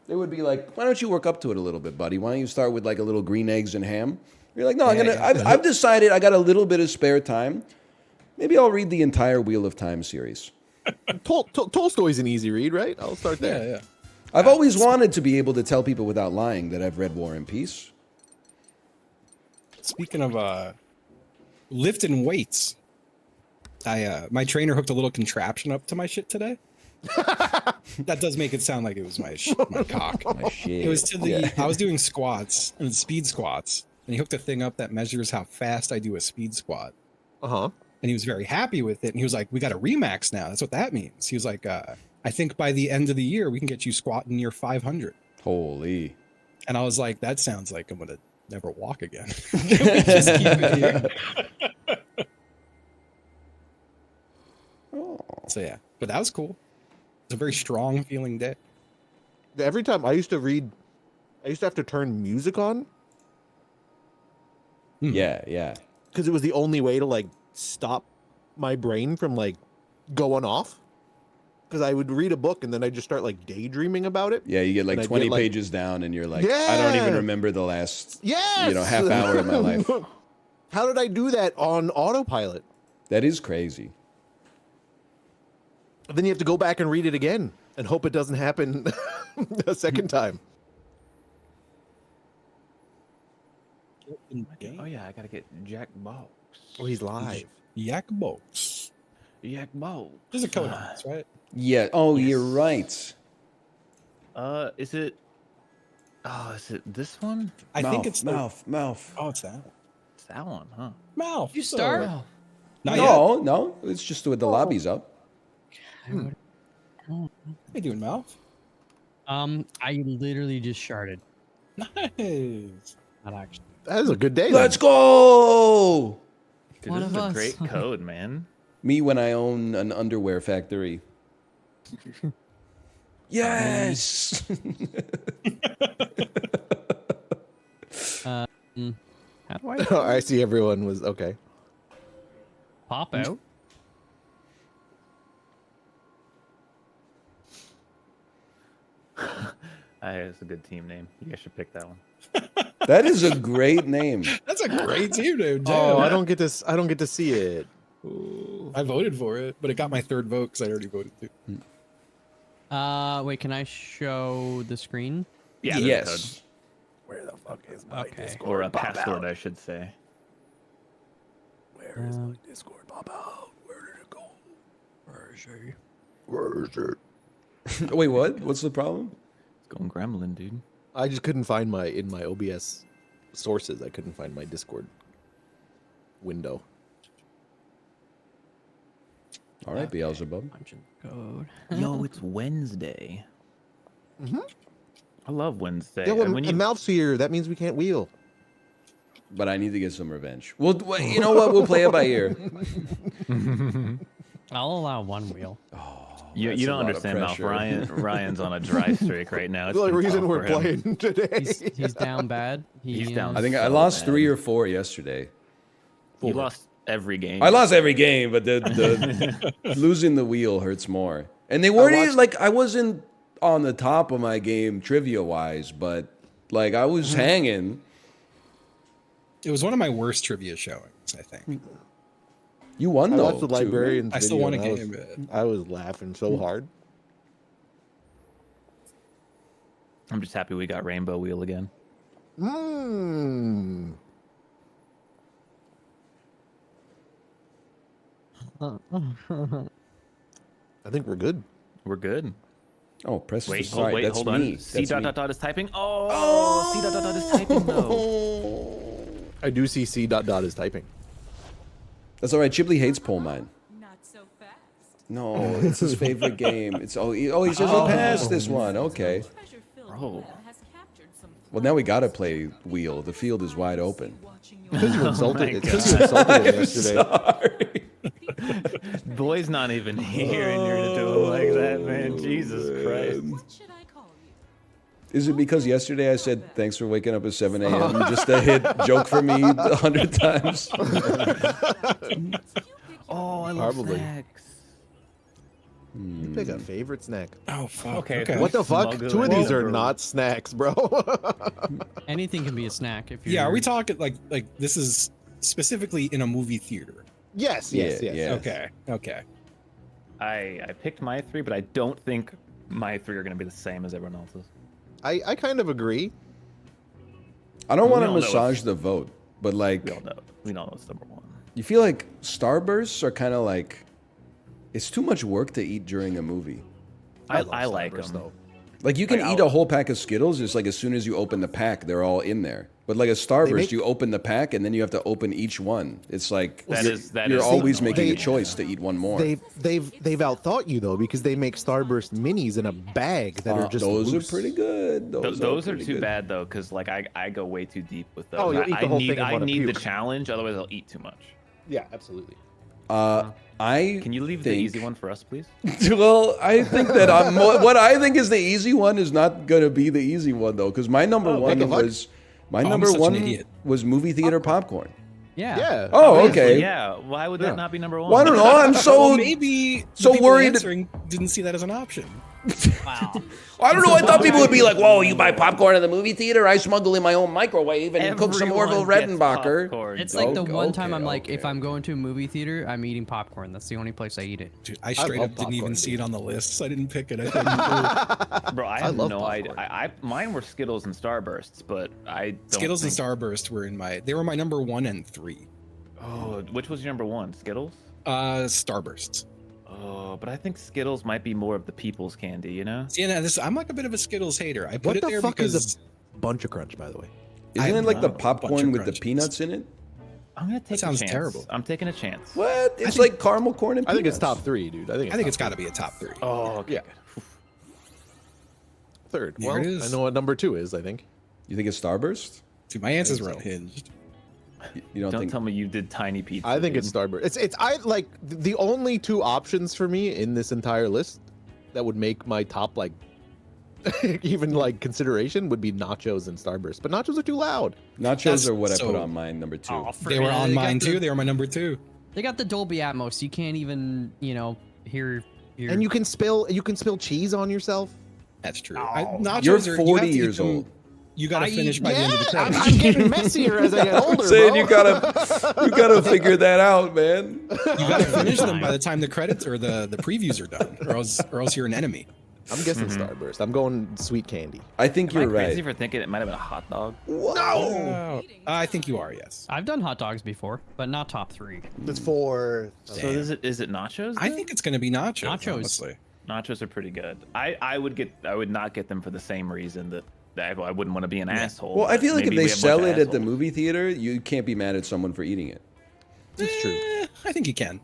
They would be like, why don't you work up to it a little bit, buddy? Why don't you start with like a little green eggs and ham? You're like, no, I've decided I got a little bit of spare time. Maybe I'll read the entire Wheel of Time series. Tolstoy's an easy read, right? I'll start there. Yeah. I've always wanted to be able to tell people without lying that I've read War and Peace. Speaking of lifting weights, my trainer hooked a little contraption up to my shit today. That does make it sound like it was my cock. My shit. It was to the I was doing squats and speed squats, and he hooked a thing up that measures how fast I do a speed squat. And he was very happy with it. And he was like, we got a Remax now. That's what that means. He was like, I think by the end of the year, we can get you squatting near 500. Holy. And I was like, that sounds like I'm going to never walk again. Can we just keep it here? So, yeah. But that was cool. It's a very strong feeling day. Every time I used to read, I used to have to turn music on. Yeah. Because it was the only way to like stop my brain from like going off. because I would read a book and then I just start like daydreaming about it. Yeah, you get like And I'd 20 get, like- pages down and you're like, I don't even Yeah. remember the last, Yes! half hour of my life. How did I do that on autopilot? That is crazy. Then you have to go back and read it again and hope it doesn't happen a second time. Oh yeah, I gotta get Jackbox. Oh, he's live. Jackbox. Jackbox. There's a code on this, right? Yeah. Oh, Yes. you're right. Is it? Oh, is it this one? I think it's the- mouth. Oh, it's that one. It's that one, huh? Mouth. You start? Not yet. No, it's just with the lobbies up. What are you doing, mouth? I literally just sharded. Nice. Not actually. That is a good day. Let's go. Dude, One this is of a us. great code, man. Me when I own an underwear factory. Yes. How do I Oh, I see everyone was okay. pop out? It's a good team name. You guys should pick that one. That is a great name. That's a great team name. Oh, Damn. I don't get this. I don't get to see it. I voted for it, but it got my third vote because I already voted too. Wait, can I show the screen? Yeah, there's a Yes. Where the fuck is my Okay. code. Or a password, I should say. Where is my Discord pop out? Where did it go? Where is it? Wait, what? What's the problem? It's going gremlin, dude. I just couldn't find in my OBS sources. I couldn't find my Discord window. All right, Beelzebub. Punch in the code. Yo, it's Wednesday. I love Wednesday. Yeah, well, And when you, Mouth's here. That means we can't wheel. But I need to get some revenge. Well, you know what? We'll play it by ear. I'll allow one wheel. you That's a don't lot of understand, Mouth. pressure. Ryan's on a dry streak right now. That's It's the only been reason tough we're for him. playing today. He's down bad. He's down. I think I So lost bad. 3 or 4 yesterday. You lost every game. I lost every game, but the losing the wheel hurts more. And they weren't even, like, I wasn't on the top of my game trivia wise, but like I was hanging. It was one of my worst trivia showings, I think. You won I though. watched the too, librarian's I still video won a and game. man. I was laughing so hard. I'm just happy we got Rainbow Wheel again. Mmm. I think we're good. We're good. Oh, press the Wait, sorry, wait, that's hold me. on. C That's dot me. dot dot is typing. Oh, C dot dot dot is typing though. I do see C dot dot is typing. That's all right. Chibley hates pole mine. Not so fast. No, it's his favorite game. It's he says he passed this one. Okay. Treasure-filled Bro. wheel has captured some Well, now we gotta play wheel. The field is wide open. watching Because you my insulted, it's 'cause God. you insulted him yesterday. Sorry. Boy's not even here, and you're gonna do it like that, man. Jesus Christ. What should I call you? Is it because yesterday I said thanks for waking up at 7 a.m. just a hit joke for me 100 times? Oh, I love Probably. snacks. You pick a favorite snack. Oh fuck. Okay. What the fuck? Smuggle Two of it these in, are bro. not snacks, bro. Anything can be a snack if you're. Yeah, are we talking like this is specifically in a movie theater? yes, Yeah, yes, yes. yeah. Okay. I picked my 3, but I don't think my 3 are gonna be the same as everyone else's. I kind of agree. I don't want We to all know massage the vote, but like We all know. We all know it's number 1. you feel like Starbursts are kind of like it's too much work to eat during a movie. I love like Starburst, them. Like you can Like, eat a whole pack of Skittles, it's like as soon as you open the pack, they're all in there. But like a Starburst, make- you open the pack and then you have to open each one. It's like That you're, is- that you're is always annoying. making a They- choice to eat one more. They've outthought you though because they make Starburst minis in a bag that are just those loose. are pretty good. Those are pretty too good. bad though, because like I go way too deep with those. Oh, you'll eat the I whole need thing and I wanna need the puke. challenge, otherwise I'll eat too much. Yeah, absolutely. I Can you leave the think- easy one for us, please? Well, I think that what I think is the easy one is not gonna be the easy one though, because my number what the one fuck? was my I'm number such an one idiot. was movie theater popcorn. Yeah. Yeah. Oh, Obviously, okay. Yeah. Why would Yeah. that not be number one? Well, I don't know. I'm Well, so maybe so the people worried- answering didn't see that as an option. Wow. I don't know. I thought people would be like, "Whoa, you buy popcorn at the movie theater? I smuggle in my own microwave and cook some Orville Everyone gets Redenbacher." popcorn, It's dude. like the Okay, one time I'm like, okay. if I'm going to a movie theater, I'm eating popcorn. That's the only place I eat it. Dude, I straight love up didn't even popcorn, see dude. it on the list, so I didn't pick it. I thought Bro, I I have love no idea. popcorn. Mine were Skittles and Starbursts, but I don't Skittles and think- Starburst were they were my number 1 and 3. Oh, which was your number one? Skittles? Starbursts. Oh, but I think Skittles might be more of the people's candy, you know? See, and I'm like a bit of a Skittles hater. I put What it the there fuck because is a bunch of crunch, by the way? Isn't I it like the know. popcorn Bunch of with the crunches. peanuts in it? I'm gonna take sounds a chance. terrible. I'm taking a chance. What? It's think- like caramel corn and I peanuts. think it's top 3, dude. I think it's got to be a top 3. Oh, okay. Yeah. Good. third. There Well, it is. I know what number 2 is, I think. You think it's Starburst? Dude, my answers I were think so. unhinged. You don't Don't think? tell me you did tiny pizza. I think dude. it's Starburst. It's I like the only 2 options for me in this entire list that would make my top like even like consideration would be nachos and Starburst. But nachos are too loud. Nachos That's are what I put so- on mine number 2. They were on mine too. They were my number 2. They got the Dolby Atmos. You can't even, hear. And you can spill cheese on yourself. That's true. Oh. Nachos You're are, you 40 have to eat years them- old. You got to I- finish by the end of the I'm, credits. I'm getting messier as I get older, Saying bro. you gotta figure that out, man. You got to finish them by the time the credits or the previews are done, or else you're an enemy. I'm guessing Starburst. I'm going sweet candy. I think Am I you're crazy right. for thinking it might have been a hot dog? Oh, I think you are. Yes. I've done hot dogs before, but not top 3. It's for So is it nachos? I then? think it's going to be nachos. Nachos. Honestly. Nachos are pretty good. I would not get them for the same reason that I wouldn't want to be an asshole. Well, I but feel like if maybe they we have a bunch sell of it at the assholes. movie theater, you can't be mad at someone for eating it. It's true. I think you can.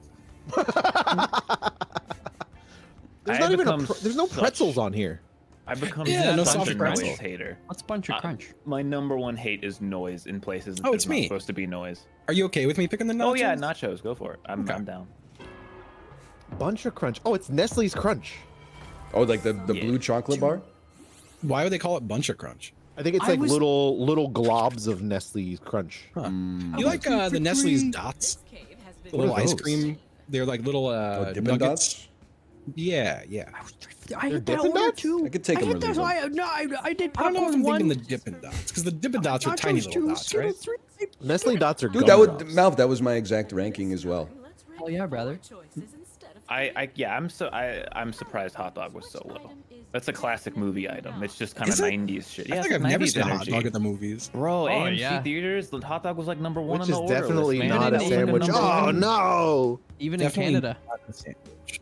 There's I not even become there's no such- pretzels on here. I've become Yeah, no such soft a pretzel. noise hater. What's Bunch of Crunch? My number one hate is noise in places. Oh, there's it's not me. supposed to be noise. Are you okay with me picking the nachos? Oh yeah, nachos. Go for it. I'm Okay. down. Bunch of crunch. Oh, it's Nestle's Crunch. Oh, like the Yeah. blue chocolate bar? Why would they call it Bunch of Crunch? I think it's I like was- little globs of Nestle's Crunch. You like the Nestle's dots? Cave has been The little What are ice those? cream. They're like little Oh, Dippin' nuggets. Dots? Yeah, yeah. I They're hit that Dippin' order Dots? too. I could take I 'em hit or that, leave so 'em. I did I don't know if popcorn I'm one. thinking the Dippin' Dots because the Dippin' Dots are tiny Nachos little two, dots, right? Skittles three. Nestle dots are Dude, gum that would drops. Malf, that was my exact ranking as well. Let's rank Oh, yeah, brother. choices instead of I'm surprised hot dog was so low. That's a classic movie item. It's just kind of Is it? 90s shit. I Yeah, think it's I've never 90s seen a hot energy. dog at the movies. Bro, AMC yeah. theaters, the hot dog was like number one Which on is the order definitely list, man. not a It ain't even sandwich. number Oh one. no! Even Definitely in Canada. not a sandwich.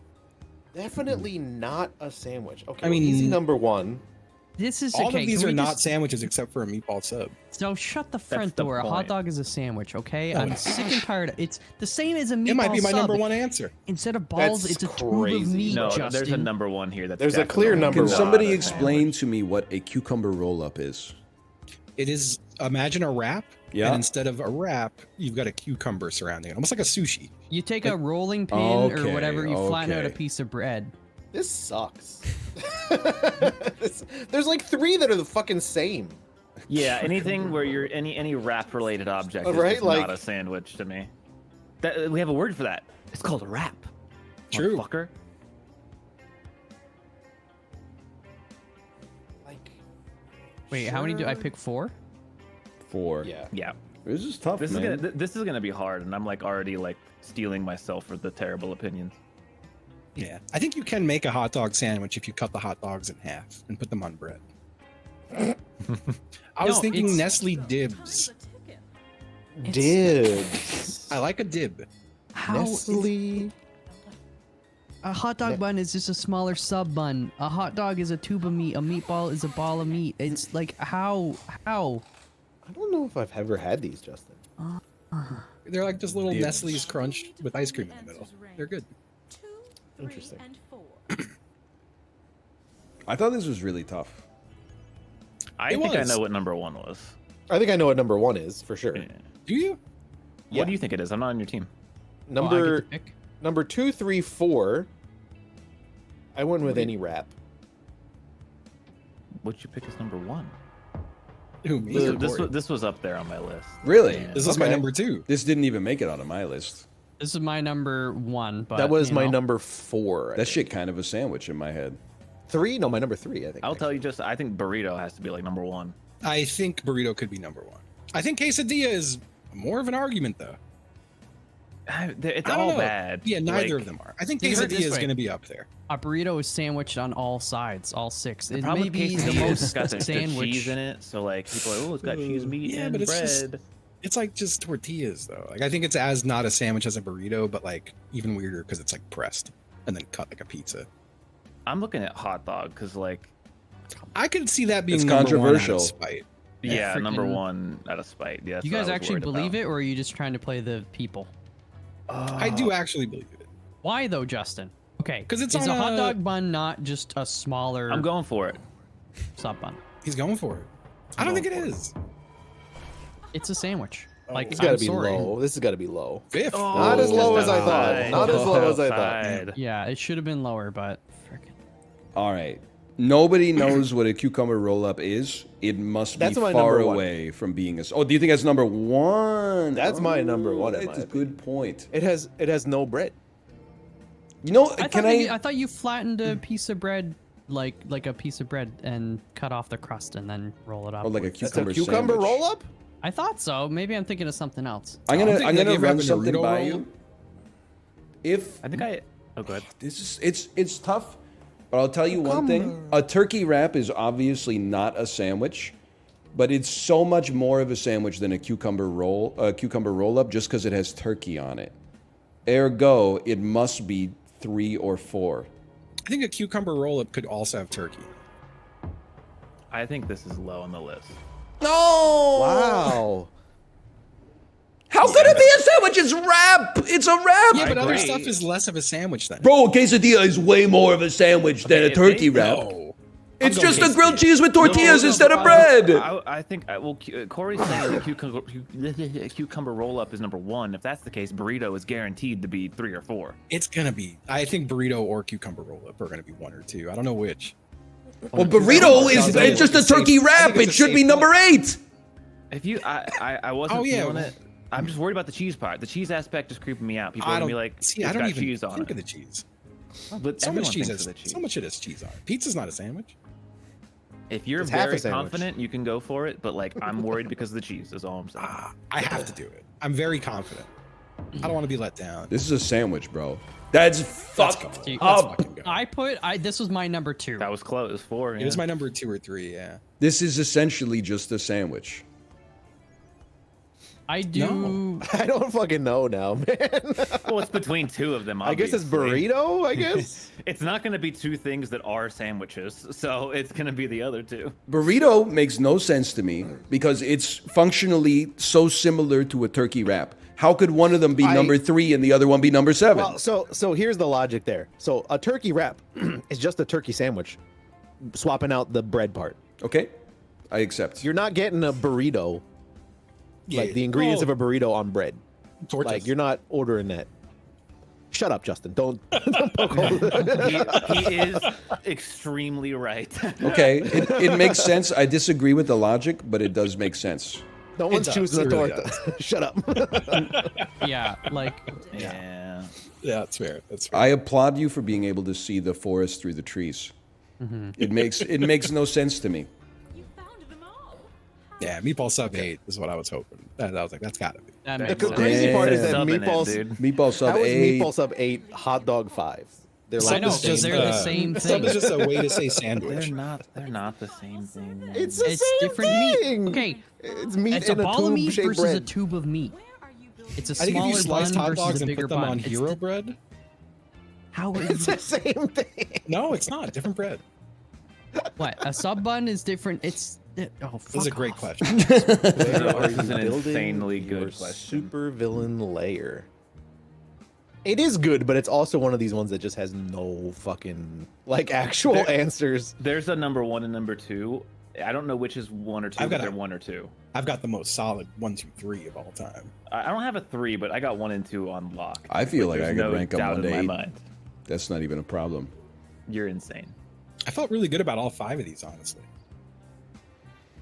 Definitely not a sandwich. Okay, I mean- easy number 1. This is All okay, of these can are we not just- sandwiches except for a meatball sub. So shut the front the door. A hot point. dog is a sandwich, okay? No, I'm it's sick and tired. It's the same as a meatball It might be my sub. number 1 answer. Instead of balls, That's it's a tube of crazy. meat, No, Justin. there's a number one here. That's There's a clear definitely number Can one. not somebody a explain sandwich. to me what a cucumber roll-up is? It is, imagine a wrap, Yeah. and instead of a wrap, you've got a cucumber surrounding it, almost like a sushi. You take a rolling pin Okay, or whatever, you flatten out a okay. piece of bread. This sucks. There's like 3 that are the fucking same. Yeah, anything where you're any wrap related object is Right, just like- not a sandwich to me. That we have a word for that. It's called a wrap. True. Fucker. Like, Wait, how many do I sure. pick? 4? 4. Yeah. Yeah. This is tough, This man. is gonna be hard, and I'm like already like stealing myself for the terrible opinions. Yeah, I think you can make a hot dog sandwich if you cut the hot dogs in half and put them on bread. I was No, thinking it's- Nestle time's dibs. a ticking. Dibs. I like a dib. How is- Nestle. a hot dog bun is just a smaller sub bun. A hot dog is a tube of meat. A meatball is a ball of meat. It's like how? I don't know if I've ever had these, Justin. They're like just little Dibs. Nestle's Crunch with ice cream in the middle. They're good. 2, 3, Interesting. and 4. I thought this was really tough. I It think I was. know what number one was. I think I know what number 1 is for sure. Yeah. Do you? Yeah. What do you think it is? I'm not on your team. Oh, I get to Number pick? number 2, 3, 4. I went with any wrap. What'd you pick as number one? Who, me or Corey? This was up there on my list. Really? Yeah. This is my Okay. number 2. This didn't even make it out of my list. This is my number 1, but That was you my know. number 4. That shit kind of a sandwich in my head. 3? No, my number 3. I think. I'll tell you just, I think burrito has to be like number 1. I think burrito could be number 1. I think quesadilla is more of an argument, though. It's I don't all know. bad. Yeah, neither Like, of them are. I think Think of it quesadilla this is way. going to be up there. A burrito is sandwiched on all sides, all 6. It problem may with be the quesadilla is most it's got the sandwich. cheese in it, so like people are like, oh, it's got cheese, meat, Yeah, and but it's bread. just- It's like just tortillas, though. Like I think it's as not a sandwich as a burrito, but like even weirder because it's like pressed and then cut like a pizza. I'm looking at hot dog because like, I could see that being It's number one out of controversial. spite. yeah, number freaking- 1 out of spite. Yeah, Do you guys actually believe it, or are you just trying to play the people? I do actually believe it. Why though, Justin? Okay, 'Cause it's is on a hot a- dog bun not just a smaller I'm going for it. sub bun? He's going for it. I don't think it is. It's a sandwich. Like It's got to I'm be sorry. low. This has got to be low. Fifth. Not as low as I thought. Outside. Not as low as I thought. Outside. Yeah, it should have been lower, but frickin'. All right. Nobody knows what a cucumber roll up is. It must be That's my far number 1. away from being a. Oh, do you think that's number 1? That's my number 1 in That's my a good point. It has no bread. You know, I can thought I? I thought you flattened a piece of bread like a piece of bread and cut off the crust and then roll it up. Oh, like a with- That's a cucumber cucumber sandwich. roll up. I thought so. Maybe I'm thinking of something else. I'm I don't gonna think I'm they gonna ever have run a something Dorito by roll. you. If I think I. Oh, go ahead. this is it's tough, but I'll tell you one thing: a turkey wrap is obviously not a sandwich, but it's so much more of a sandwich than a cucumber roll up just because it has turkey on it. Ergo, it must be 3 or 4. I think a cucumber roll up could also have turkey. I think this is low on the list. No! Wow. How could it be a sandwich? It's wrap. It's a wrap. Yeah, but other agree. stuff is less of a sandwich than. Bro, a quesadilla is way more of a sandwich than a if turkey they- wrap. No. It's I'm just going a grilled quesadilla. cheese with tortillas No, instead of I- bread. I think well, Corey's saying the cucumber roll up is number 1. If that's the case, burrito is guaranteed to be 3 or 4. It's gonna be. I think burrito or cucumber roll up are gonna be 1 or 2. I don't know which. Well, burrito is it's just a turkey wrap. It should be number 8. If you, I wasn't Oh, yeah, feeling well- it. I'm just worried about the cheese part. The cheese aspect is creeping me out. People are I gonna don't be like, see. it's I don't got even cheese on think it. of the cheese. But So everyone much cheese thinks has of the cheese. so much it has cheese on it. Pizza's not a sandwich. If you're It's half a very sandwich. confident, you can go for it. But like, I'm worried because of the cheese. Is all I'm saying. I have to do it. I'm very confident. I don't want to be let down. This is a sandwich, bro. That's Let's fucked go. Let's up. fucking go. This was my number 2. That was close. It was 4. It Yeah. was my number 2 or 3. Yeah. This is essentially just a sandwich. I do. No. I don't fucking know now, man. Well, it's between 2 of them. I guess it's obviously. burrito. I guess. It's not going to be 2 things that are sandwiches, so it's going to be the other 2. Burrito makes no sense to me because it's functionally so similar to a turkey wrap. How could one of them be number 3 and the other one be number 7? Well, so here's the logic there. So a turkey wrap is just a turkey sandwich, swapping out the bread part. Okay, I accept. You're not getting a burrito, like the ingredients of a burrito on bread. Tortas. Like you're not ordering that. Shut up, Justin. Don't poke holes. He is extremely right. Okay, it makes sense. I disagree with the logic, but it does make sense. No one's does, choosing a it really torta. Shut up. Yeah, like Yeah. Yeah, that's fair. That's fair. I applaud you for being able to see the forest through the trees. It makes no sense to me. You found them all. Yeah, meatball sub 8 is what I was hoping. I was like, that's gotta be. that The makes crazy sense. sense. part is that Sub in it, meatballs. dude. Meatball sub How is 8. meatball sub 8 hot dog 5? They're Sub like know, is the because same they're the thing. same Sub thing. is just a way to say They're sandwich. not the same thing. Man. It's the It's same different thing. meat. Okay, It's meat it's a in a ball of meat tube-shaped versus bread. a tube of meat. Where are you building? It's a I think if smaller you slice bun hot versus dogs a and bigger put them bun. on It's hero the- bread, How are It's you? the same thing. no, it's not. Different bread. What? A sub bun is different. It's oh. This is a fuck great off. question. Where This is an building insanely your good question. super villain layer? It is good, but it's also one of these ones that just has no fucking like actual There- answers. There's a number 1 and number 2. I don't know which is 1 or 2. I've But got they're a- 1 or 2. I've got the most solid 1, 2, 3 of all time. I don't have a 3, but I got 1 and 2 on lock. I feel like There's I could no rank them doubt 1 to in 8. my mind. That's not even a problem. You're insane. I felt really good about all 5 of these, honestly.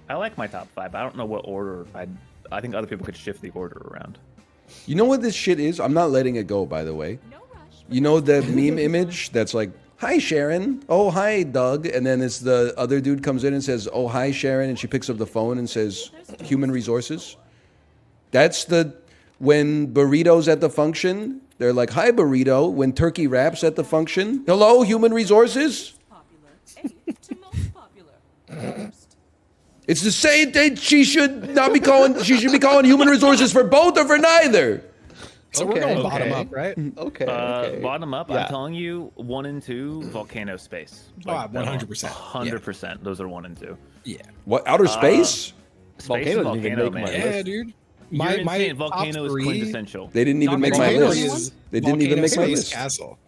I like my top 5. I don't know what order. I think other people could shift the order around. You know what this shit is? I'm not letting it go, by the way. No rush. You know the meme image that's like, "Hi Sharon," "Oh hi Doug," and then it's the other dude comes in and says, "Oh hi Sharon," and she picks up the phone and says, "Human resources." That's when Burrito's at the function, they're like, "Hi Burrito." When Turkey Wrap's at the function, "Hello, human resources." Popular. 8th to most popular. First. It's the same thing. She should not be calling. She should be calling human resources for both or for neither. So we're going bottom up, right? Okay. Bottom up, Yeah. I'm telling you, 1 and 2, volcano space. Oh, 100%. 100%. Those are 1 and 2. Yeah. What, outer space? Space Volcano and didn't even volcano, make my man. list. Yeah, dude. You're insane. top Volcano is three- quintessential. They didn't even make my Volcano list. is They didn't even Volcano make my Space list. Castle.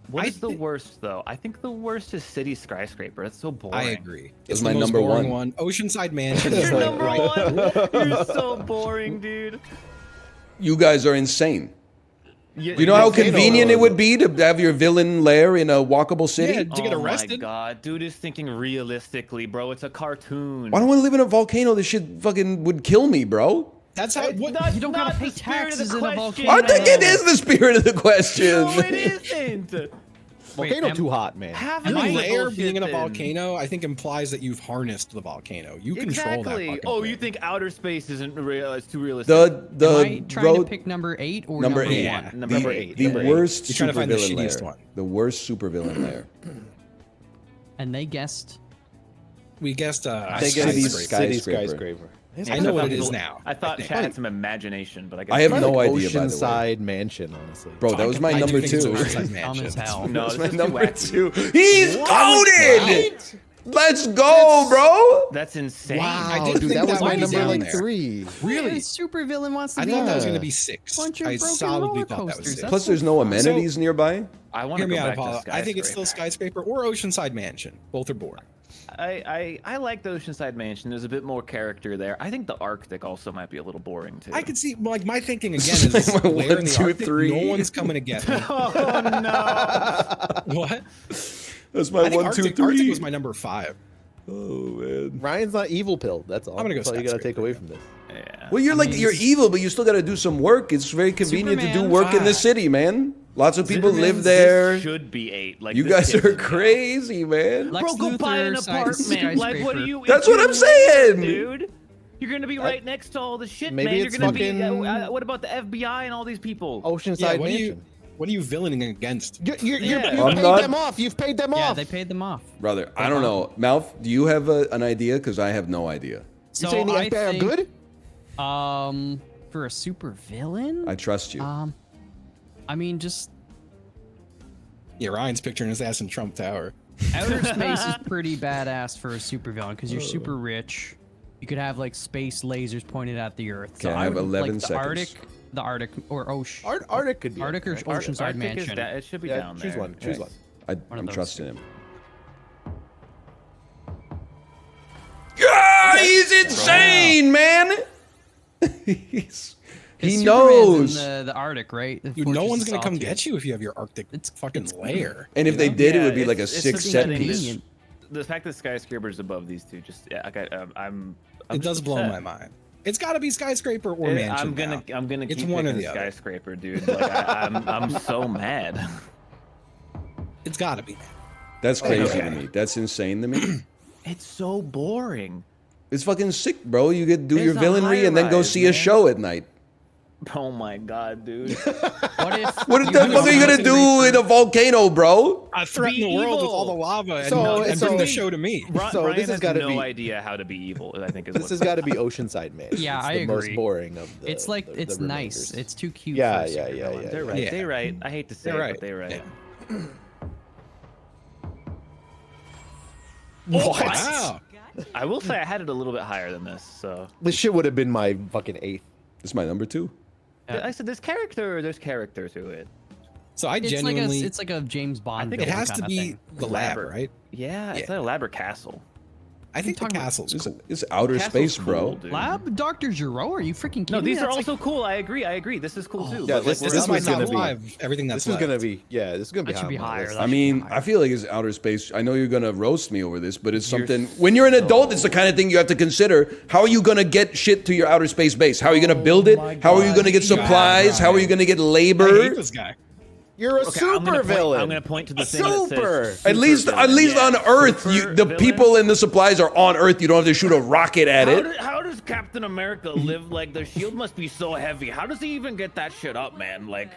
What is the worst though? I think the worst is City Skyscraper. It's so boring. I agree. That's It's my the most number boring one. Oceanside Mansion is You're like number right. 1. You're so boring, dude. You guys are insane. You You know how Volcano convenient it was- would be to have your villain lair in a walkable city? Yeah, to get Oh my arrested. god, dude is thinking realistically, bro. It's a cartoon. Why do I want to live in a volcano? This shit fucking would kill me, bro. That's how. What? That's You don't gotta not pay the spirit of the taxes in a question, volcano. I think it is the spirit of the question. No, it isn't. Volcano am- too hot, man. Have Your a lair bullshit being in a then. volcano, I think, implies that you've harnessed the volcano. You control that. Exactly. Fucking Oh, thing. you think outer space isn't real? It's too realistic. The Am I trying road, to pick number 8 or number number 8. Yeah. one? Number the, 8. The Number 8. worst You're trying to find the supervillain shittiest lair. one. The worst supervillain lair. And they guessed. We guessed They get City City skyscraper. skyscraper. I know what it is now. I thought think. Chad had some imagination, but I guess I have Probably no like idea, by the way. Oceanside Mansion, honestly. Bro, that was my I do number think it's 2. Oceanside Dumb Mansion. as hell. No, That's this my is too number wacky. 2. He's coded! Let's go, bro! That's insane. Wow, I did dude, think that was that my was number down like there. 3. Really? Super villain wants to I be thought that was Yeah. going to be 6. Bunch of I broken solidly roller thought that was coasters. 6. Plus, there's no amenities nearby. I want Hear to me go out, back Apollo. to I think it's still Skyscraper. Skyscraper or Oceanside Mansion. Both are boring. I like the Oceanside Mansion. There's a bit more character there. I think the Arctic also might be a little boring too. I could see, like, my thinking again is this Like my lair in 1, the 2, Arctic, 3. no one's coming to get me. Oh no! What? That's my I think 1, 2, 3. Arctic was my number 5. Oh man. Ryan's not evil pilled. That's all. I'm gonna go That's all you gotta take skyscraper. away from this. Yeah. Well, you're mean, you're evil, but you still got to do some work. It's very convenient to do Superman. work in the Fuck. city, man. Lots of people Superman, live there. This should be 8. Like You this guys kid are should be 8. crazy, man. Lex Bro, go buy an Luthor, apartment. Like, what are you? That's what I'm saying. dude. You're gonna be right next to all the shit, Maybe man. You're it's gonna fucking- be. What about the FBI and all these people? Oceanside Yeah, what are Mansion. you? What are you villaining against? You've I'm paid not- them off. You've paid them Yeah, off. they paid them off. Brother, I don't know. Mouth, do you have an idea? Because I have no idea. So You're saying the I FBI are think, good? For a super villain? I trust you. I mean, just Yeah, Ryan's picturing his ass in Trump Tower. outer space is pretty badass for a super villain because you're super rich. You could have like space lasers pointed at the Earth. Okay, I have 11 like, seconds. The Arctic or Ocean. Arctic could be. Arctic or it. Oceanside Arctic is Mansion. it should be Yeah, down choose there. one. Choose one. I'm of those. trusting him. Yeah, he's insane, man. He's, he Superman's knows. in the Arctic, right? The Dude, no Fortress one's of gonna come Solitude. get you if you have your Arctic fucking lair. And if you they know? did, it Yeah, would be like a it's 6 the set setting. piece. Convenient. The fact that skyscrapers above these two, just yeah, I'm It does just blow upset. my mind. It's got to be Skyscraper or Mansion. I'm gonna It's keep one or picking the other. skyscraper, dude. Like I'm so mad. It's got to be. That's crazy Okay. to me. That's insane to me. It's so boring. It's fucking sick, bro. You get do It's your a villainry and then go high-rise, see a man. show at night. Oh my god, dude. What if What the you fuck are you gonna do in a volcano, bro? I threaten Be the world with evil. all the lava and, So- and so- bring the show to me. So Ryan this has has gotta no be- idea how to be evil. I think is This what has got to be Oceanside Mansion. Yeah, it's I the most agree. boring of the. It's like the it's nice. remainders. It's too cute. Yeah, for a yeah, super yeah, villain. yeah. They're right. Yeah. They're right. I hate to say They're it, right. but they're right. Yeah. What? Wow. Gotcha. I will say I had it a little bit higher than this. So This shit would have been my fucking 8th. This is my number 2. I said there's character to it. So I It's genuinely, like a James Bond. think it villain has to kinda be thing. the lab, Elaborate. right? Yeah, it's Yeah. an elaborate castle. I think the talking about? castle's cool. It's outer Castle's space, cool, bro. dude. Lab Dr. Giro? Are you freaking kidding No, me? these are That's also like, cool. I agree. This is cool too. Yeah, but, this like, This is my was gonna top be- 5. Everything that's This is gonna left. be this is gonna be That should be high on my higher. list. That I should be mean, higher. I feel like it's outer space. I know you're gonna roast me over this, but it's You're something. When you're an adult, it's the so- kind of thing you have to consider. How are you gonna get shit to your outer space base? How are you gonna build it? my How are you God. gonna get God, supplies? How are you Brian. gonna get I labor? hate this guy. You're a Okay, super villain. I'm gonna point to the thing Super. that says At least super on villain. Earth, super the villain. people and the supplies are on Earth. You don't have to shoot a rocket at it. How does Captain America live? Like the shield must be so heavy. How does he even get that shit up, man? Like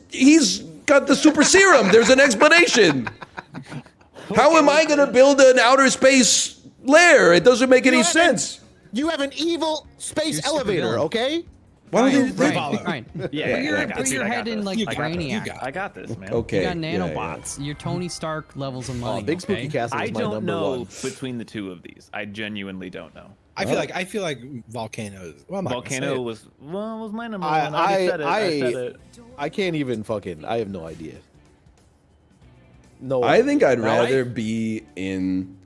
He's got the super serum. There's an explanation. How am I gonna build an outer space lair? It doesn't make any You haven't- sense. You have an evil space You're super elevator, villain. okay? Why Ryan, don't they? Ryan, Ryan, yeah, put yeah, your, I got put this, your I got head in this. like You got this, you Brainiac. got I got this, man. Okay. You got yeah, nanobots. You're Tony Stark levels of money. Big Spooky okay? Castle I is my don't number know one. between the two of these. I genuinely don't know. I feel like Volcano. Well, I'm not gonna say Volcano it. was my number I- one. I already said it. I I- said it. I can't even fucking. I have no idea. No. I think I'd Right? rather be in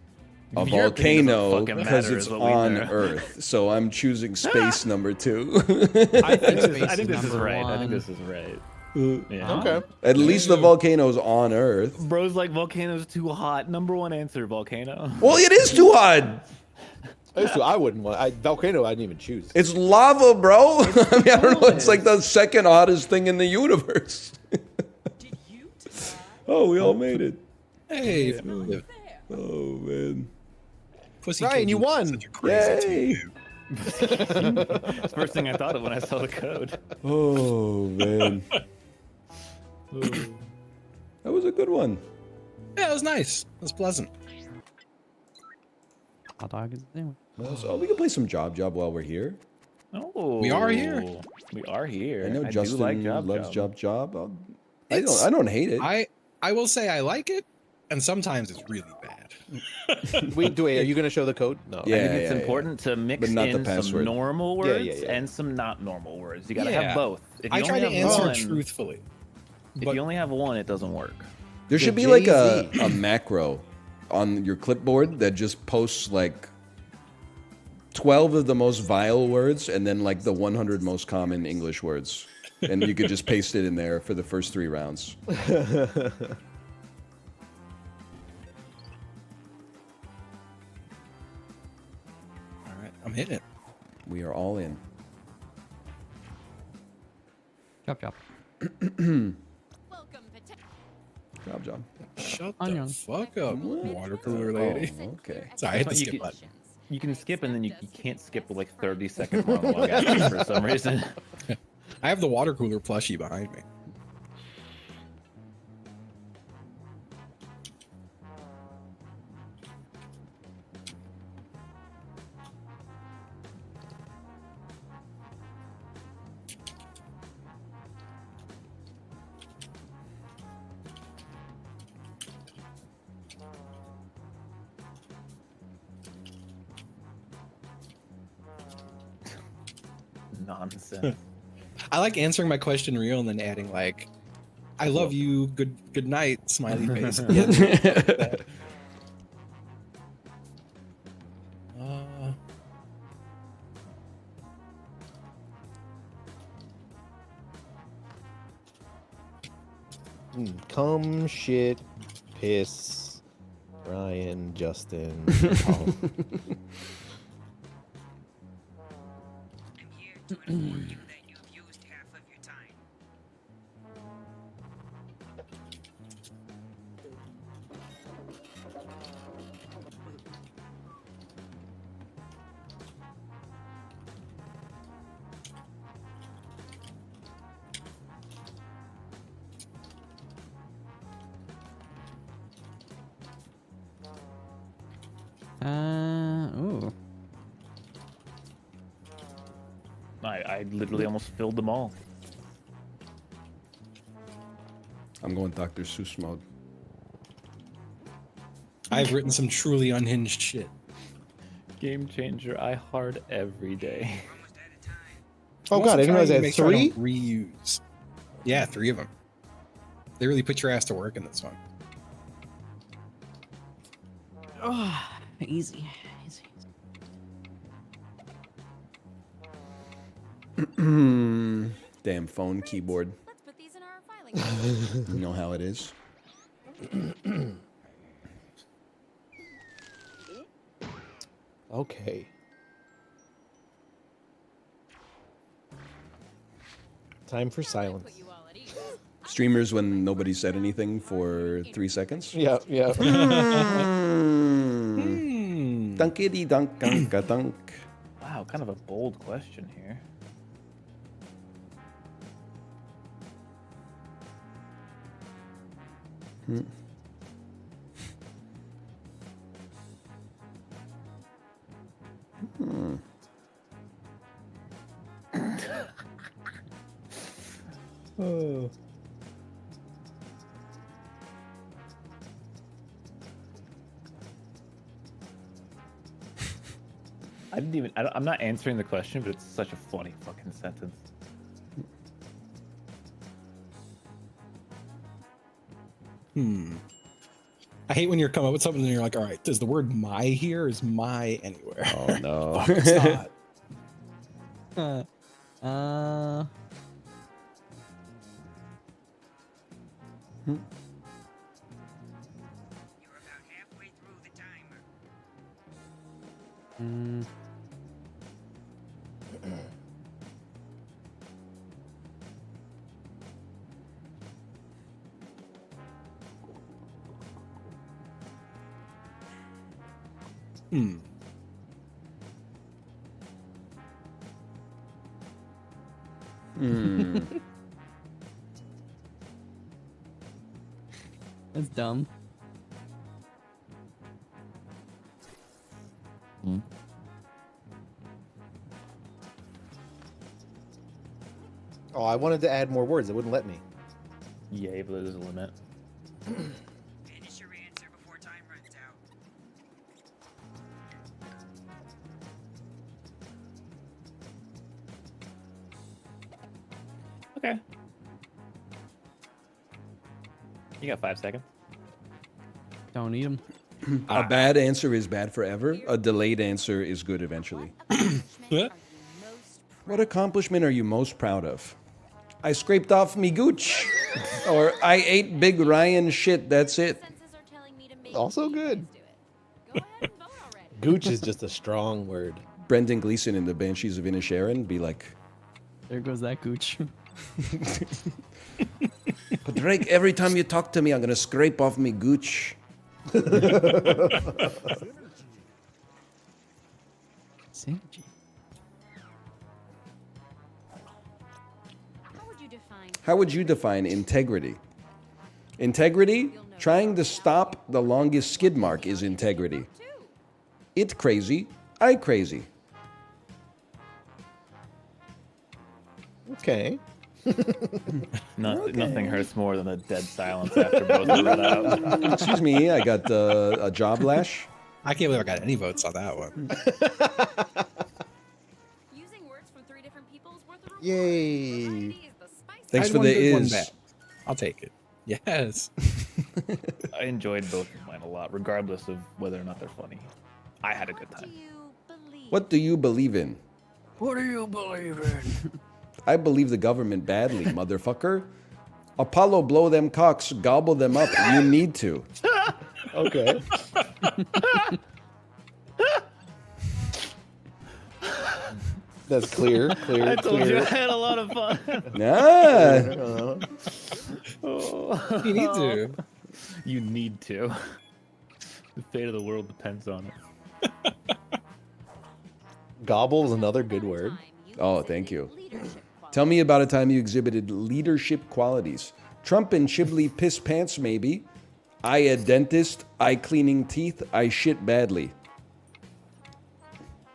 a Your opinion doesn't volcano fucking because matter it's is what we on know. Earth. So I'm choosing space number 2. I think, I think this is right. I think this is right. Yeah. Okay. At least the volcano's on Earth. Bro's like volcano's too hot. Number one answer, volcano. Well, it is too hot. I wouldn't want. Volcano. I didn't even choose. It's lava, bro. I mean, I don't know. It's like the second hottest thing in the universe. Did you Oh, we all made it. Hey, there? Oh man. Pussy Ryan, King you is won. such a crazy Yay. team. It's the first thing I thought of when I saw the code. Oh man. That was a good one. Yeah, it was nice. It was pleasant. Hot dog is the same. So we can play some Job while we're here. Oh, We are here. We are here. I know do Justin like loves Job. Job. It's- I don't hate it. I will say I like it, and sometimes it's really bad. Wait, are you gonna show the code? No. Yeah. I think it's important to mix But not the in some password. normal Yeah, words yeah. and some not normal words. You gotta Yeah. have both. If I you try to only have answer one, truthfully. If but- you only have one, it doesn't work. There should be like a macro on your clipboard that just posts like 12 of the most vile words and then like the 100 most common English words. And you could just paste it in there for the first 3 rounds. All right, I'm hitting it. We are all in. Chop chop. Welcome, Job. Shut Onion. the fuck up, water cooler lady. Oh, okay. Sorry, I hit the You skip could- button. You can skip and then you can't skip the like 30-second monologue after for some reason. I have the water cooler plushie behind me. Nonsense. I like answering my question real and then adding like, "I love you. Good night." Smiley face. Uh, Come shit, piss, Ryan, Justin. Paul. I'm here to inform you that you've used half of your time. Ooh. I literally almost filled them all. I'm going Dr. Seuss mode. I've written some truly unhinged shit. Game changer. I hard every day. Almost out of time. Oh god, I didn't realize I had Make sure I 3. don't reuse. Yeah, 3 of them. They really put your ass to work in this one. Easy. Damn phone keyboard. Let's put these in our filing. You know how it is. Okay. Time for silence. Put you all at ease. Streamers when nobody said anything for 3 seconds. Yeah, yeah. Dunkity dunk dunka dunk. Wow, kind of a bold question here. Oh. I'm not answering the question, but it's such a funny fucking sentence. I hate when you're coming up with something and you're like, all right, does the word my here? Is my anywhere? Oh no. Fuck, it's not. You're about halfway through the timer. That's dumb. Oh, I wanted to add more words. It wouldn't let me. Yay, but there's a limit. Finish your answer before time runs out. Okay. You got 5 seconds. Don't need them. A bad answer is bad forever. A delayed answer is good eventually. What accomplishment are you most proud of? I scraped off me gooch. Or I ate Big Ryan shit, that's it. Senses are telling me to make Also you good. guys do it. Go ahead and vote already. Gooch is just a strong word. Brendan Gleeson in the Banshees of Inisherin be like, There goes that gooch. but Drake, every time you talk to me, I'm gonna scrape off me gooch. Synergy. How would you define integrity? Integrity? Trying to stop the longest skid mark is integrity. It crazy, I crazy. Okay. Nothing hurts more than a dead silence after both are read out. Excuse me, I got a job lash. I can't believe I got any votes on that one. Using words from 3 different people is worth a reward. Yay. Variety is the spice Thanks I had for one the good, one is. bad. I'll take it. Yes. I enjoyed both of mine a lot, regardless of whether or not they're funny. I had a good What do time. you believe? What do you believe in? What do you believe in? I believe the government badly, motherfucker. Apollo, blow them cocks, gobble them up. You need to. Okay. That's clear. I told you I had a lot of fun. Ah, You need to. You need to. The fate of the world depends on it. Gobble is another good word. Oh, thank you. Tell me about a time you exhibited leadership qualities. Trump and Chiblee piss pants, maybe. I a dentist, I cleaning teeth, I shit badly.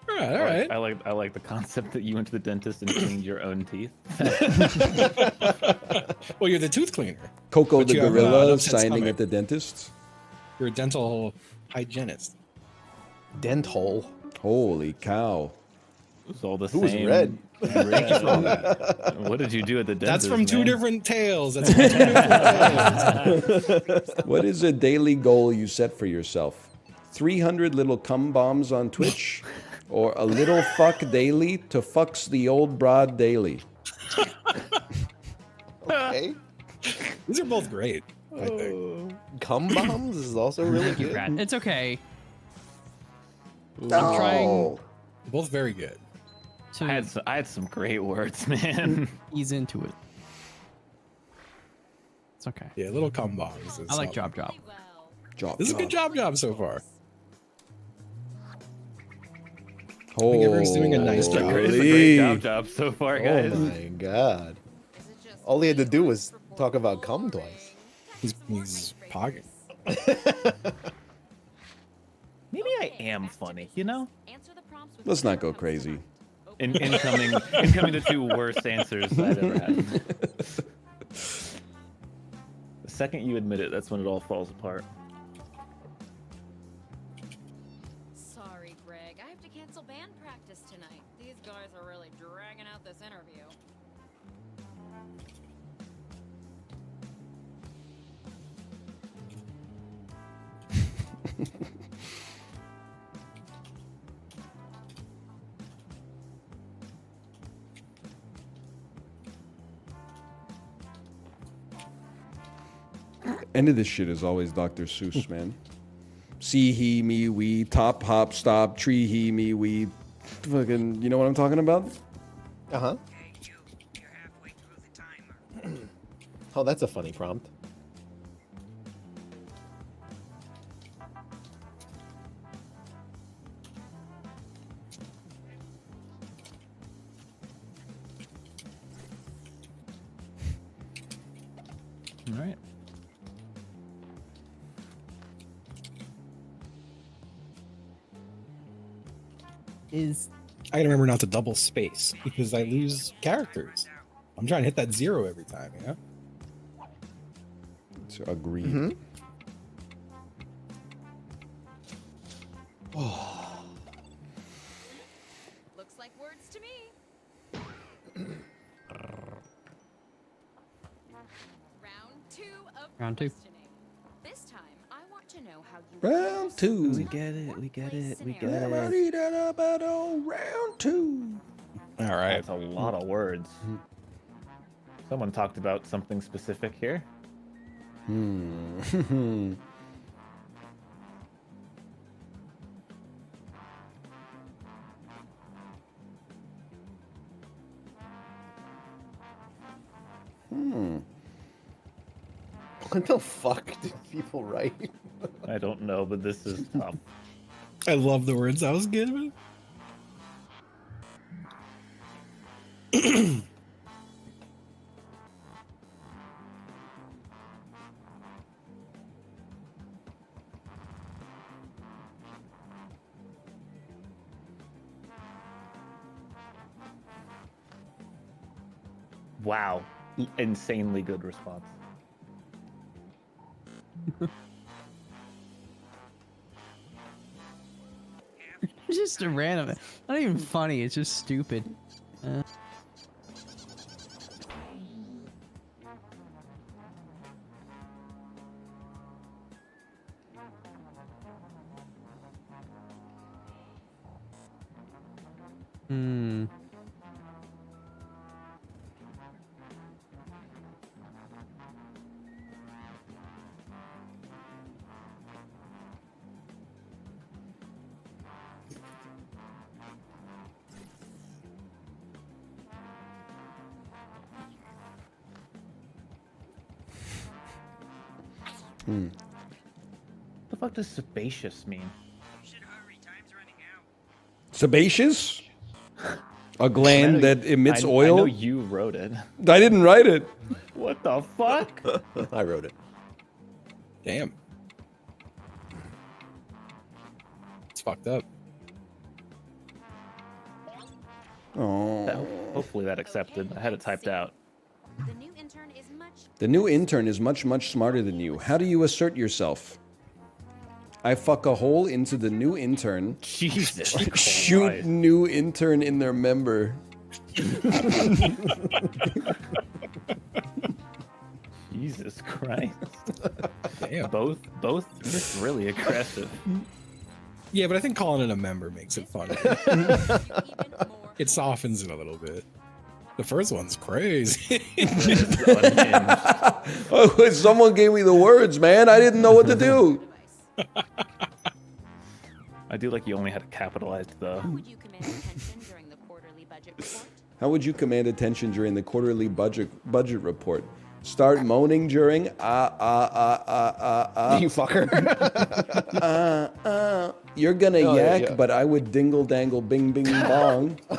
All right. I like the concept that you went to the dentist and cleaned your own teeth. Well, you're the tooth cleaner. Coco But the you have, gorilla an upset signing stomach. at the dentist. You're a dental hygienist. Dent hole. Holy cow. It's all the Who's same. red? Thank you for all that. What did you do at the That's dentist? from 2 man? different tales. That's from 2 different tales. What is a daily goal you set for yourself? 300 little cum bombs on Twitch, or a little fuck daily to fucks the old broad daily. Okay. These are both great. I think. Cum bombs is also really good. It's okay. No. I'm trying Both very good. to I had some great words, man. ease into it. It's okay. Yeah, little cum bombs. I like Job. Well, Job. This is a good job so far. Oh, think everyone's doing a nice job. It's a great job so far, Oh guys. my god. is it just All he had to do was talk about cum twice. He's pogging. Maybe I am funny, you know? answer the prompts with Let's not go whatever comes to crazy. mind. Incoming the two worst answers I've ever had. The second you admit it, that's when it all falls apart. Sorry, Greg. I have to cancel band practice tonight. These guys are really dragging out this interview. End of this shit is always Dr. Seuss, man. See, he, me, we, top, hop, stop, tree, he, me, we. Fucking, you know what I'm talking about? Uh-huh. Okay, you're halfway through the timer. Oh, that's a funny prompt. All right. Is I gotta remember not to double space because I lose characters. I'm trying to hit that 0 every time, you know? So agreed. Mm-hmm. Looks like words to me. Round 2 of Round two. questioning. This time, I want to know how you Round two. We get it. We get it. We get it. Round two. All right. That's a lot of words. Someone talked about something specific here. Hmm. What the fuck did people write? I don't know, but this is tough. I love the words I was given. Wow. Insanely good response. it's just a random. Not even funny. It's just stupid. Hmm. What the fuck does sebaceous mean? You should hurry. Time's running out. Sebaceous? A gland that emits I oil? know you wrote it. I didn't write it. What the fuck? I wrote it. Damn. It's fucked up. Oh. Hopefully that accepted. I had it typed out. The new intern is much The new intern is much, much smarter than you. How do you assert yourself? I fuck a hole into the new intern. Jesus Shoot Christ. new intern in their member. Jesus Christ. Damn. Both just really aggressive. Yeah, but I think calling it a member makes it funny. It softens it a little bit. The first one's crazy. Oh, someone gave me the words, man. I didn't know what to do. I do like you only had to capitalize the. How would you command attention during the quarterly budget report? How would you command attention during the quarterly budget report? Start moaning during You fucker. You're gonna Oh, yeah, yak, yeah. but I would dingle dangle bing bing bong. Oh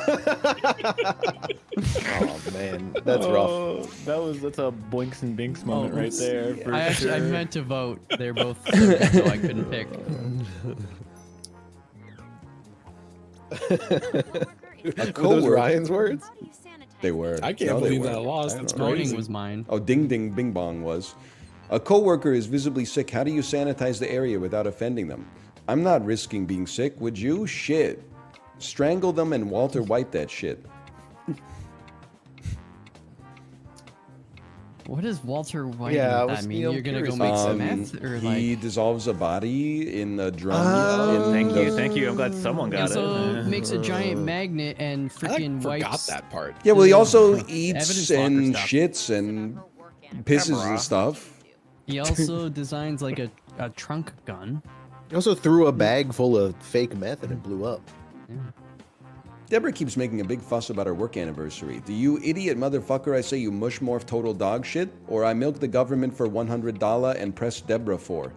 man, that's rough. That's a boinks and binks moment right there. For I sure. meant to vote. They're both so good, so I couldn't pick. A Were those coworker. Ryan's words? How do you sanitize They were. I can't No, they believe weren't. that lost. I That's don't know. crazy. Voting was mine. Oh, ding ding bing bong was. A coworker is visibly sick. How do you sanitize the area without offending them? I'm not risking being sick. Would you? Shit. Strangle them and Walter White that shit. What does Walter White Yeah, I that was, mean? you know, You're gonna go curious make some about meth or He like? dissolves a body in a drum. Thank you. I'm glad someone He got also it. makes a giant magnet and I freaking forgot wipes. that part. Yeah, well, he also Evidence eats locker and stuff. shits and pisses and stuff. He also designs like a trunk gun. He also threw a bag full of fake meth and it blew up. Deborah keeps making a big fuss about our work anniversary. Do you idiot motherfucker I say you mush morph total dog shit? Or I milk the government for $100 and press Deborah for?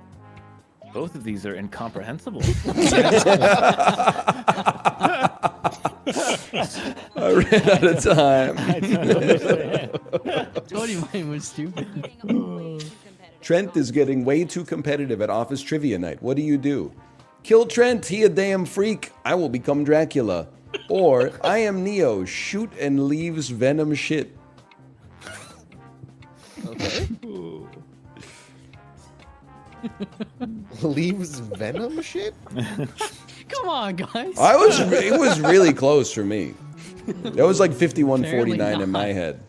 Both of these are incomprehensible. I ran out of time. Told you mine was stupid. Trent is getting way too competitive at office trivia night. What do you do? Kill Trent, he a damn freak. I will become Dracula. Or I am Neo, shoot and leaves venom shit. Okay. Leaves venom shit? Come on, guys. It was really close for me. That was like 51-49 Apparently in my not. head.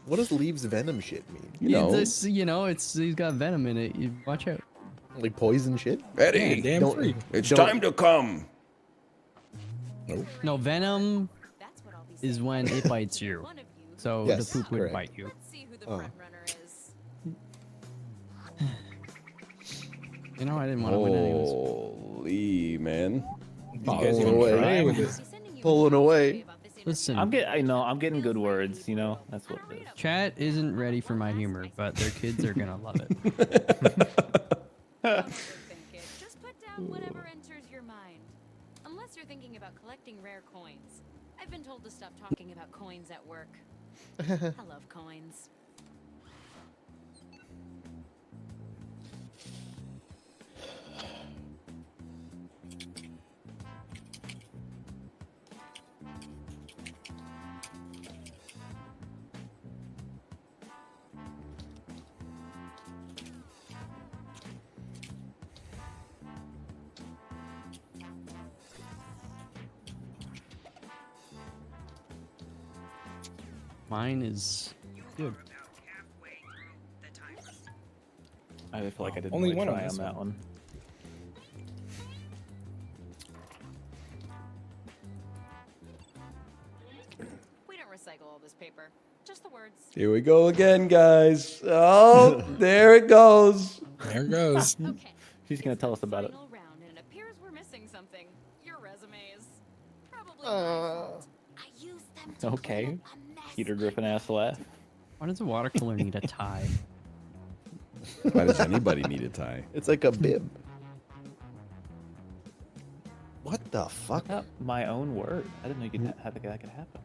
What does leaves venom shit mean? You know, He's got venom in it. You watch out. Like poison shit? Eddie, Damn Don't- freak. it's don't- time to come. No, venom That's what I'll be is saying. when it bites you. One of you. So Yes, the poop would correct. bite you. Let's see who the Oh. front runner is. You know, I didn't want to win anyways. Holy man. You guys guys even are try with I'll it. be sending you Pulling a away. survey about this Listen, I'm getting good words. You know, that's what it is. chat isn't ready for my humor, but their kids are gonna love it. Overthink it. Just put down whatever enters your mind. Unless you're thinking about collecting rare coins. I've been told to stop talking about coins at work. I love coins. Mine is good. About halfway through the timer. I feel like I didn't Only really one on try this on that one. one. We don't recycle all this paper. Just the words. Here we go again, guys. Oh, there it goes. There it goes. Okay. She's gonna tell us about it. Final round, and it appears we're missing something. Your resumes. Probably my fault. I used them to Okay. clean up a mess. Peter Griffin ass laugh. Why does a watercolor need a tie? Why does anybody need a tie? It's like a bib. What the fuck? My own word. I didn't know you could have that could happen.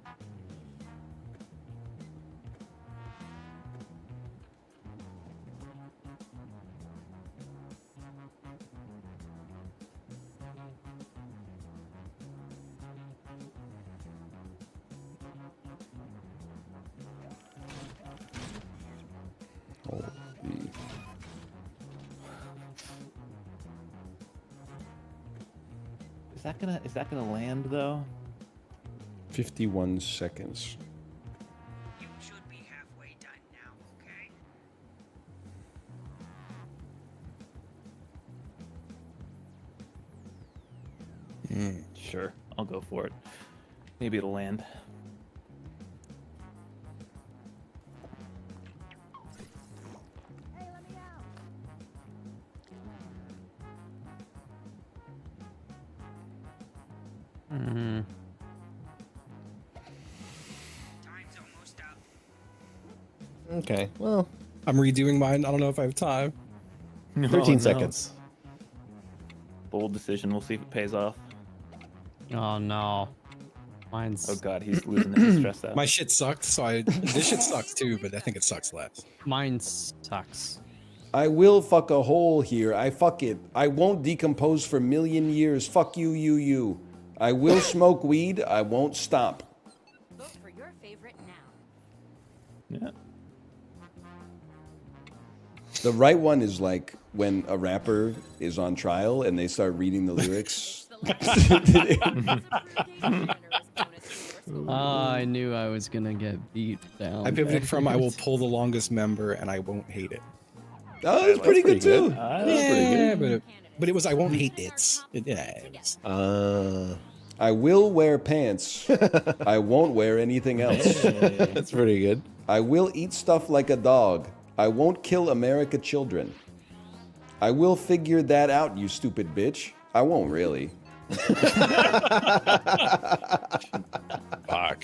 Holy. Is that gonna land though? 51 seconds. You should be halfway done now, okay? Sure, I'll go for it. Maybe it'll land. Time's almost up. Okay, well, I'm redoing mine. I don't know if I have time. 13 Oh, no. seconds. Bold decision. We'll see if it pays off. Oh no. Mine's Oh god, he's losing it. He's stressed out. My shit sucked, so this shit sucks too, but I think it sucks less. mine sucks. I will fuck a hole here. I fuck it. I won't decompose for a million years. Fuck you, you. I will smoke weed. I won't stop. Vote for your favorite now. Yeah. The right one is like when a rapper is on trial and they start reading the lyrics. I knew I was gonna get beat down. I pivoted from I will pull the longest member and I won't hate it. Oh, that's pretty good too. That's pretty good. But it was I won't hate it. I will wear pants. I won't wear anything else. That's pretty good. I will eat stuff like a dog. I won't kill America children. I will figure that out, you stupid bitch. I won't really. Fuck.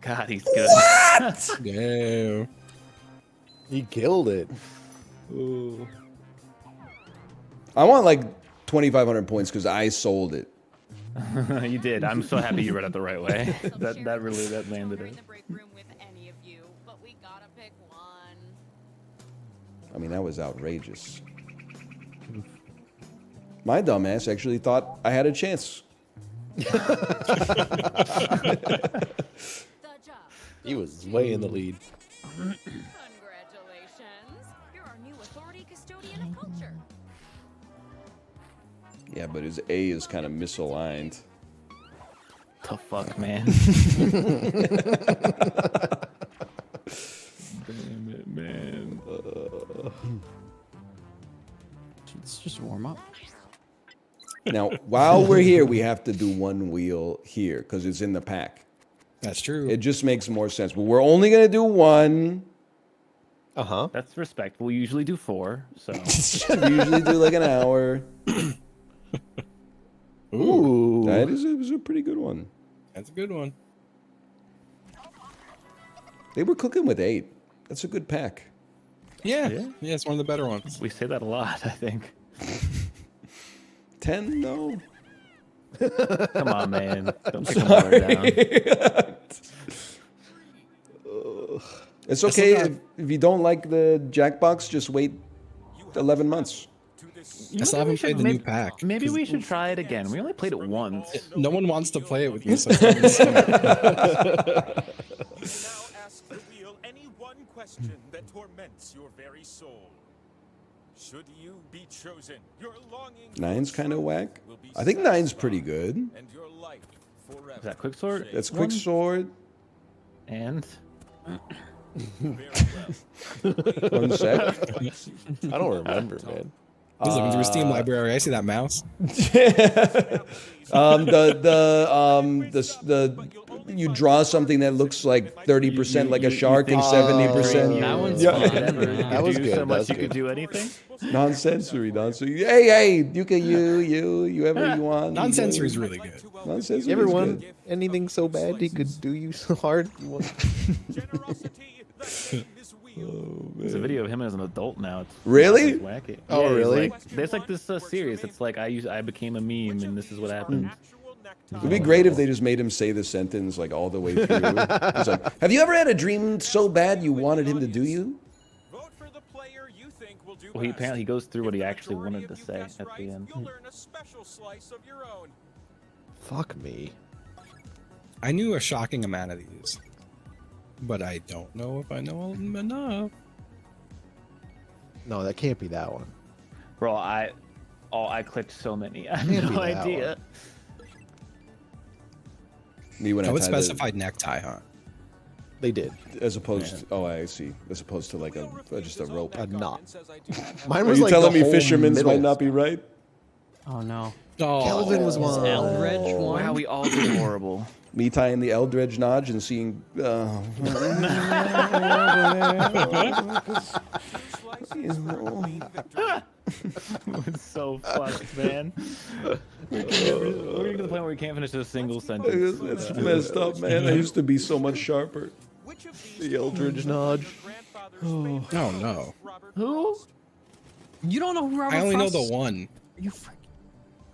God, he's good. Yeah. He killed it. I want like 2,500 points because I sold it. You did. I'm so happy you read it the right way. that landed in it. the break room with any of you, but we gotta pick one. I mean, that was outrageous. My dumbass actually thought I had a chance. The job. He was way in the lead. Congratulations. You're our new authority custodian of culture. Yeah, but his A is kind of misaligned. The fuck, man. Damn it, man. Let's just warm up. Now, while we're here, we have to do one wheel here because it's in the pack. That's true. It just makes more sense. But we're only going to do one. Uh-huh. That's respectful. We usually do 4, so. We usually do like an hour. Ooh. That is a pretty good one. That's a good one. They were cooking with 8. That's a good pack. Yeah. Yeah. Yeah, it's one of the better ones. We say that a lot, I think. 10, no. Come on, man. Don't take a down. It's okay if you don't like the Jackbox, just wait 11 months. I still haven't played the new pack. Maybe we should try it again. We only played it once. No one wants to play it with me, so it's not fun. Now ask the wheel any one question that torments your very soul. Should you be chosen, your longing for 9's kind of truth whack. will be I think 9's satisfied, pretty good. and your life forever Is that quick sword? That's quick sword. And very well. 1 sec. I don't remember, man. I was looking through a Steam library. I see that mouse. You draw something that looks like 30% like a shark and 70%. That one's Yeah. fun. That was do good. so That much was you good. could do anything. Non-sensory. Hey, you can you ever you want. Non-sensory is really good. Non-sensory. You ever is want good. anything so bad he could do you so hard? You want... Generosity that made this wheel. There's a video of him as an adult now. It's Really? it's wacky. Oh, he's really? Like, there's like this series. It's like I became a meme, and this is what happened. Actual necktie. It'd be great if they just made him say the sentence like all the way through. It's like, have you ever had a dream so bad you wanted him to do you? Vote for the player you think will do Well, he best. apparently goes through what he If the actually majority wanted of to you say guess at right, the end. You'll earn a special slice of your own. Fuck me. I knew a shocking amount of these, but I don't know if I know them enough. No, that can't be that one. Bro, I clicked so many. I have Can't be no that idea. Me when I would tie the- specify necktie, huh? They did. As opposed to, oh, I see. As opposed to like just a rope. A knot. Are Mine Are was you like telling the me whole fisherman's middle. might not be right? Oh no. Oh, Kelvin was one. Eldredge one. Wow, we all did horrible. Me tying the Eldredge Nodge and seeing. It's so fucked, man. We're getting to the point where we can't finish a single sentence. That's messed up, man. I used to be so much sharper. The Eldredge Nodge. Oh no. Who? You don't know who Robert I only know Frost the is? one. You freaking.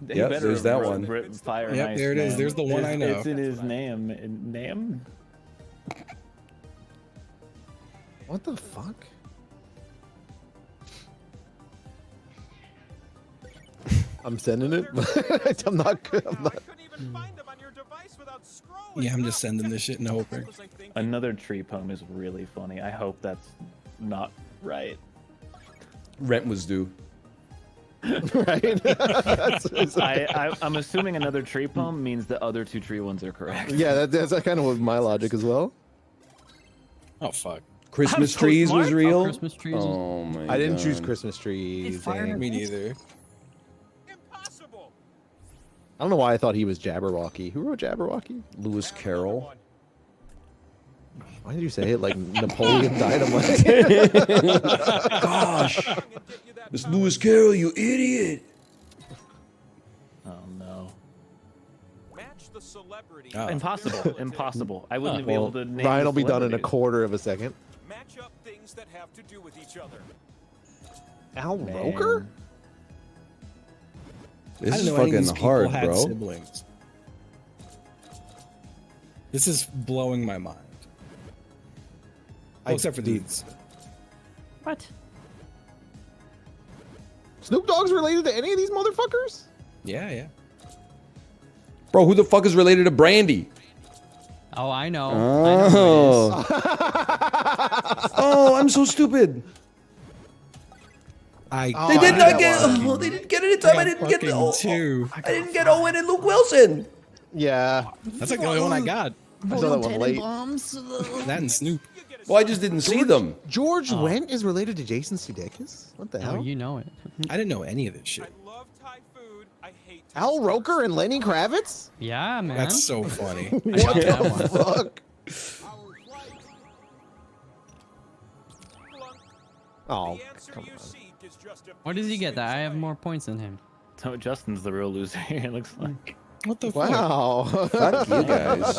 He Yep, better there's that have one. written Fire and Yep, Ice, there it is. man. There's the one I know. It's in his name. Name? What the fuck? I'm sending it. I'm not good. I'm not. Yeah, I'm just sending this shit and hoping. Another tree poem is really funny. I hope that's not right. Rent was due. Right? I'm assuming another tree poem means the other two tree ones are correct. Yeah, that's kind of what my logic as well. Oh fuck. Christmas so trees was smart. real. Christmas trees. Oh my! I didn't choose God. Christmas trees. dang. Me neither. Impossible. I don't know why I thought he was Jabberwocky. Who wrote Jabberwocky? Lewis Carroll. Why did you say it like Napoleon Dynamite? Gosh, it's Lewis Carroll, you idiot! Oh no. Match the celebrity. Oh. Impossible. Impossible. I wouldn't be able to name Ryan the will be done in a celebrities. quarter of a second. Match up things that have to do with each other. Al Man. Roker? This I is didn't know any of these fucking people hard, had bro. siblings. This is blowing my mind. I- Well, except for dude. these. What? Snoop Dogg's related to any of these motherfuckers? Yeah, yeah. Bro, who the fuck is related to Brandy? Oh, I know. I know who it is. Oh. Oh, I'm so stupid. I Oh, They I did knew not that get. one. Oh, they didn't get it in time. I didn't get the. fucking Oh, two. I didn't get Owen and Luke Wilson. Yeah. That's like the only one I got. I saw that one late. That and Snoop. Well, I just didn't see them. George Wendt is related to Jason Sudeikis? What the Oh, hell? you know it. I didn't know any of this shit. I love Thai food. I hate Thai Al stars. Roker and Lenny Kravitz? Yeah, man. That's so funny. I got that one. Fuck. Clunk. Oh, The answer come you on. seek is just a What does he few get that I have swings more points than him? So Justin's the real loser here, it looks like. What the fuck? Wow. Fuck you guys.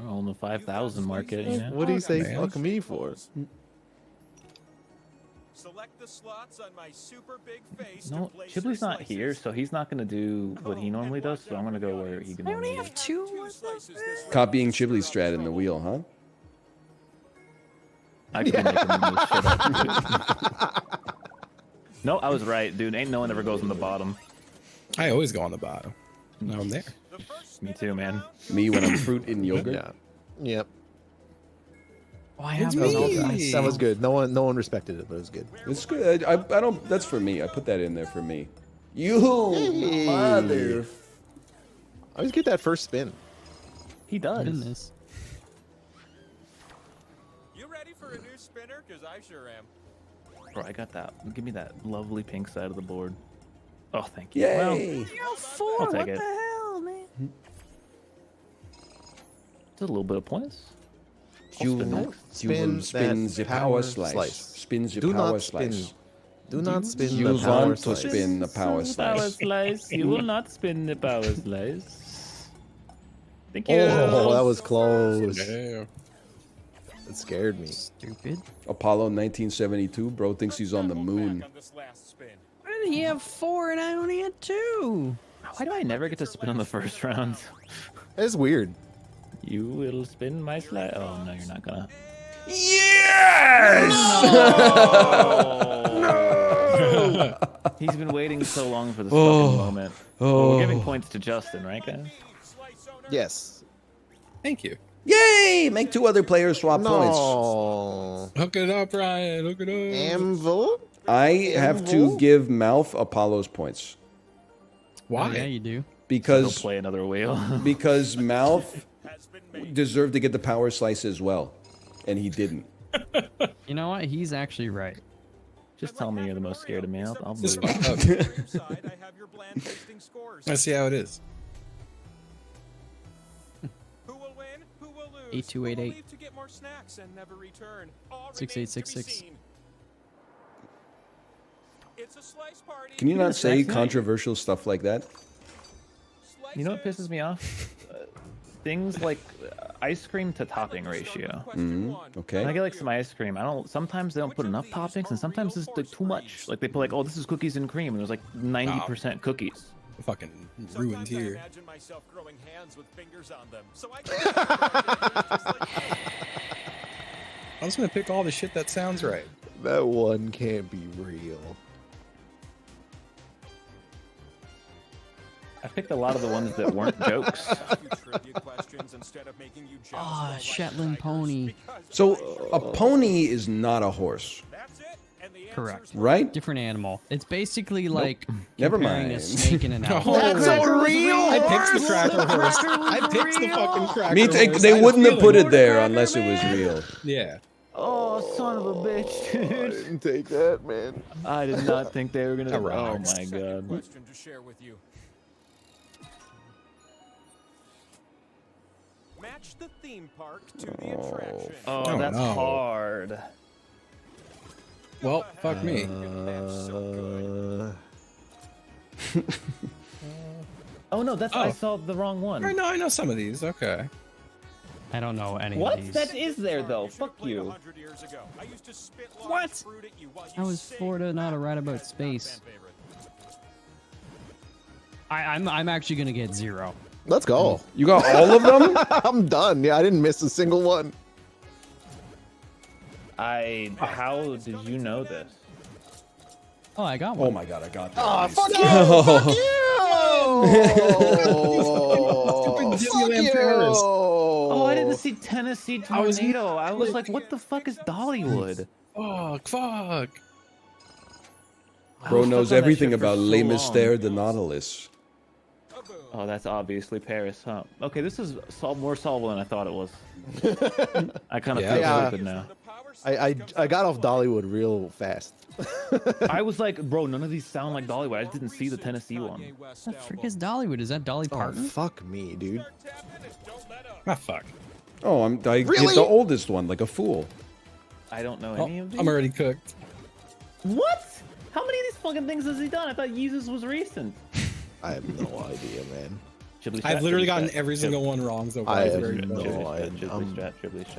On the 5,000 market, you know? What do you say man. fuck me for? Select the slots on my super big face. No, to place your Chibley's not slices. here, so he's not going to do what he normally does, so I'm going to go where he can normally do. two. Two slices this Copying Chibley's strat in the wheel, huh? I could be making this shit up. No, I was right, dude. Ain't no one ever goes on the bottom. I always go on the bottom. Now I'm there. The first Me too, man. Me when I'm fruit in yogurt. Yeah. Yep. Oh, I have It's those all me. to That was myself. good. No one respected it, but it was good. It's good. I don't. That's for me. I put that in there for me. You Hey. mother. I always get that first spin. He does. Goodness. You ready for a new spinner? Because I sure am. Bro, I got that. Give me that lovely pink side of the board. Oh, thank you. Yay! Well, You're 4. I'll take What it. the hell, man? just a little bit of points. I'll You, spin next. you will Spin spin that the power power slice. slice. Spins the Do power not spin. slice. Do not spin You the power want to slice. spin the power Power slice. slice. You will not spin the power slice. Thank you. Oh, that was close. Yeah. It scared me. Stupid. Apollo 1972. Bro thinks he's on the Double moon. back on this last spin. Why did he have 4 and I only had 2? Why do I never get to spin on the first round? It's weird. You will spin my slice. Oh, no, you're not gonna. He's been waiting so long for this fucking moment. Well, we're giving points to Justin, right, guys? Slice owner. Yes. Thank you. Yay! Make 2 other players swap points. No. Hook it up, Ryan. Hook it up. Anvil? I have to give Malf Apollo's points Why? Oh, yeah, you do. Go because play another wheel. because Malf Has been made. deserved to get the power slice as well. and he didn't. You know what? He's actually right. Just tell me you're the most scared of me. I'll This believe it. fucked up. On your side, I have your bland tasting scores. Let's see how it is. Who will win? Who will lose? 8288. Who will leave to get more snacks and never return? All remains to be 6866. seen. It's a slice party. Can you not say Next night. controversial stuff like that? You know what pisses me off? Things like ice cream to topping ratio. Okay. When I get like some ice cream, sometimes they don't put enough toppings, and sometimes it's like too much. Like they put like, oh, this is cookies and cream, and there's like 90% cookies. Fucking ruined Sometimes I here. imagine myself growing hands with fingers on them, so I can just like that. I'm just gonna pick all the shit that sounds right. That one can't be real. I picked a lot of the ones that weren't jokes. Ask you trivia questions instead of making you joust Ah, like Shetland tigers, pony. because So a pony is not a horse, that's it, and the Correct. answer's right? Different animal. It's basically like Never comparing mind. a snake and an elephant. That's a real I picked the horse. cracker horse. I picked the fucking cracker Me, horse. they I had wouldn't a have put feeling. it there unless it was real. Yeah. Oh, son of a bitch, I dude. didn't take that, man. I did not think they were gonna. That Oh rocks. my second god. question to share with you. Match the theme park to the attraction. Oh, Oh, that's no. hard. Well, fuck me. Oh no, I Oh. saw the wrong one. I know some of these. Okay. I don't know any What? of these. That is there though. should've Fuck played you. 100 years ago. I used to spit large What? fruit at you while you That was sang. Florida, not a right about Not a space. fan favorite. I'm actually gonna get 0. Let's go. You got all of them? I'm done. Yeah, I didn't miss a single one. How did you know this? Oh, I got one. Oh my god, I got that. Ah, Nice. fuck you! Fuck you! Stupid Fuck Disneyland you! Paris. Oh, I didn't see Tennessee I was- Tornado. I was like, what the fuck is Dollywood? Fuck. I Bro was knows stuck on that everything shit for about so Les long. Mystères the Nautilus. Oh, that's obviously Paris, huh? Okay, this is more solvable than I thought it was. I kind of Yeah. feel Yeah. stupid now. I got off Dollywood real fast. I was like, bro, none of these sound like Dollywood. I just didn't see the Tennessee one. What the frick is Dollywood? Is that Dolly Oh, Parton? fuck me, dude. Ah, fuck. Oh, I get Really? the oldest one like a fool. I don't know Oh, any of these. I'm already cooked. What? How many of these fucking things has he done? I thought Jesus was recent. I have no idea, man. I've literally gotten every single one wrong so far. I It's have very no frustrating. idea.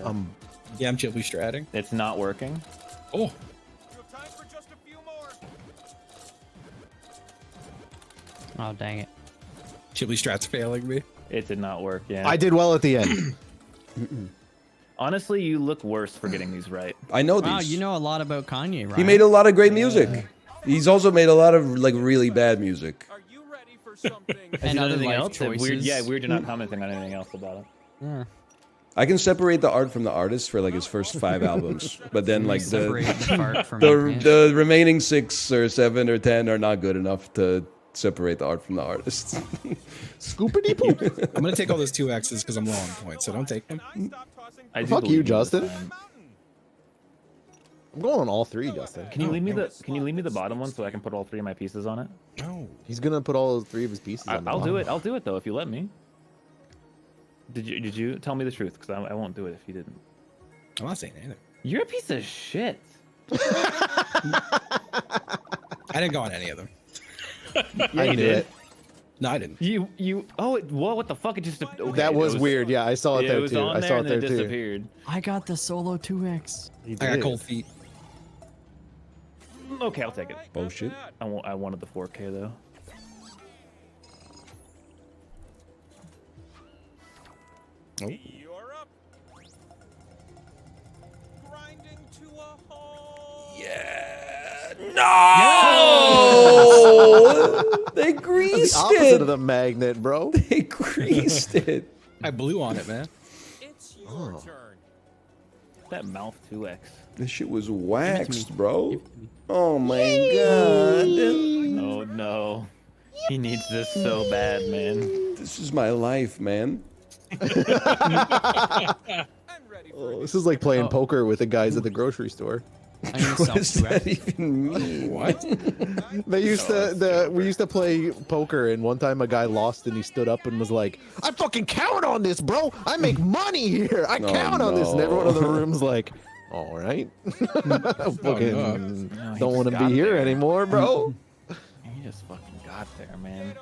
I'm Yeah, I'm chibly stratting. It's not working. Oh, You have time for just a few more. Oh, dang it. chibly strat's failing me. It did not work. Yeah. I did well at the end. Honestly, you look worse for getting these right. I know these. Wow, you know a lot about Kanye, right? He made a lot of great music. He's also made a lot of like really bad music. Are you ready for something? And other anything life else? Weird, choices. yeah, weird. You're not commenting on anything else about it. Yeah. I can separate the art from the artist for like his first 5 albums, but then like Separate the the part from it. the remaining 6 or 7 or 10 are not good enough to separate the art from the artist. Scoopity poop. I'm gonna take all those 2X's because I'm low on points, so don't take them. I do Fuck believe you, this Justin. time. I'm going on all 3, Justin. Can you leave me the bottom one so I can put all 3 of my pieces on it? No. He's gonna put all 3 of his pieces on the I'll do bottom. it. I'll do it though if you let me. Did you tell me the truth? Because I won't do it if you didn't. I'm not saying anything. You're a piece of shit. I didn't go on any of them. I you did did. it. No, I didn't. What the fuck? It just okay, That was weird. Yeah, I saw it Yeah, there it was too. on I there saw it and there then it too. disappeared. I got the solo 2X. He I got did. cold feet. Okay, I'll take it. Bullshit. I wanted the 4K though. You're up. Grinding to a halt. No! They The greased opposite it. of the magnet, bro. They greased it. I blew on it, man. It's your turn. That mouth 2X. This shit was waxed, bro. Oh my god. Oh no. He needs this so bad, man. This is my life, man. And Oh, this is like playing poker with the guys at the grocery store. I'm gonna What sell does 2x. that even mean? What? They used we used to play poker, and one time a guy lost, and he stood up and was like, "I fucking count on this, bro. I make money here. I count on this." And everyone in the room's like, "All right, fucking No, he don't want to just be got here there. anymore, bro." He just fucking got there, man.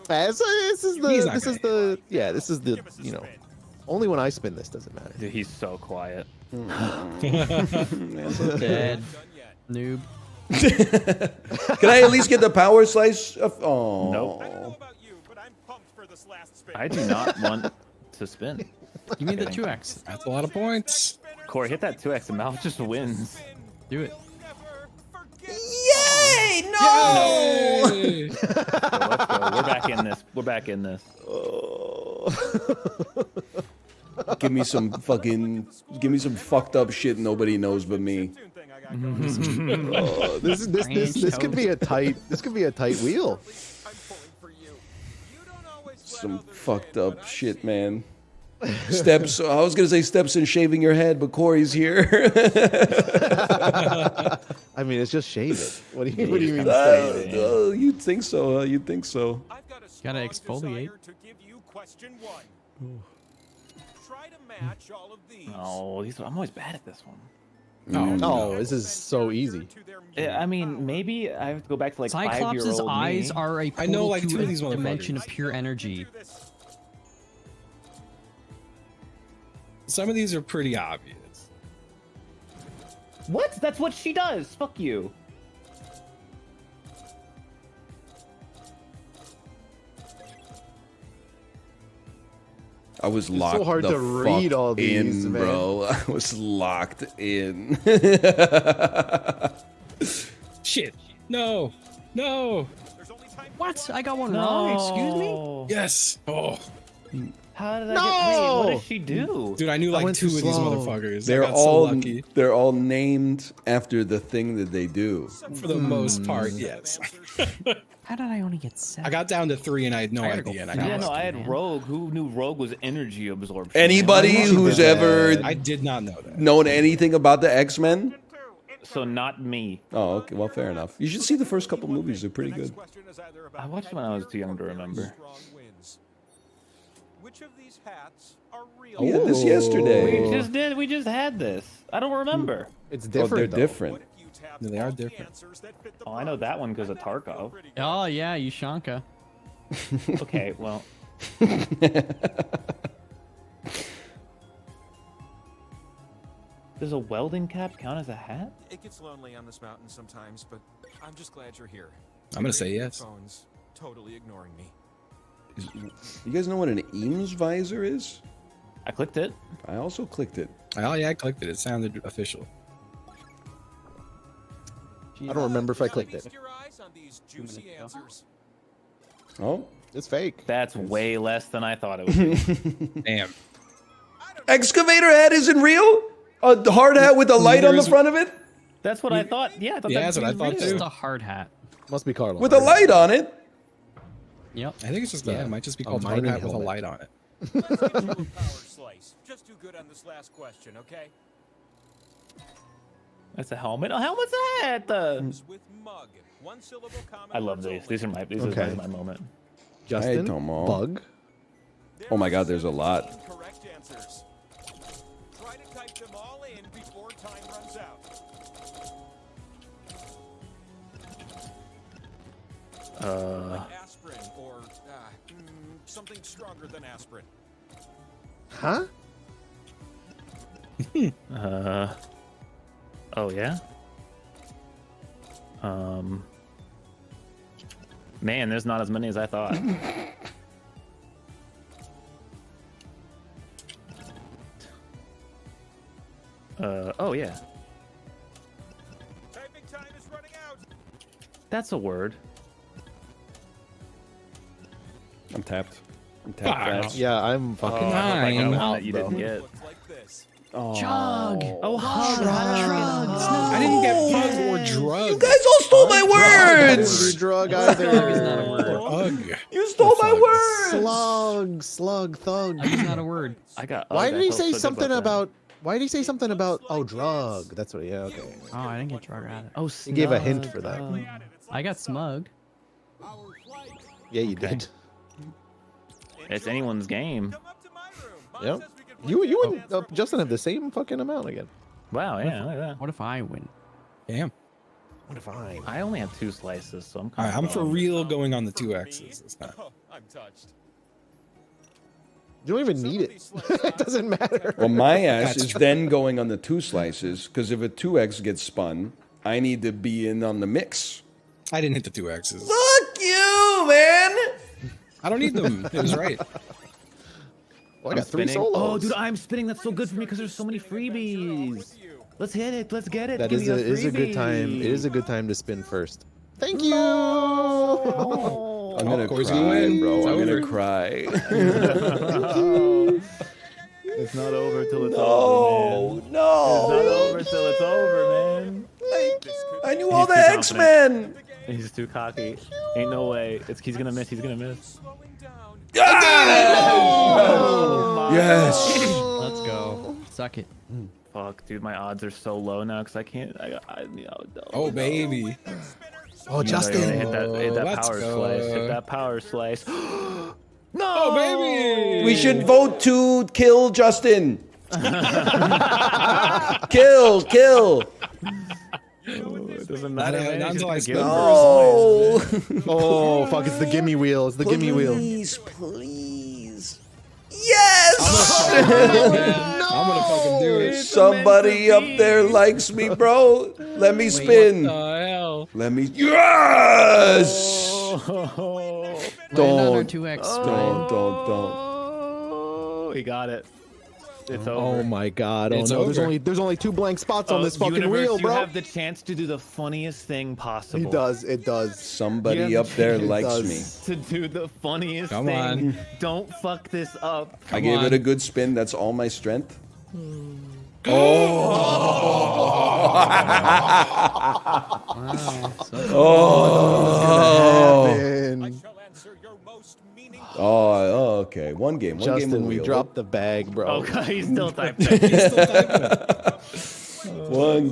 This is He's not this is the you know, only when I spin this does it matter. Dude, he's so quiet. Dead. Noob. Can I at least get the power slice? Oh. Nope. I don't know about you, but I'm pumped for this last spin. I do not want to spin. Give me the Kidding. 2x. That's a lot of points. Corey, hit that 2x and Mal just wins. Do it. Yay! No! Yay! So let's go. We're back in this. We're back in this. Give me some fucked up shit nobody knows but me. Oh, this could be a tight wheel. Some fucked up shit, man. Steps. I was gonna say steps in shaving your head, but Corey's here. I mean, it's just shave it. What do you mean? You'd think so. You'd think so. Gotta exfoliate. Oh, I'm always bad at this one. Oh, this is so easy. I mean, maybe I have to go back to like Cyclops' 5-year-old eyes me. are a I know, portal like, to two a of these dimension motherfuckers. of pure energy. Some of these are pretty obvious. What? That's what she does. Fuck you. I was so locked hard the to read fuck all these, in, man. bro. I was locked in. Shit. No. No. What? I got one wrong. Excuse me. No. Yes. Oh. How did I get? Wait, what No! did she do? Dude, I knew like went two too of these slow. motherfuckers. I They're got so all lucky. they're all named after the thing that they do. For the most part, yes. How did I only get 7? I got down to 3 and I had no I gotta go idea. And I, fast. got Yeah, no, lucky. I had man. Rogue. Who knew Rogue was energy absorption? Anybody Why who's did ever that? I did not know that. known anything about the X-Men? So not me. Oh, okay. Well, fair enough. You should see the first couple movies. They're pretty good. I watched when I was too young to remember. Which of these hats are real? We had this Ooh. yesterday. We just did. We just had this. I don't remember. It's Oh, different. they're though. different. Yeah, they are different. Oh, I know that one because of Tarkov. Oh yeah, Yushanka. Okay, well. Does a welding cap count as a hat? It gets lonely on this mountain sometimes, but I'm just glad you're here. I'm gonna say yes. Phones totally ignoring me. You guys know what an Eames visor is? I clicked it. I also clicked it. Oh yeah, I clicked it. It sounded official. I don't remember if I clicked it. Feast your eyes on these juicy answers. Oh, It's fake. That's way less than I thought it would be. Damn. excavator hat isn't real. A hard hat with a light on the There's- front of it, That's what I thought. Yeah, I thought Yeah, that that's what I was thought real. Just too. a hard hat. Must be Carlos. with a light on it. Yep. I think it's just yeah, it might just be a called hard mining hat with a helmet. light on it. Let's get you a power slice. Just do good on this last question, okay? That's a helmet. A helmet's a hat. With mug. One syllable common I love words these. only. These are my. These Okay. are my moment. Justin. don't know. Bug. Oh my God, there's a lot. Incorrect answers. Try to type them all in before time runs out. Like aspirin or something stronger than aspirin. Huh? Oh yeah. Man, there's not as many as I thought. Oh yeah. Typing time is running out. That's a word. I'm tapped. I'm tapped. fast. Yeah, I'm fucking. I got Nine. one that you didn't bro. get. Looks like this. Oh. Chug. Oh, Drugs. No. I didn't get pug or Drug. You guys all stole my words. Drug Thug is either. not a word. Ugh. You stole my words. Slug, thug. Thug is not a word. I got. Why ugh, did I he felt say so good something that. about? Why did he say something about? Oh, drug. That's what. Yeah, okay. Oh, I didn't get drug out of it. Oh, He gave a hint snug. for that. I got smug. Yeah, you did. It's anyone's game. Come up to my room. Mom Yep. says we can You play and dance Justin have the same fucking amount again. Wow, yeah, look at that. What if I win? Damn. What if I? I only have 2 slices, so I'm All kind right, I'm for real going on the 2X's this time. Oh, I'm touched. You don't even need it. It doesn't matter. Well, my ass That's is true. then going on the 2 slices because if a 2X gets spun, I need to be in on the mix. I didn't hit the 2X's. Fuck you, man. I don't need them. It was right. Well, I I'm got 3 spinning. solos. Oh, dude, I'm spinning. That's so good for me because there's so many freebies. Let's hit it. Let's get it. That Give is me is a good time. freebie. It is a good time to spin first. Thank you. I'm gonna Of course cry, we win. bro. It's I'm gonna over. cry. It's not over till it's No, over, man. It's not no. over till it's over, man. I knew all the He's too X-Men. He's too cocky. Ain't no way. He's gonna miss. He's gonna miss. Slowing down. Yes. Let's go. Suck it. Fuck, dude, my odds are so low now because I can't. Oh, baby. Oh, Hit Justin. that Let's power go. slice. Hit that power slice. No, Oh, baby. We should vote to kill Justin. Kill. It doesn't matter. Not Man. until I He's spin gonna give him Oh. Oh, fuck! It's the gimme wheel. It's the gimme wheel. Please. Yes. I'm gonna fucking do it. Somebody up there likes me, bro. Let me spin. What the hell? Let me. Yes. Another Don't. 2X. Don't. Oh, he got it. It's over. Oh my god! Oh It's no! over. There's only 2 blank spots on Oh, this fucking universe, wheel, bro. You have the chance to do the funniest thing possible. It does. It does. Somebody You up have there the likes does. me. To do the funniest Come thing. on. Don't fuck this up. I gave on. it a good spin. That's all my strength. Wow. Oh. Man. Shall answer your most meaningful. Oh, okay. One game. One game Justin, of we wheel. dropped the bag, bro. Okay, he's still typing. One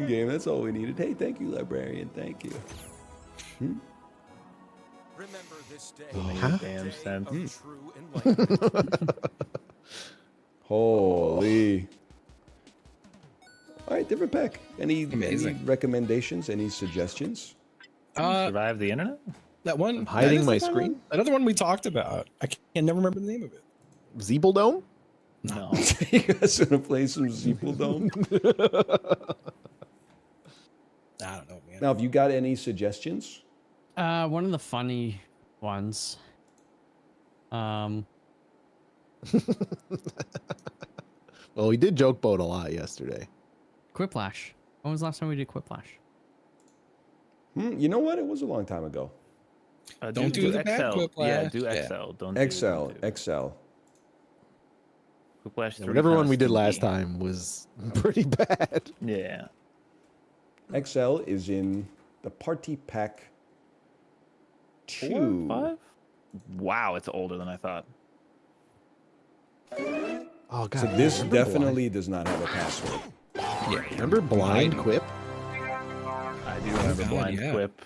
game. That's all we needed. Hey, thank you, librarian. Thank you. Remember this day. Huh? Damn sense. Of true enlightenment. Holy. All right, different pack. Any Amazing. recommendations? Any suggestions? Survive the internet? That one. Hiding that is my the screen? one- Another one we talked about. I can never remember the name of it. Zeeble Dome? No. You guys want to play some Zeeple Dome? I don't know, man. Now, have you got any suggestions? One of the funny ones. Well, we did joke boat a lot yesterday. Quiplash. When was the last time we did Quiplash? You know what? It was a long time ago. Don't do the bad XL. Quiplash. Yeah, do Yeah. XL. Don't XL. do XL. Quiplash 3 Whatever one kinda we did last stinky. time was pretty bad. Yeah. XL is in the party pack 4, 2. 5? Wow, it's older than I thought. Oh god. So this remember definitely does not have a password. Blind, remember blind quip? I do remember God, blind yeah. quip.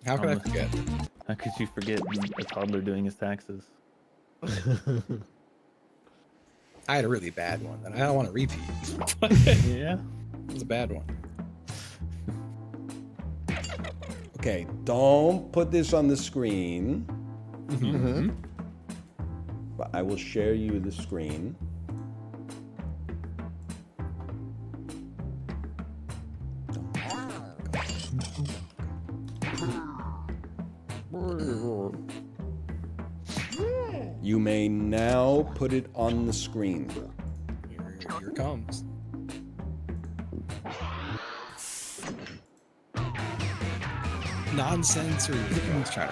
How could I forget? How could you forget a toddler doing his taxes? I had a really bad one that I don't want to repeat. Yeah. It was a bad one. Okay, don't put this on the screen. But I will share you the screen. You may now put it on the screen. Here it comes. Non-sensory. Let's try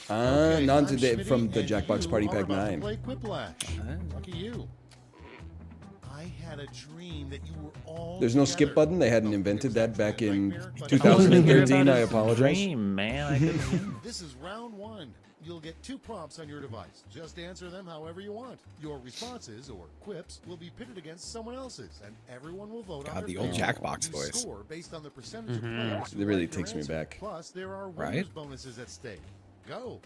to. Not today from the Jackbox Party Pack 9. Play Quiplash. Lucky you. I had a dream that you were all There's no skip together. button. They hadn't invented that back in Nightmare, but- 2013. I His apologize. Dream, man. I couldn't- This is round one. You'll get 2 prompts on your device. Just answer them however you want. Your responses, or quips, will be pitted against someone else's, and everyone will vote on God, their the old favorite. Jackbox You voice. score based on the percentage of players who It really like your takes me answer. back. Plus, there are Right? winners bonuses at stake. Go.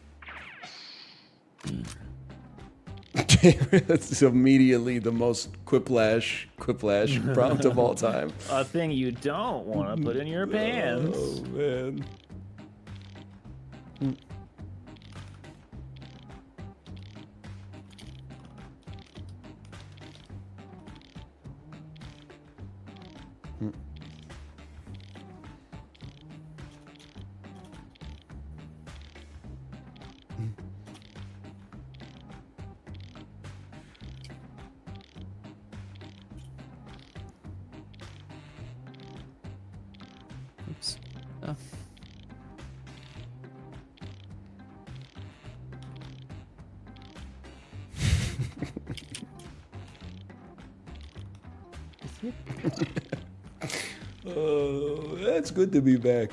That's immediately the most quiplash prompt of all time. A thing you don't want to put in your pants. Oh man. Oops. Oh. Oh, that's good to be back.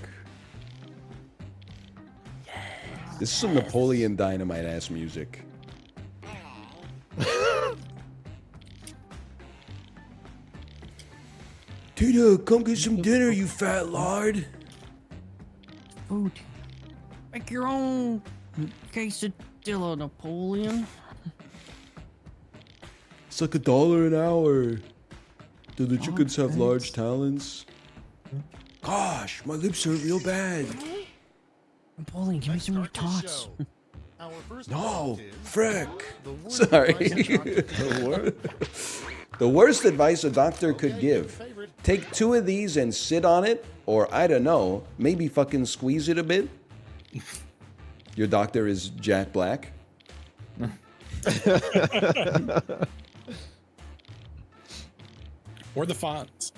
This is some Napoleon Dynamite ass music. Tina, come get some dinner, you fat lard. Food. Make your own quesadilla, Napoleon. It's like $1 an hour. Do the chickens have large talons? Gosh, my lips hurt real bad. Napoleon, give me Let's some more start this tots. show. Our first No, prompt is frick. the word Sorry. advice a doctor could The worst advice a doctor could Okay, give. your favorite. Take 2 of these and sit on it, or I don't know, maybe fucking squeeze it a bit. Your doctor is Jack Black. Or the fonts.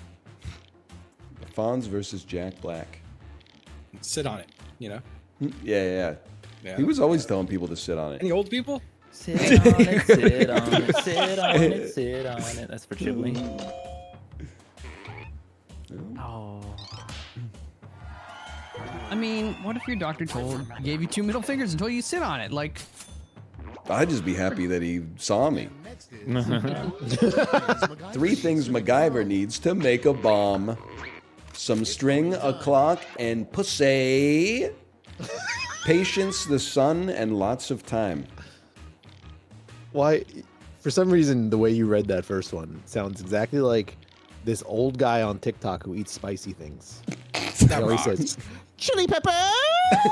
Fonz versus Jack Black. Sit on it, you know? Yeah. Yeah. He was always telling people to sit on it. Any old people? Sit on it, sit on it, sit on it, sit on it. That's for Ghibli. Oh. I mean, what if your doctor gave you 2 middle fingers and told you to sit on it? Like, I'd just be happy that he saw me. Next is MacGyver. 3 things MacGyver needs to make a bomb. Some string, a clock, and pussy. Patience, the sun, and lots of time. Why? For some reason, the way you read that first one sounds exactly like this old guy on TikTok who eats spicy things. He That always rocks. says, "Chili pepper,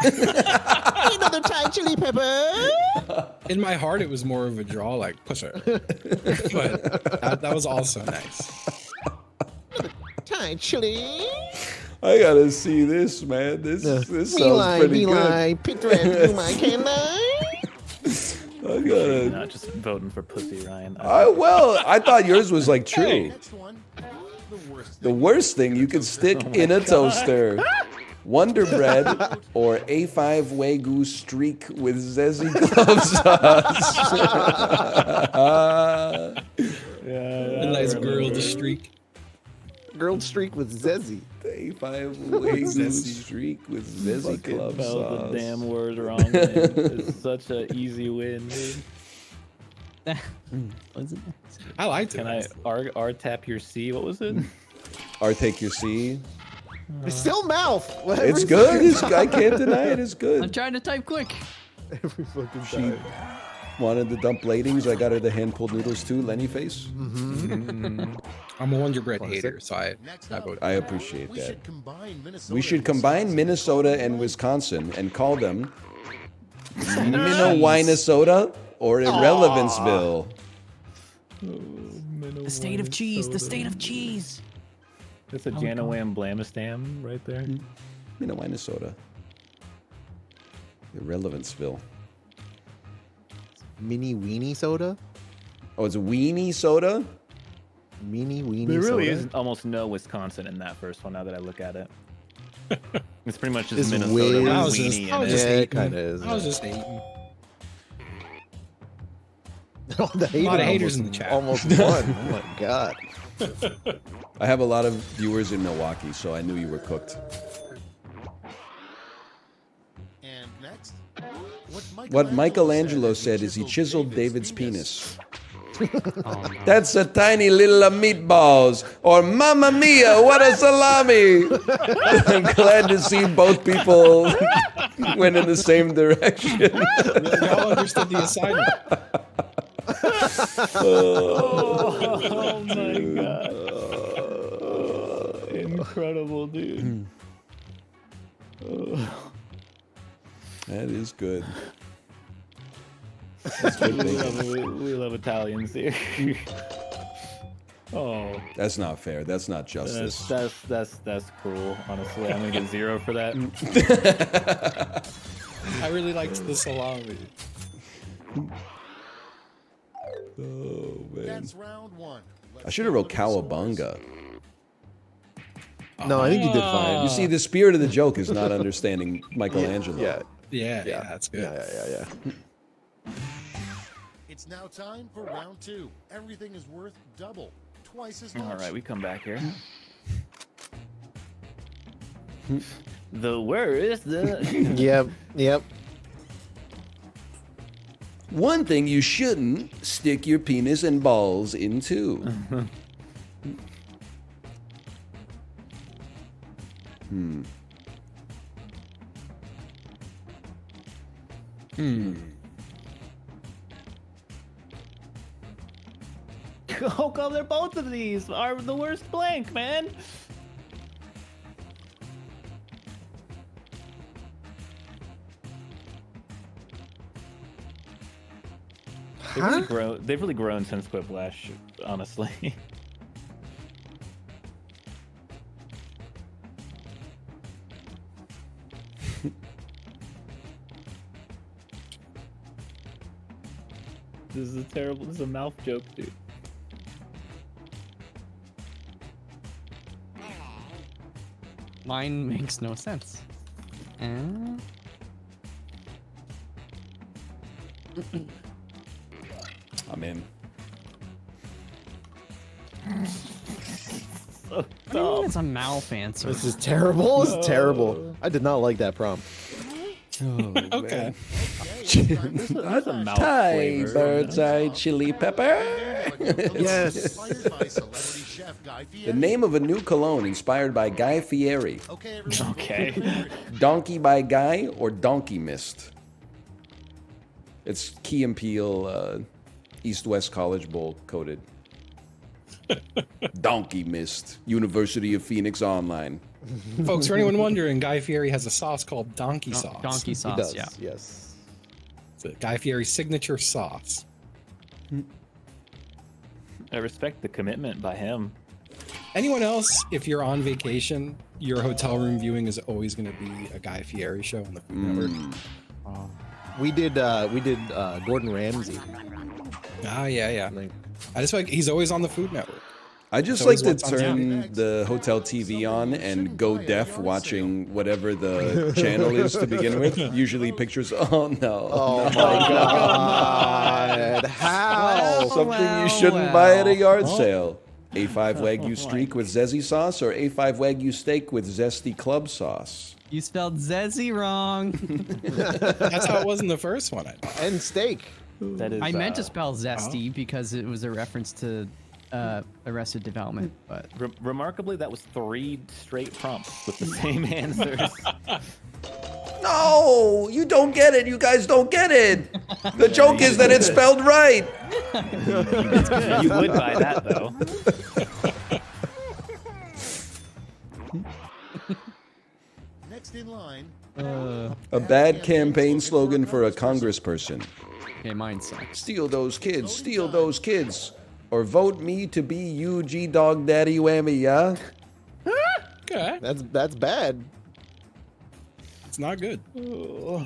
another time, chili pepper." In my heart, it was more of a draw, like pusher. But that was also nice. Time, chili. I gotta see this, man. This sounds pretty good. Pit red, my candy. I gotta. Not just voting for pussy, Ryan. I thought yours was like true. Next one. The worst thing you could stick in a toaster. Wonder Bread or A5 Wagyu streak with zesty club sauce. A nice grilled streak. Grilled streak with zezzy. A5 Wagyu streak with zesty club Spelled sauce. the damn word wrong. Man. It's such an easy win, dude. was it? I liked it. Can I R tap your C? What was it? Or take your C. It's still mouth. It's good. I can't deny it. It's I'm good. trying to type quick. Every fucking She time. wanted the dump ladings. I got her the hand-pulled noodles too. Lenny face. I'm a Wonder Bread Classic. hater, so I Next voted. I appreciate We that. should combine Minnesota We should and combine Wisconsin. Minnesota and Wisconsin and call them Minnesota or Irrelevanceville. The state of cheese. The state of cheese. That's a Janawam Blamistam right there. Minnesota. Irrelevanceville. Mini weenie soda. Oh, it's a weenie soda? Mini weenie There really soda. is almost no Wisconsin in that first one. Now that I look at it, it's pretty much just It's Minnesota weird. with I was weenie just, in I was it. just Yeah, it hating. kinda is, I was yeah. just hating. Oh, the A lot of haters almost- in the chat. Almost won. Oh my god. I have a lot of viewers in Milwaukee, so I knew you were cooked. And next, What Michelangelo said is he chiseled David's penis. Oh, no. That's a tiny little meatballs. Or Mamma Mia, what a salami! I'm glad to see both people went in the same direction. Y'all understood the assignment. Oh my god. Incredible, dude. That is good. We love Italians here. Oh, That's not fair. That's not justice. that's cruel. Honestly, I'm gonna get 0 for that. I really liked the salami. Oh man. That's round one. I should have wrote cowabunga. No, I think you did fine. You see, the spirit of the joke is not understanding Michelangelo. Yeah, that's good. Yeah. It's now time for round two. Everything is worth double, twice as much. All right, we come back here. Where is the? Yep. One thing you shouldn't stick your penis and balls into. How come they're both of these are the worst blank, man? They've really grown since Quiplash, honestly. This is a mouth joke, dude. Mine makes no sense. I'm in. What do you mean it's a mouth answer? This is terrible. This is terrible. I did not like that prompt. Okay. That's a mouth Thai flavor. bird's eye chili pepper. Yes. Inspired by celebrity chef Guy Fieri. The name of a new cologne inspired by Guy Fieri. Okay, everyone. Okay. Donkey by Guy or Donkey Mist? It's Key and Peele East-West College Bowl coded. Donkey Mist. University of Phoenix Online. Folks, for anyone wondering, Guy Fieri has a sauce called donkey sauce. Donkey He sauce, does. yeah. Yes. It's a Guy Fieri signature sauce. I respect the commitment by him. Anyone else, if you're on vacation, your hotel room viewing is always going to be a Guy Fieri show on the Food Network. We did Gordon Ramsay. Ah, yeah. Like, I just feel like he's always on the Food Network. I just It's like always to what's on turn the hotel TV on and go deaf watching whatever the channel is to begin with. Usually pictures. Oh no. oh no. my god. How? Something you shouldn't buy at a yard sale. A5 Wagyu streak with zesty sauce or A5 Wagyu steak with zesty club sauce? You spelled Zezzy wrong. That's how it was in the first one. I thought. And steak. That is. I meant to spell Zesty because it was a reference to Arrested Development, but Remarkably, that was 3 straight prompts with the same answers. No, you don't get it. You guys don't get it. The joke is that it's spelled right. You would buy that though. Next in line. A bad campaign slogan for a congressperson. okay, mine sucks. Steal those kids. Steal those kids. Or vote me to be UG Dog Daddy Whammy, yeah? Okay. That's bad. It's not good. Oh,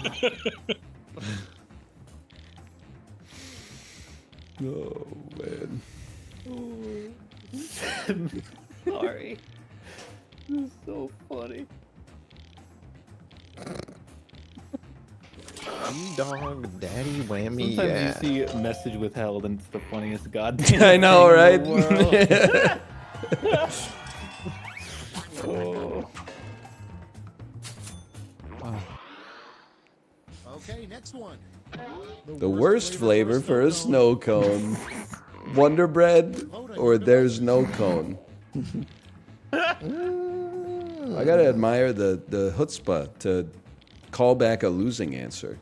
man. Sorry. This is so funny. Dog, daddy, whammy, Sometimes yeah. you see a message withheld, and it's the funniest goddamn I know, thing right? in the world. Okay, next one. The worst flavor for a snow cone. Wonder Bread or there's no cone. I gotta admire the chutzpah to call back a losing answer.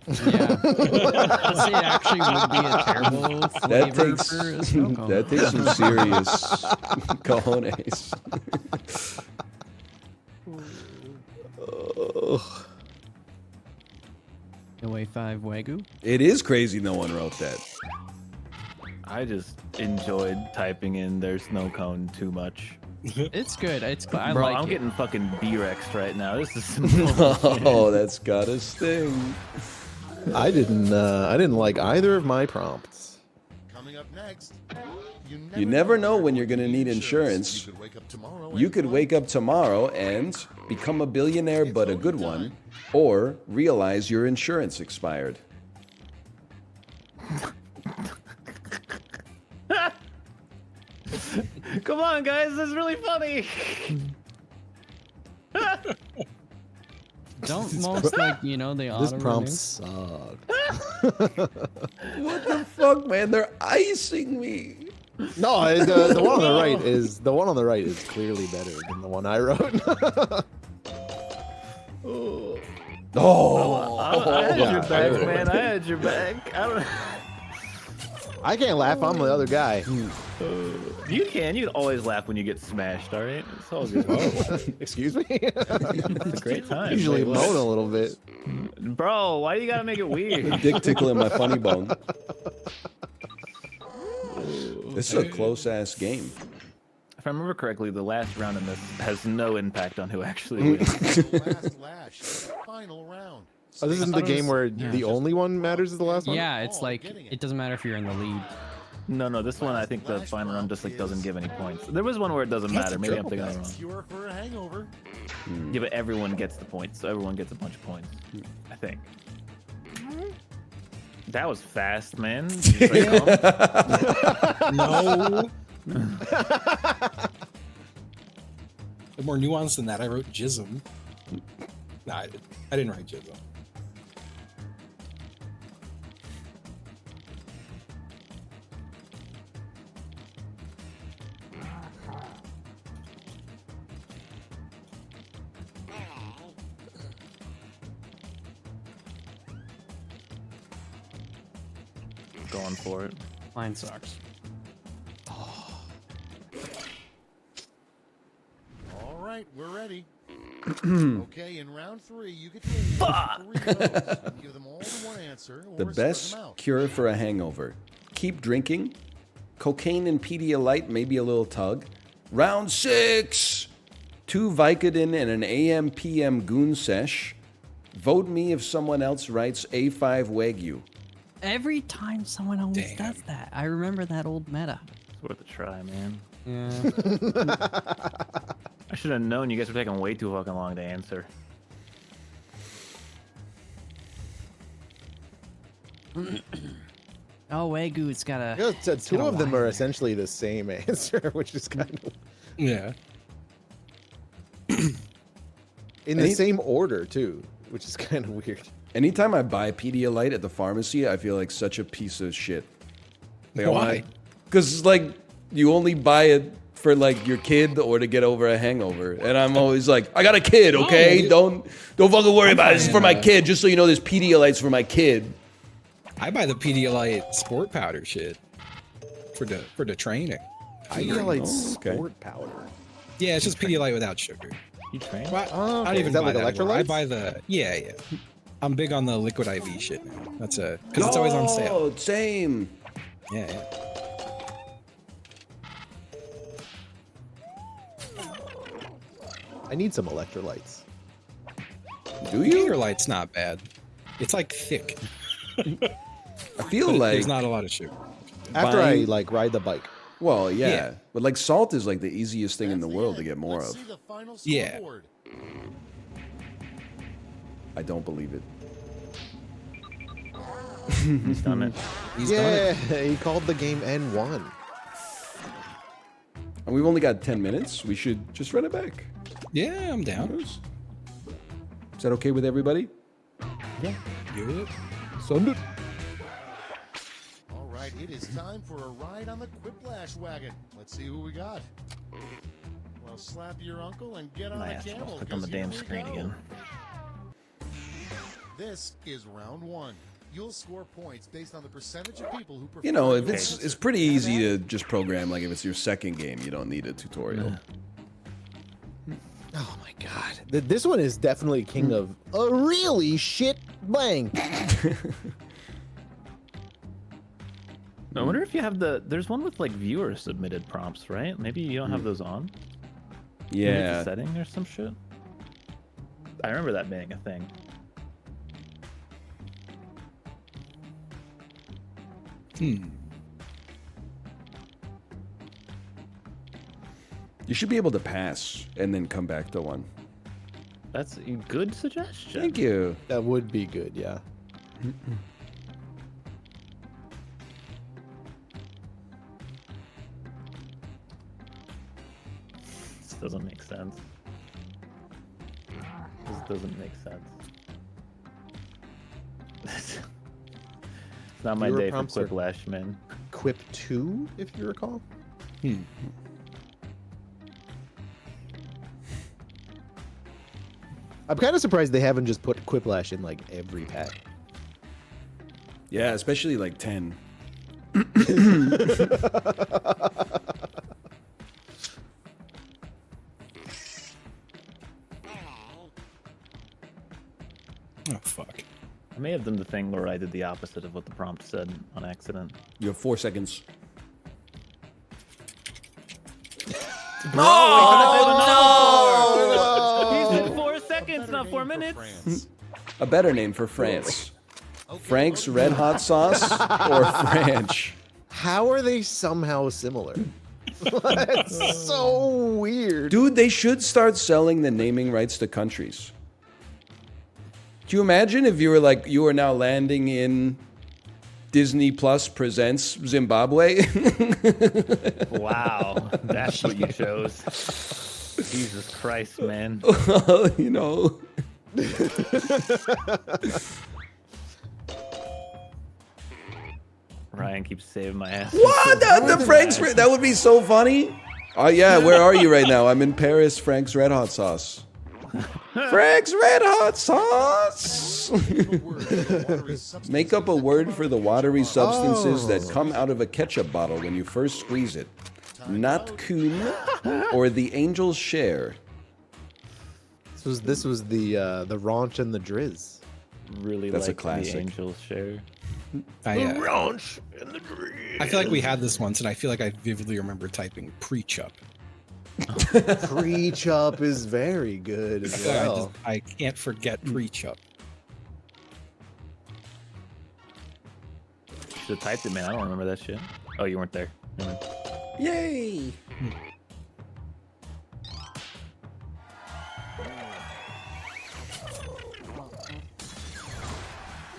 Yeah. I'd say it actually would be a terrible That flavor takes for a snow cone. that takes some serious cojones. OA5 Wagyu. It is crazy no one wrote that. I just enjoyed typing in "there's no cone" too much. It's good. I Bro, like I'm it. getting fucking B-Rex right now. This is some Oh, that's gotta sting. I didn't like either of my prompts. Coming up next. You never know when you're gonna need insurance. You could wake up tomorrow and become a billionaire, but a good one, or realize your insurance expired. Come on, guys, this is really funny. Don't most like they This auto prompt renew? sucked. What the fuck, man? They're icing me. No, the one on the right is clearly better than the one I wrote. Oh, I had yeah, your back, there it man. I had your back. I don't. I can't laugh. I'm the other guy. You can. You can always laugh when you get smashed. All right, it's all good. Excuse me. It's a great time. Usually Wait, what? moan a little bit. Bro, why you gotta make it weird? dick tickling my funny bone. This is a close ass game. If I remember correctly, the last round in this has no impact on who actually wins. Last lash. Final round. Oh, this isn't the game where the only one matters is the last one? Yeah, it's like it doesn't matter if you're in the lead. No, this one I think the final round just like doesn't give any points. There was one where it doesn't matter. Maybe I'm thinking of it wrong. Cure for a hangover. Yeah, but everyone gets the points, so everyone gets a bunch of points. I think. That was fast, man. Did you say calm? No. More nuanced than that. I wrote jism. Nah, I didn't write jism. Going for it. Mine sucks. All right, we're ready. Okay, in round 3, you get to use 3 votes. You can give them all to one answer or The spread best them out. cure for a hangover. Keep drinking. Cocaine and Pedialyte, maybe a little tug. Round 6. 2 Vicodin and an AM PM goon sesh. Vote me if someone else writes A5 Wagyu. Every time someone always does that. I remember that old meta. It's worth a try, man. Yeah. I should have known you guys were taking way too fucking long to answer. Oh, Wagyu, it's got a. Yeah, so it's two got a of them Y are there. essentially the same answer, which is kind of Yeah. in the same order too, which is kind of weird. Anytime I buy Pedialyte at the pharmacy, I feel like such a piece of shit. Why? Because, like, you only buy it for, like, your kid or to get over a hangover. And I'm always like, I got a kid, okay? Don't fucking worry about it. This is for my kid. Just so you know, this Pedialyte's for my kid. I buy the Pedialyte sport powder shit for the training. Pedialyte okay. sport powder. Yeah, it's just Pedialyte without sugar. You train? Well, Oh, I don't okay. even Is that buy like that anymore. I electrolytes? buy the yeah. I'm big on the liquid IV shit now. That's because it's always on sale. Oh, same. Yeah. I need some electrolytes. Do you? Pedialyte's not bad. It's like thick. I feel like, There's not a lot of sugar. After I Buying- like ride the bike. well, yeah. Yeah. But, like, salt is, like, the easiest thing in the world to get more Let's of. see the final Yeah. scoreboard. I don't believe it. He's done it. He's done Yeah, it. he called the game N1. And we've only got 10 minutes. We should just run it back. Yeah, I'm down. Is that okay with everybody? Yep. Send it. All right, it is time for a ride on the Quiplash wagon. Let's see who we got. Well, slap your uncle and get on I a asked him to camel. click on the 'cause here damn we screen go. again. This is round one. You'll score points based on the percentage of people who prefer. You know, if your it's answer. pretty easy to just program. Like if it's your second game, you don't need a tutorial. Oh my god. This one is definitely king of a really shit blank. I wonder if you have there's one with like viewer submitted prompts, right? Maybe you don't have those on. Maybe it's a Yeah. setting or some shit. I remember that being a thing. You should be able to pass and then come back to one. That's a good suggestion. Thank you. That would be good, yeah. This doesn't make sense. This doesn't make sense. It's not my Viewer day for prompts are- Quiplash, man. Quip 2, if you recall. I'm kind of surprised they haven't just put Quiplash in like every pack. Yeah, especially like 10. Oh fuck. I may have done the thing where I did the opposite of what the prompt said on accident. You have 4 seconds. He said 4 seconds, not 4 minutes. France. A better name for France. Frank's Red Hot Sauce or French? How are they somehow similar? That's so weird. Dude, they should start selling the naming rights to countries. Do you imagine if you were like, you are now landing in Disney Plus presents Zimbabwe? Wow, that's what you chose. Jesus Christ, man. You know. Ryan keeps saving my ass. What? The Frank's that would be so funny. Oh yeah, where are you right now? I'm in Paris, Frank's Red Hot Sauce. Frank's Red Hot Sauce. Make up a word for the watery substances that come out of a ketchup bottle when you first squeeze it. Not coon or the angel's share. This was the Raunch and the Drizz. Really That's a like classic. the Angel's share. Raunch and the Drizz. I feel like we had this once, and I feel like I vividly remember typing pre-chup. Pre-chup is very good as well. I can't forget pre-chup. Should have typed it, man. I don't remember that shit. Oh, you weren't there. Never mind. Yay!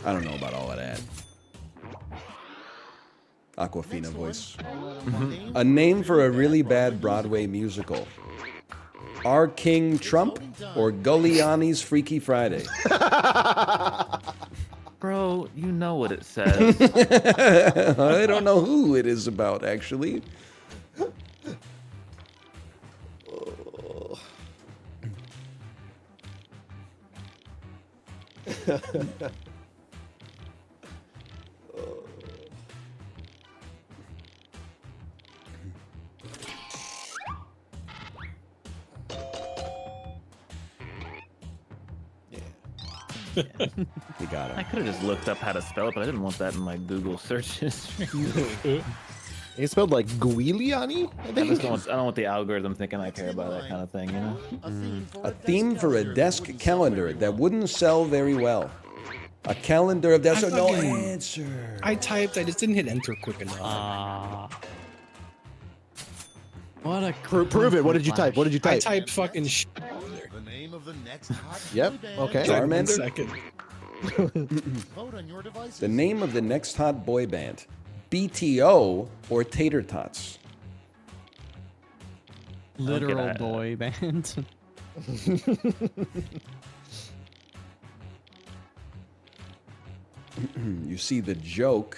I don't know about all of that. Aquafina voice. A name for a really bad Broadway musical. Our King Trump or Gulliani's Freaky Friday? Bro, you know what it says. I don't know who it is about, actually. You got I it. could have just looked up how to spell it, but I didn't want that in my Google search history. It's spelled like Guiliani, I I think. just don't want the algorithm thinking I care about that kind of thing, you know? A theme for a desk calendar that wouldn't sell very well. A calendar of desk. I No fucking- answer. I typed, I just didn't hit enter quick enough. What a Prove it. What did you type? What did you I type? typed fucking The name of the next hot Yep, boy band. okay. Like, 1 Charmander? second. Vote on your devices. The name of the next hot boy band. BTO or Tater Tots? Literal boy band. You see, the joke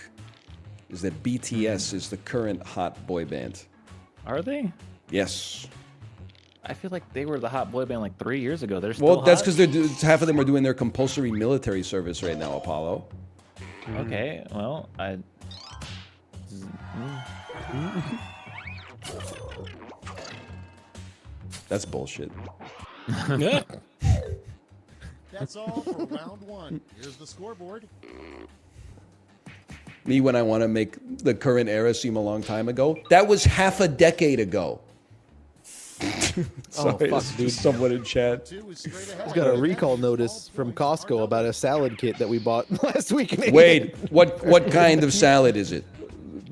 is that BTS is the current hot boy band. Are they? Yes. I feel like they were the hot boy band like 3 years ago. They're still Well, that's hot? because half of them are doing their compulsory military service right now, Apollo. Okay, well, That's bullshit. Yeah. That's all for round one. Here's the scoreboard. Me, when I want to make the current era seem a long time ago, that was half a decade ago. Sorry, fuck, it's dude. just someone in chat. Two is straight ahead. Just got a recall notice from Costco about a salad kit that we bought last week. Wait, what kind of salad is it?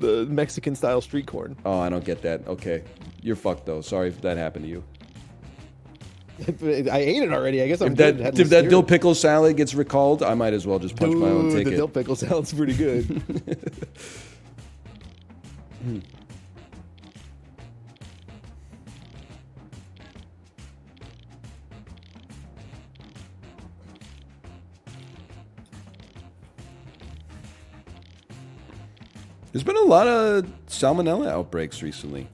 The Mexican style street corn. Oh, I don't get that. Okay. You're fucked, though. Sorry if that happened to you. I ate it already. I guess I'm If good. that, if that dill pickle salad gets recalled, I might as well just punch my own The ticket. dill pickle sounds pretty good. There's been a lot of salmonella outbreaks recently.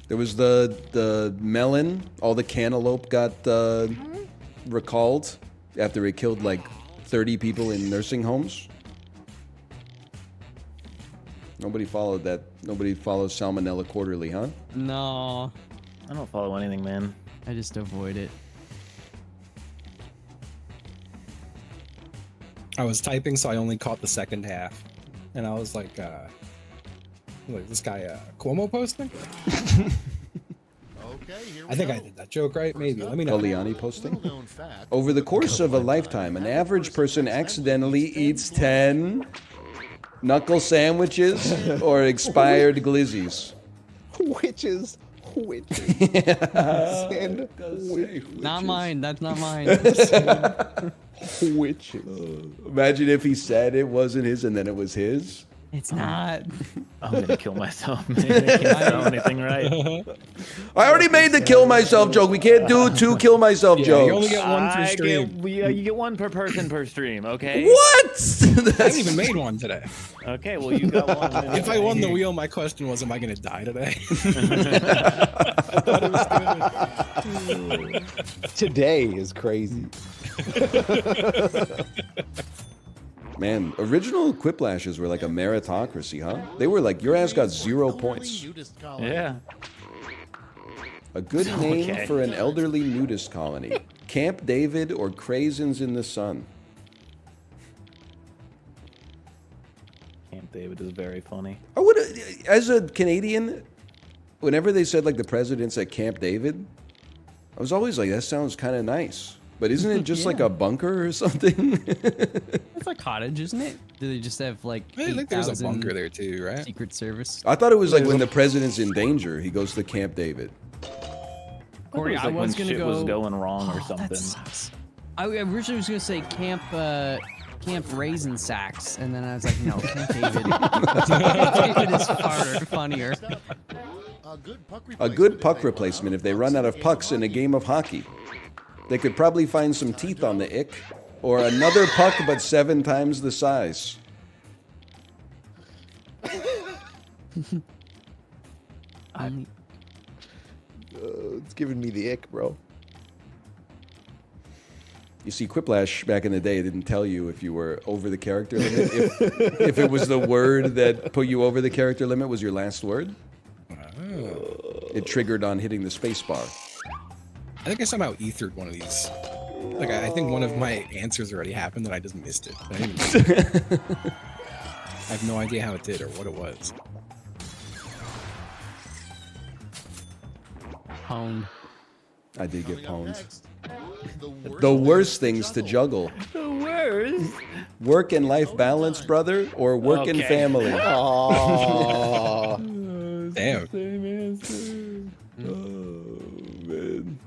There was the melon. All the cantaloupe got recalled after it killed like 30 people in nursing homes. Nobody followed that. Nobody follows Salmonella Quarterly, huh? No, I don't follow anything, man. I just avoid it. I was typing, so I only caught the second half, and I was like this guy Cuomo posting. Okay, here we I think go. I did that joke right. Maybe. Let me know. Giuliani posting. Little known fact. Over the course of a lifetime, an average person accidentally eats 10 knuckle sandwiches or expired glizzies. Witches. And Not mine. That's not mine. witches. Imagine if he said it wasn't his and then it was his. It's not. I'm gonna kill myself, man. I can't spell anything right. I already made the kill myself joke. We can't do 2 kill myself Yeah, jokes. you only get one per stream. You get one per person per stream, okay? What? I haven't even made one today. Okay, well you got one. If I won the wheel, my question was, am I going to die today? Today is crazy. Man, original Quiplashes were like a meritocracy, huh? They were like, your ass got 0 points. Yeah. A good name Okay. for an elderly nudist colony. Camp David or Craisins in the Sun. Camp David is very funny. I would, as a Canadian, whenever they said like the president's at Camp David, I was always like, that sounds kind of nice. But isn't it just like a bunker or something? It's a cottage, isn't it? Do they just have like I think there's a 8,000 bunker there too, right? Secret Service? I thought it was like when the president's in danger, he goes to Camp David. Corey, It was I like when was gonna shit go. was going wrong or Oh, something. that sucks. I originally was gonna say Camp Raisin Sacks, and then I was like, no, Camp David. Camp David is far funnier. A good puck replacement if they run out of pucks in a game of hockey. They could probably find some teeth on the ick, or another puck but 7 times the size. It's giving me the ick, bro. You see, Quiplash back in the day didn't tell you if you were over the character limit. If it was the word that put you over the character limit was your last word. It triggered on hitting the space bar. I think I somehow ethered one of these. Like, I think one of my answers already happened that I just missed it. I have no idea how it did or what it was. Pwned. I did get pwned. The The worst things to juggle. The worst. Work and life balance, brother, or work and Okay. family. Aww. Damn. Same answer. Oh man.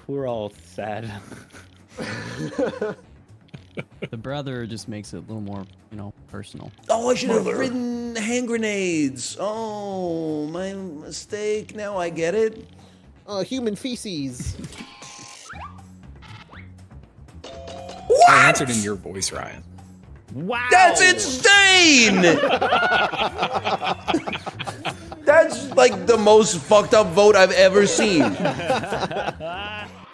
We're all sad. The brother just makes it a little more, personal. Oh, I should have written hand grenades. Oh, my mistake. Now I get it. Human feces. I answered in your voice, Ryan. Wow. That's insane! That's like the most fucked up vote I've ever seen.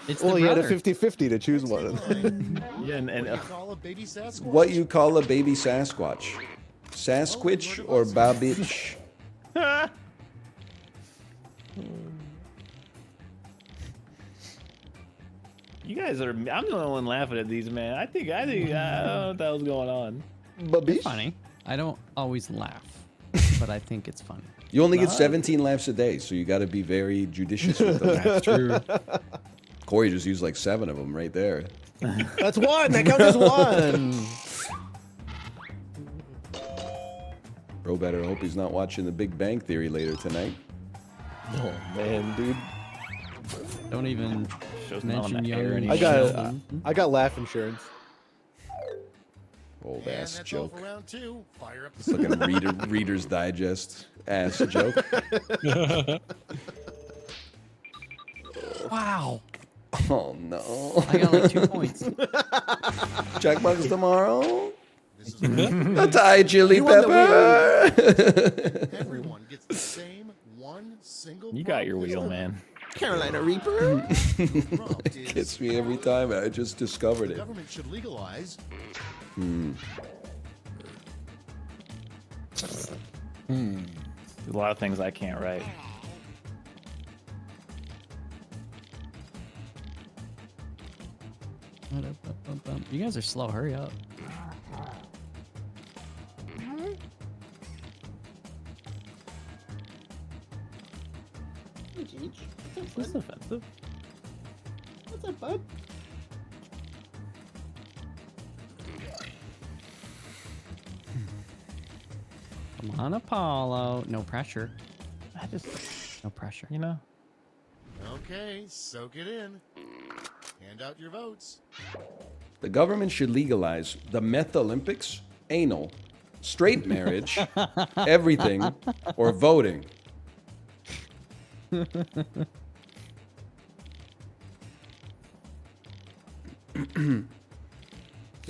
It's Well, the he had a brother. 50-50 to choose one. Yeah, and Call a baby Sasquatch. What you call a baby Sasquatch? Sasquatch or Babich? you guys are. I'm the only one laughing at these, man. I think. I don't know what the hell's going on. It's funny. I don't always laugh, but I think it's funny. You only get 17 laughs a day, so you got to be very judicious with them. That's true. Corey just used like 7 of them right there. That's one. That counts as one. Bro better hope he's not watching The Big Bang Theory later tonight. Oh man, dude. Don't even Show's not on mention the young air and anymore. I got laugh insurance. Old And ass that's all joke. for round 2. Fire up It's the like a Reader's Digest ass joke. Wow. Oh no. I got like 2 points. Jackbox tomorrow? This is A Thai chili pepper. everyone gets the same one single You got your prompt this wheel, time. man. Carolina Reaper. The prompt is, Gets me every time. I just discovered the it. government should legalize There's a lot of things I can't write. You guys are slow. Hurry up. This is offensive. What's up, bud? Come on, Apollo. No pressure. I just, No pressure. you know. Okay, soak it in. Hand out your votes. The government should legalize the meth Olympics, anal, straight marriage, everything, or voting. You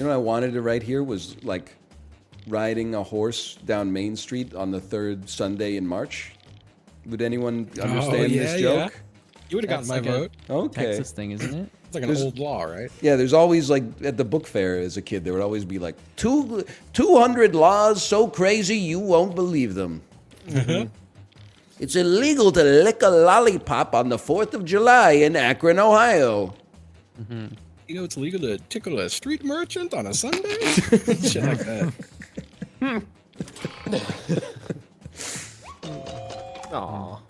know what I wanted to write here was like riding a horse down Main Street on the 3rd Sunday in March. Would anyone understand this joke? You would have gotten my That's like a vote. Okay. Texas thing, isn't it? It's like an There's- old law, right? Yeah, there's always like at the book fair as a kid, there would always be like 200 laws so crazy you won't believe them. It's illegal to lick a lollipop on the 4th of July in Akron, Ohio. You know, it's legal to tickle a street merchant on a Sunday. Shit like that. Aw.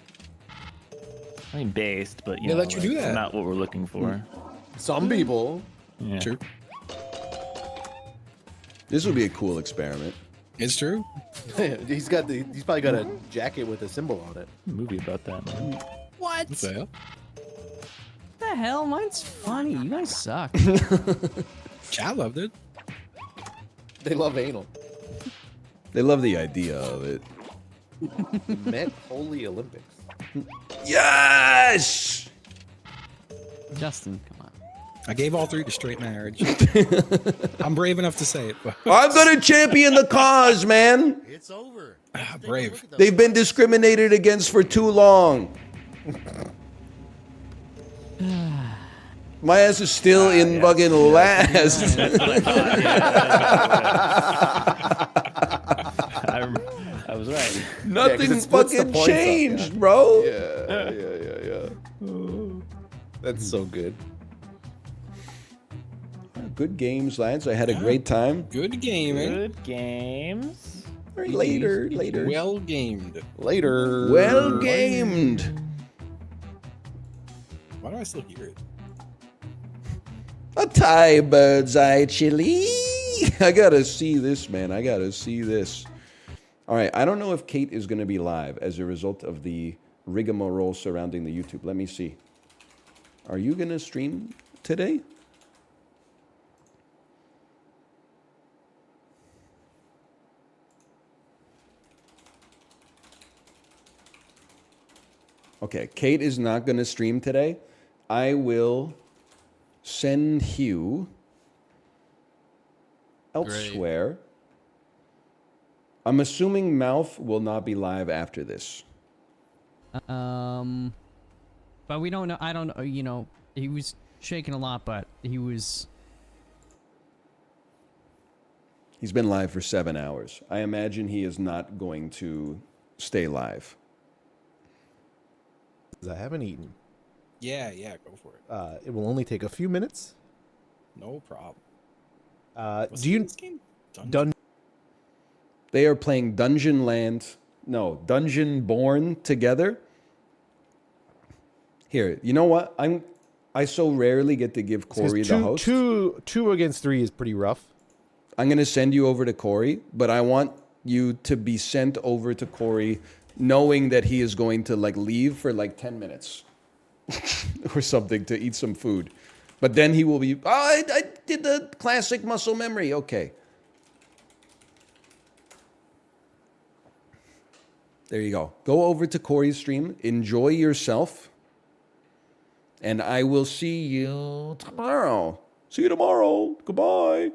I mean, based, but you They know, let you do like, that. not what we're looking for. Some people. Yeah. True. This would be a cool experiment. It's true. He's probably got a jacket with a symbol on it. Movie about that, man. What? What the hell? The hell? Mine's funny. You guys suck. Chad loved it. They love anal. They love the idea of it. Met Holy Olympics. Yes! Justin, come on. I gave all 3 to straight marriage. I'm brave enough to say it, but I'm gonna champion the cause, man. It's over. brave. Look at those. They've been discriminated against for too long. My ass is still in fucking last. I was right. Nothing 'cause it splits the fucking points up, changed, yeah. bro. Yeah. That's so good. Good games, lads. I had a great time. Good gaming. Good games. Later. Well gamed. Later. Well gamed. Why do I still hear it? A Thai bird's eye chili. I gotta see this, man. I gotta see this. All right, I don't know if Kate is going to be live as a result of the rigmarole surrounding the YouTube. Let me see. Are you going to stream today? Okay, Kate is not going to stream today. I will send Hugh elsewhere. I'm assuming Mouth will not be live after this. But we don't know. I don't know. You know, he was shaking a lot, but he's been live for 7 hours. I imagine he is not going to stay live. I haven't eaten. Yeah, go for it. It will only take a few minutes. No problem. Do you this game? They are playing Dungeon Born together. Here, you know what? I so rarely get to give Corey the host. Two against 3 is pretty rough. I'm going to send you over to Corey, but I want you to be sent over to Corey knowing that he is going to like leave for like 10 minutes or something to eat some food. But then he will be, I did the classic muscle memory. Okay. There you go. Go over to Corey's stream. Enjoy yourself. And I will see you tomorrow. See you tomorrow. Goodbye.